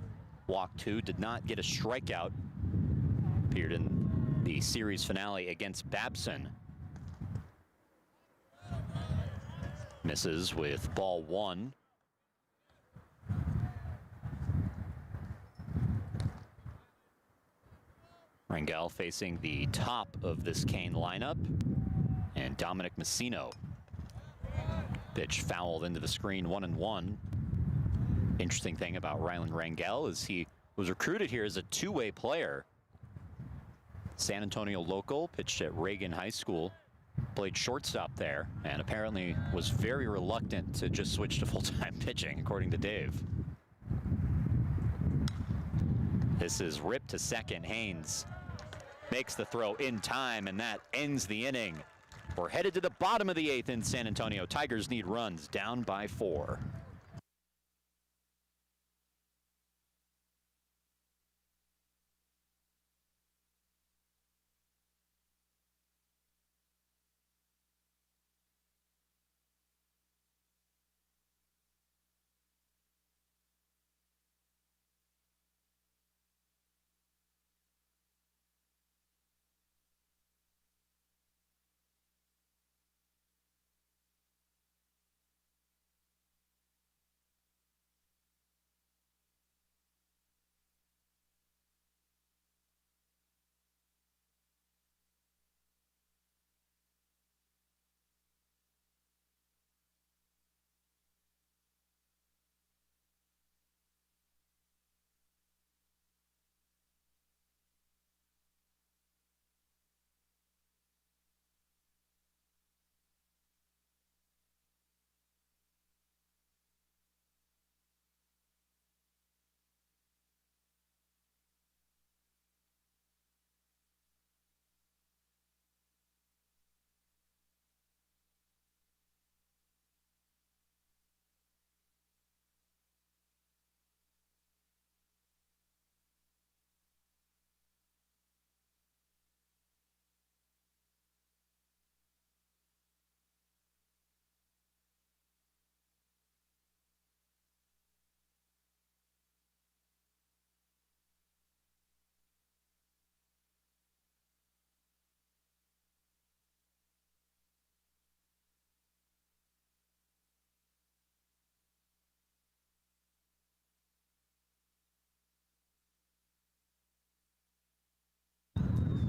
walked 2, did not get a strikeout. Appeared in the series finale against Babson. Misses with ball 1. Rangel facing the top of this Kean lineup, and Dominic Messino. Pitch fouled into the screen, 1-1. Interesting thing about Rylan Rangel is he was recruited here as a two-way player. San Antonio local, pitched at Reagan High School, played shortstop there, and apparently was very reluctant to just switch to full-time pitching, according to Dave. This is ripped to second. Haynes makes the throw in time, and that ends the inning. We're headed to the bottom of the 8th in San Antonio. Tigers need runs, down by 4.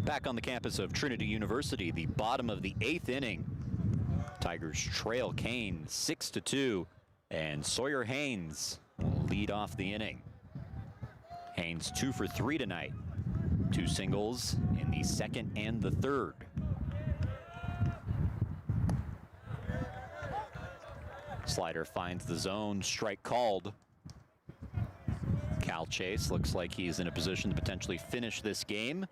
Back on the campus of Trinity University, the bottom of the 8th inning. Tigers trail Kean 6-2, and Sawyer Haynes will lead off the inning. Haynes 2 for 3 tonight. 2 singles in the 2nd and the 3rd. Slider finds the zone, strike called. Cal Chase looks like he's in a position to potentially finish this game,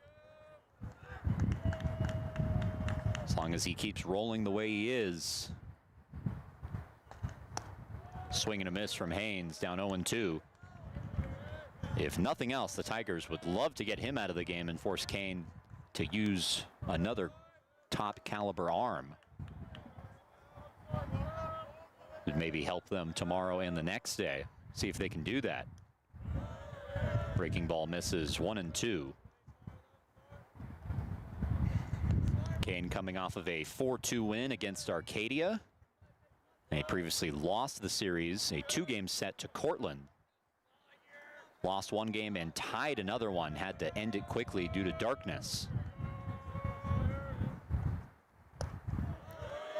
as long as he keeps rolling the way he is. Swing and a miss from Haynes, down 0-2. If nothing else, the Tigers would love to get him out of the game and force Kean to use another top caliber arm. Would maybe help them tomorrow and the next day. See if they can do that. Breaking ball misses, 1-2. Kean coming off of a 4-2 win against Arcadia. They previously lost the series, a 2-game set to Cortland. Lost 1 game and tied another one, had to end it quickly due to darkness.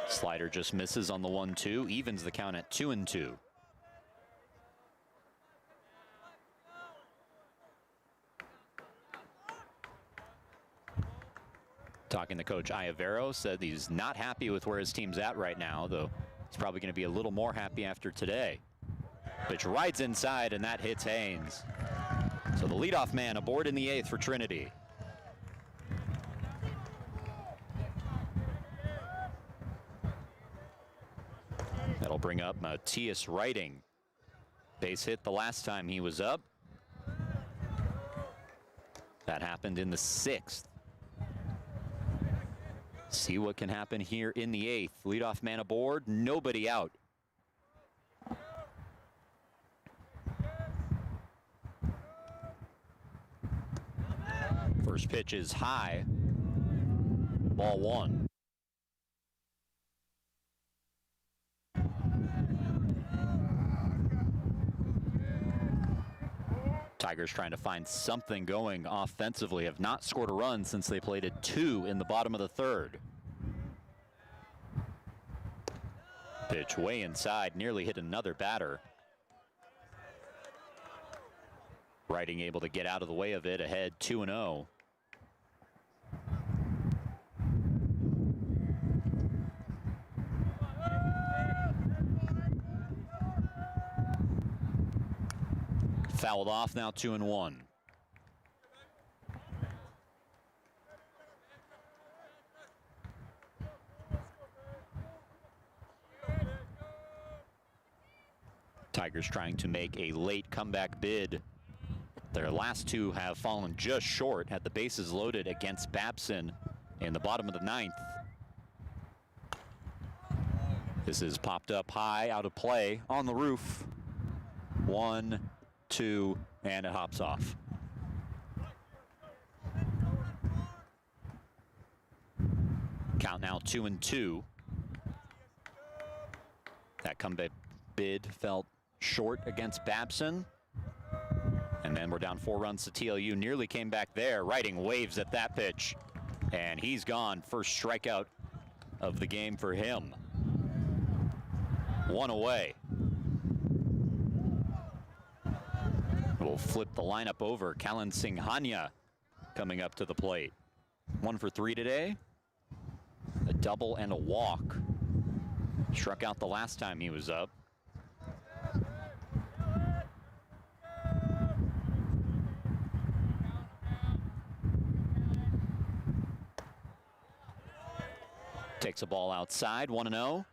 Slider just misses on the 1-2, evens the count at 2-2. Talking to Coach Iavero, said he's not happy with where his team's at right now, though he's probably going to be a little more happy after today. Pitch rides inside, and that hits Haynes. So the leadoff man aboard in the 8th for Trinity. That'll bring up Matthias Writing. Base hit the last time he was up. That happened in the 6th. See what can happen here in the 8th. Leadoff man aboard, nobody out. First pitch is high. Ball 1. Tigers trying to find something going offensively. Have not scored a run since they played at 2 in the bottom of the 3rd. Pitch way inside, nearly hit another batter. Writing able to get out of the way of it, ahead 2-0. Fouled off, now 2-1. Tigers trying to make a late comeback bid. Their last 2 have fallen just short, had the bases loaded against Babson in the bottom of the 9th. This is popped up high, out of play, on the roof. 1, 2, and it hops off. Count now 2-2. That comeback bid felt short against Babson. And then we're down 4 runs to TLU. Nearly came back there. Writing waves at that pitch. And he's gone. First strikeout of the game for him. 1 away. We'll flip the lineup over. Callan Singhania coming up to the plate. 1 for 3 today. A double and a walk. Struck out the last time he was up. Takes a ball outside, 1-0.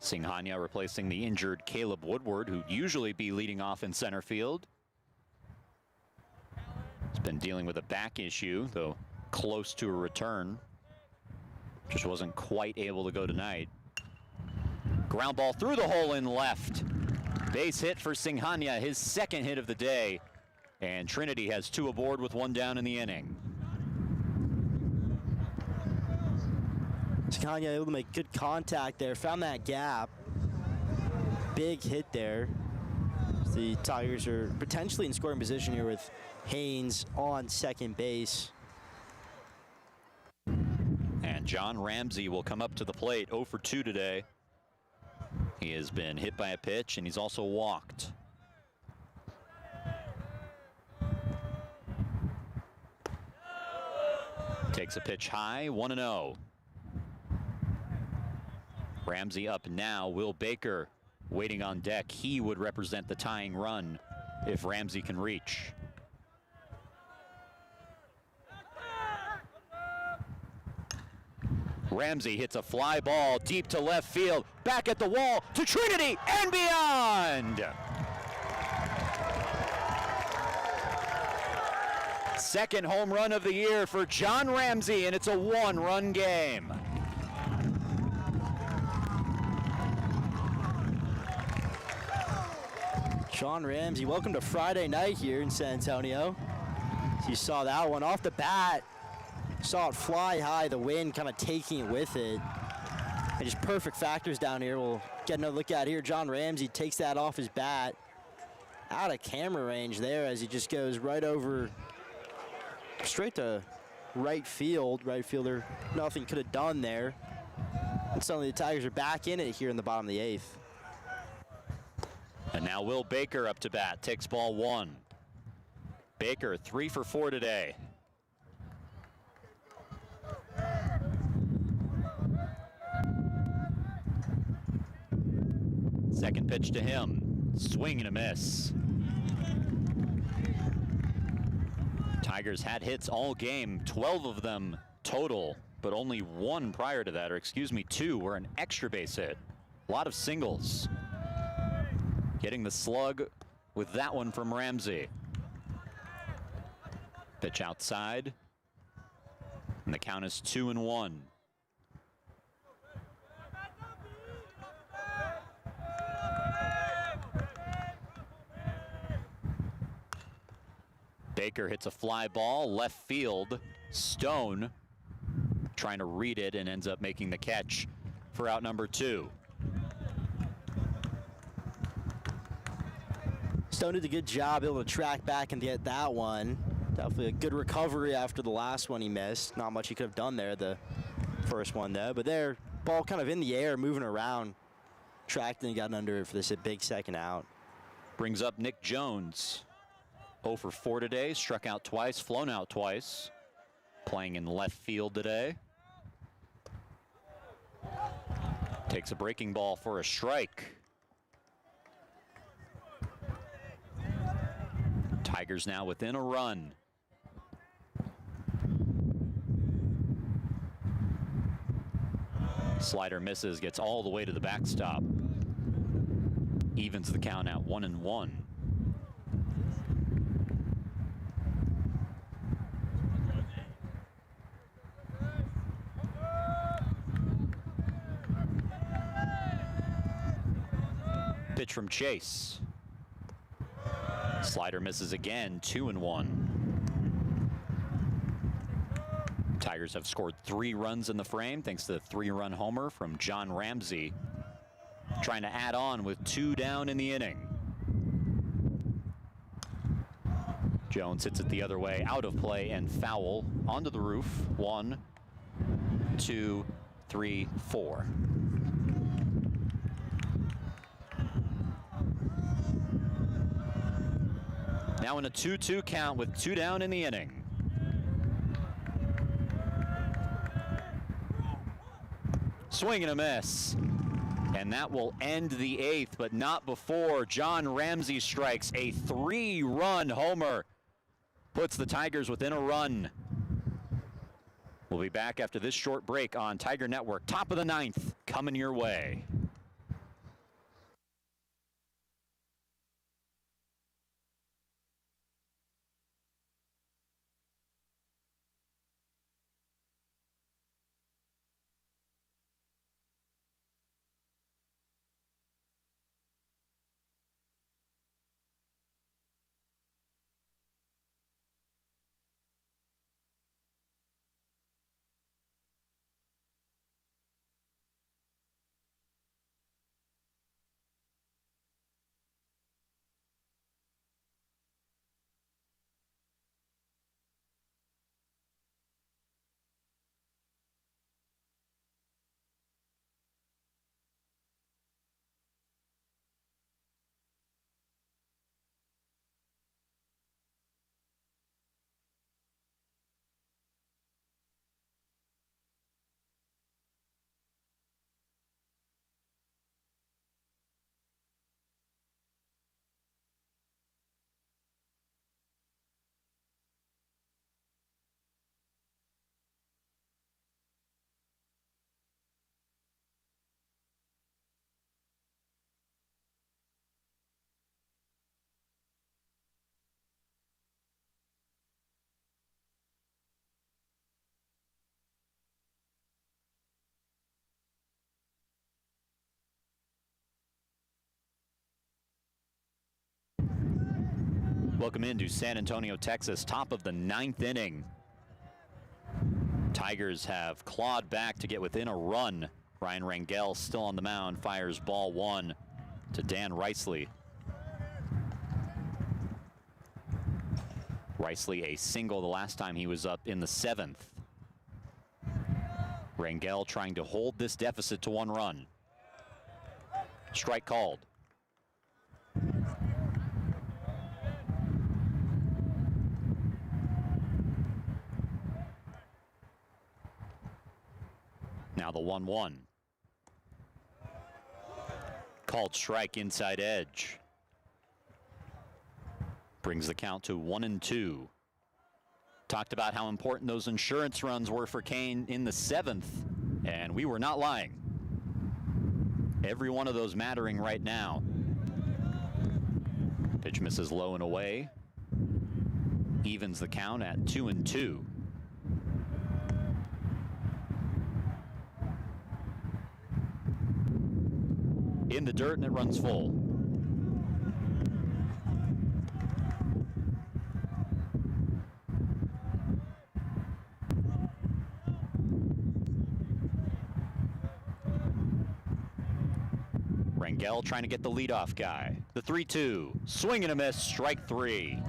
Singhania replacing the injured Caleb Woodward, who'd usually be leading off in center field. He's been dealing with a back issue, though close to a return. Just wasn't quite able to go tonight. Ground ball through the hole in left. Base hit for Singhania, his 2nd hit of the day. And Trinity has 2 aboard with 1 down in the inning. Singhania able to make good contact there, found that gap. Big hit there. The Tigers are potentially in scoring position here with Haynes on second base. And John Ramsey will come up to the plate, 0 for 2 today. He has been hit by a pitch and he's also walked. Takes a pitch high, 1-0. Ramsey up now. Will Baker waiting on deck. He would represent the tying run if Ramsey can reach. Ramsey hits a fly ball deep to left field. Back at the wall to Trinity and beyond. Second home run of the year for John Ramsey, and it's a 1-run game. John Ramsey, welcome to Friday night here in San Antonio. So you saw that one off the bat. Saw it fly high, the wind kind of taking it with it. And just perfect factors down here. We'll get another look at here. John Ramsey takes that off his bat. Out of camera range there as he just goes right over, straight to right field. Right fielder, nothing could have done there. And suddenly the Tigers are back in it here in the bottom of the 8th. And now Will Baker up to bat, takes ball 1. Baker 3 for 4 today. Second pitch to him, swing and a miss. Tigers had hits all game, 12 of them total, but only 1 prior to that, or excuse me, 2 were an extra base hit. A lot of singles. Getting the slug with that one from Ramsey. Pitch outside. And the count is 2-1. Baker hits a fly ball, left field. Stone trying to read it and ends up making the catch for out number 2. Stone did a good job able to track back and get that one. Definitely a good recovery after the last one he missed. Not much he could have done there, the first one though. But there, ball kind of in the air, moving around. Tracked and got under it for this big second out. Brings up Nick Jones. 0 for 4 today, struck out twice, flown out twice. Playing in left field today. Takes a breaking ball for a strike. Tigers now within a run. Slider misses, gets all the way to the backstop. Evens the count at 1-1. Pitch from Chase. Slider misses again, 2-1. Tigers have scored 3 runs in the frame thanks to the 3-run homer from John Ramsey. Trying to add on with 2 down in the inning. Jones hits it the other way, out of play and foul. Onto the roof, 1, 2, 3, 4. Now in a 2-2 count with 2 down in the inning. Swing and a miss. And that will end the 8th, but not before John Ramsey strikes a 3-run homer. Puts the Tigers within a run. We'll be back after this short break on Tiger Network. Top of the 9th coming your way. Welcome into San Antonio, Texas, top of the 9th inning. Tigers have clawed back to get within a run. Ryan Rangel still on the mound, fires ball 1 to Dan Riceley. Riceley a single the last time he was up in the 7th. Rangel trying to hold this deficit to 1 run. Strike called. Now the 1-1. Called strike inside edge. Brings the count to 1-2. Talked about how important those insurance runs were for Kean in the 7th, and we were not lying. Every one of those mattering right now. Pitch misses low and away. Evens the count at 2-2. in the dirt, and it runs full. Rangel trying to get the leadoff guy. The 3-2, swing and a miss, strike 3.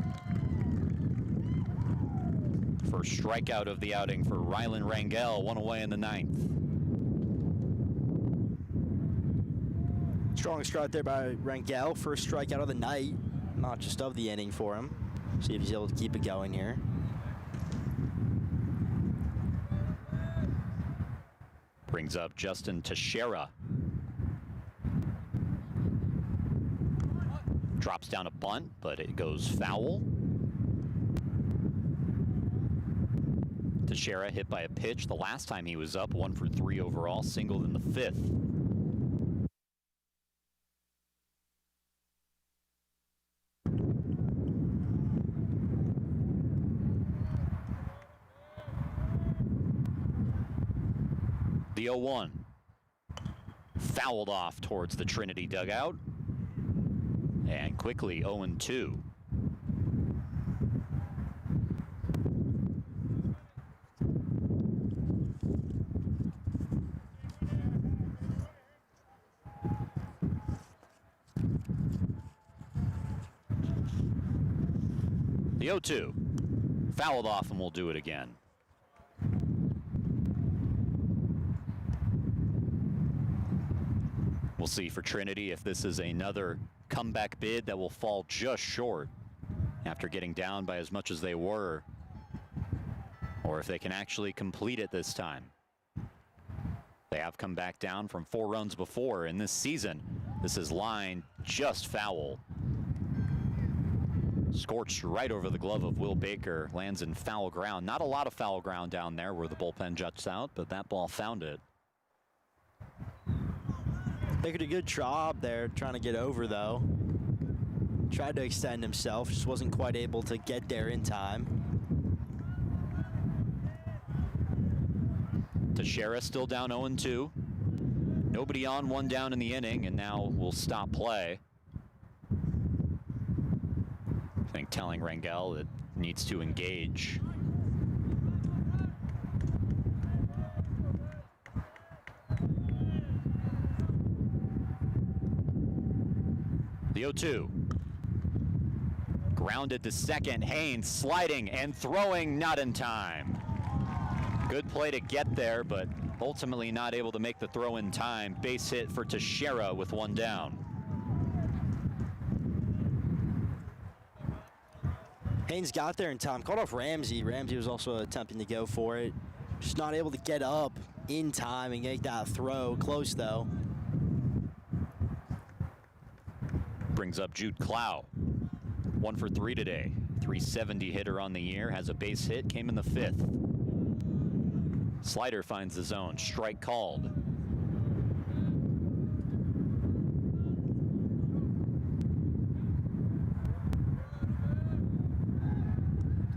First strikeout of the outing for Rylan Rangel, one away in the 9th. Strong start there by Rangel. First strikeout of the night, not just of the inning for him. See if he's able to keep it going here. Brings up Justin Teixeira. Drops down a bunt, but it goes foul. Teixeira hit by a pitch the last time he was up, 1 for 3 overall, singled in the 5th. The 0-1. Fouled off towards the Trinity dugout. And quickly 0-2. The 0-2. Fouled off, and we'll do it again. We'll see for Trinity if this is another comeback bid that will fall just short after getting down by as much as they were, or if they can actually complete it this time. They have come back down from 4 runs before in this season. This is lined just foul. Scorched right over the glove of Will Baker, lands in foul ground. Not a lot of foul ground down there where the bullpen juts out, but that ball found it. Baker did a good job there trying to get over, though. Tried to extend himself, just wasn't quite able to get there in time. Teixeira still down 0-2. Nobody on, 1 down in the inning, and now we'll stop play. I think telling Rangel it needs to engage. The 0-2. Grounded to second. Haynes sliding and throwing, not in time. Good play to get there, but ultimately not able to make the throw in time. Base hit for Teixeira with 1 down. Haynes got there in time, called off Ramsey. Ramsey was also attempting to go for it. Just not able to get up in time and make that throw. Close, though. Brings up Jude Clow. 1 for 3 today. 370 hitter on the year, has a base hit, came in the 5th. Slider finds the zone, strike called.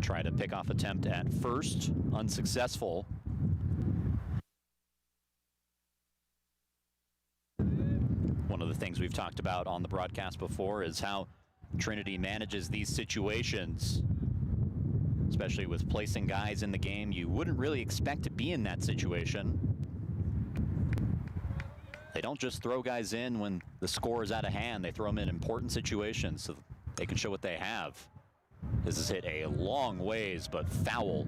Try to pick off attempt at first, unsuccessful. One of the things we've talked about on the broadcast before is how Trinity manages these situations, especially with placing guys in the game you wouldn't really expect to be in that situation. They don't just throw guys in when the score is out of hand. They throw them in important situations so they can show what they have. This is hit a long ways, but foul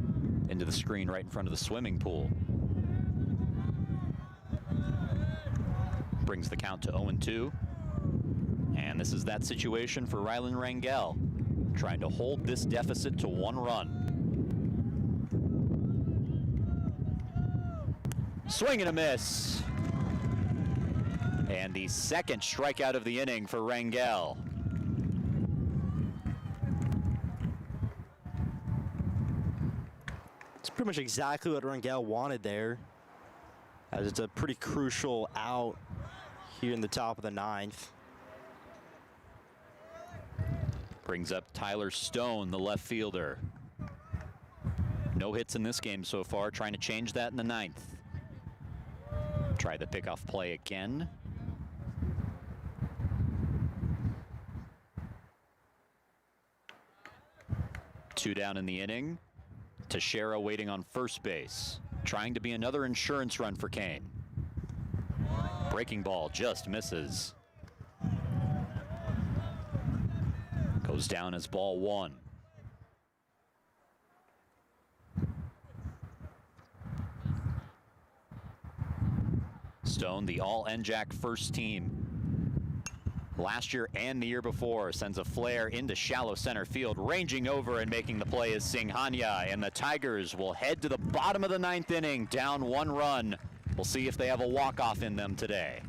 into the screen right in front of the swimming pool. Brings the count to 0-2. And this is that situation for Rylan Rangel, trying to hold this deficit to 1 run. Swing and a miss. And the second strikeout of the inning for Rangel. It's pretty much exactly what Rangel wanted there, as it's a pretty crucial out here in the top of the 9th. Brings up Tyler Stone, the left fielder. No hits in this game so far, trying to change that in the 9th. Try the pickoff play again. Two down in the inning. Teixeira waiting on first base, trying to be another insurance run for Kean. Breaking ball just misses. Goes down as ball one. Stone, the all-NJAC first team last year and the year before, sends a flare into shallow center field. Ranging over and making the play is Singhania, and the Tigers will head to the bottom of the ninth inning, down one run. We'll see if they have a walk-off in them today.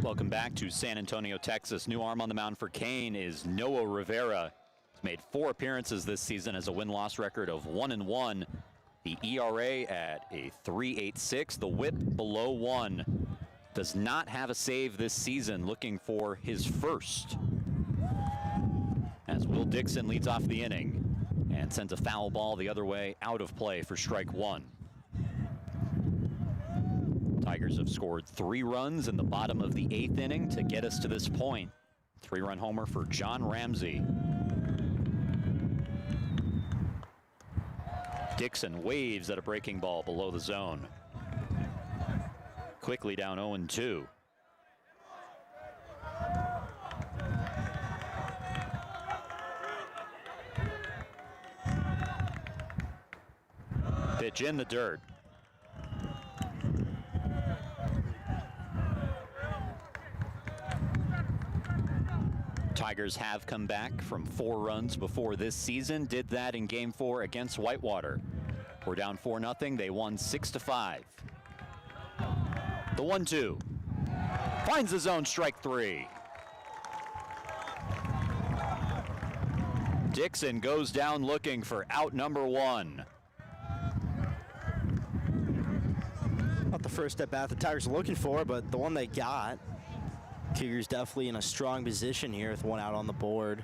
Welcome back to San Antonio, Texas. New arm on the mound for Kean is Noah Rivera. He's made 4 appearances this season, has a win-loss record of 1-1. The ERA at a 3.86. The whip below 1. Does not have a save this season, looking for his first. As Will Dixon leads off the inning and sends a foul ball the other way, out of play for strike one. Tigers have scored 3 runs in the bottom of the 8th inning to get us to this point. 3-run homer for John Ramsey. Dixon waves at a breaking ball below the zone. Quickly down 0-2. Pitch in the dirt. Tigers have come back from 4 runs before this season. Did that in Game 4 against Whitewater. We're down 4-0. They won 6-5. The 1-2. Finds the zone, strike 3. Dixon goes down looking for out number 1. Not the first at bat the Tigers are looking for, but the one they got. Tigers definitely in a strong position here with 1 out on the board.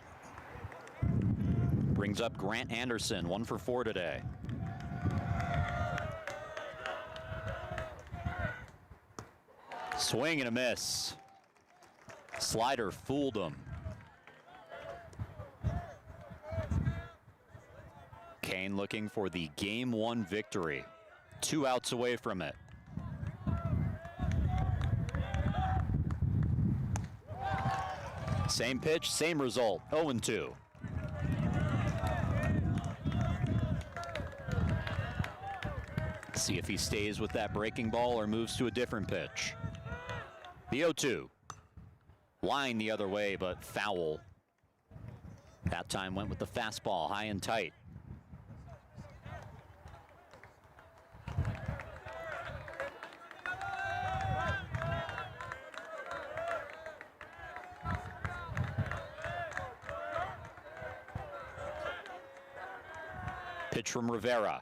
Brings up Grant Anderson, 1 for 4 today. Swing and a miss. Slider fooled him. Kean looking for the Game 1 victory. 2 outs away from it. Same pitch, same result, 0-2. See if he stays with that breaking ball or moves to a different pitch. The 0-2. Line the other way, but foul. That time went with the fastball, high and tight. Pitch from Rivera.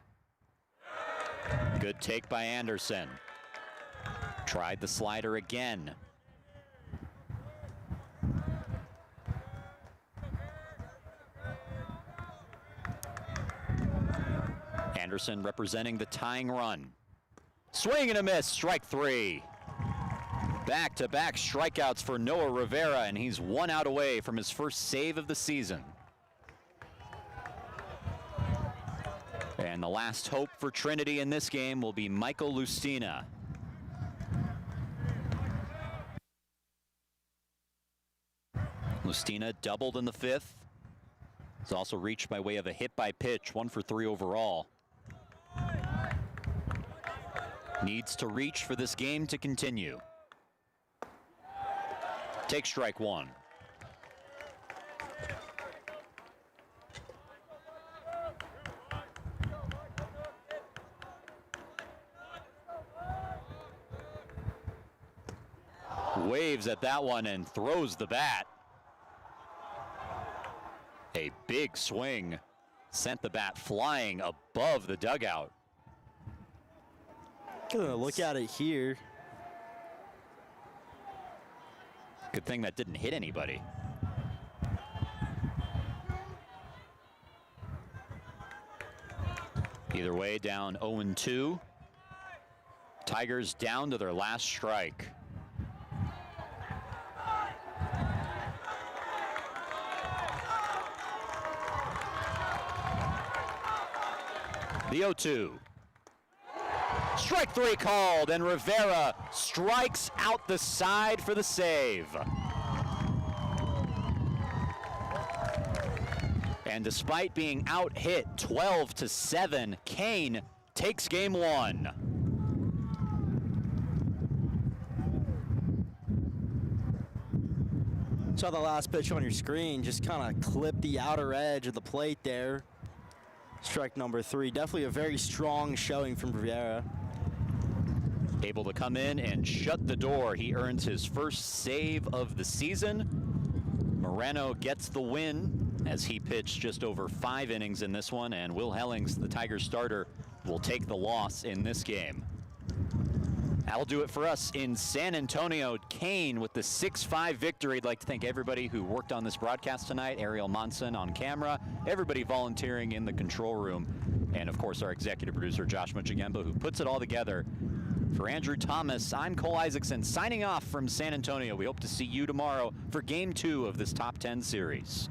Good take by Anderson. Tried the slider again. Anderson representing the tying run. Swing and a miss, strike three. Back-to-back strikeouts for Noah Rivera, and he's 1 out away from his first save of the season. And the last hope for Trinity in this game will be Michael Lustina. Lustina doubled in the 5th. He's also reached by way of a hit by pitch, 1 for 3 overall. Needs to reach for this game to continue. Take strike 1. Waves at that one and throws the bat. A big swing sent the bat flying above the dugout. Gonna look at it here. Good thing that didn't hit anybody. Either way, down 0-2. Tigers down to their last strike. The 0-2. Strike 3 called, and Rivera strikes out the side for the save. And despite being out hit 12-7, Kean takes game 1. Saw the last pitch on your screen, just kind of clipped the outer edge of the plate there. Strike number 3, definitely a very strong showing from Rivera. Able to come in and shut the door. He earns his first save of the season. Moreno gets the win as he pitched just over 5 innings in this one, and Will Hellings, the Tigers starter, will take the loss in this game. That'll do it for us in San Antonio. Kean with the 6-5 victory. I'd like to thank everybody who worked on this broadcast tonight. Ariel Monson on camera, everybody volunteering in the control room, and of course our executive producer Josh Muchagemba, who puts it all together. For Andrew Thomas, I'm Cole Isaacson signing off from San Antonio. We hope to see you tomorrow for Game 2 of this Top 10 series.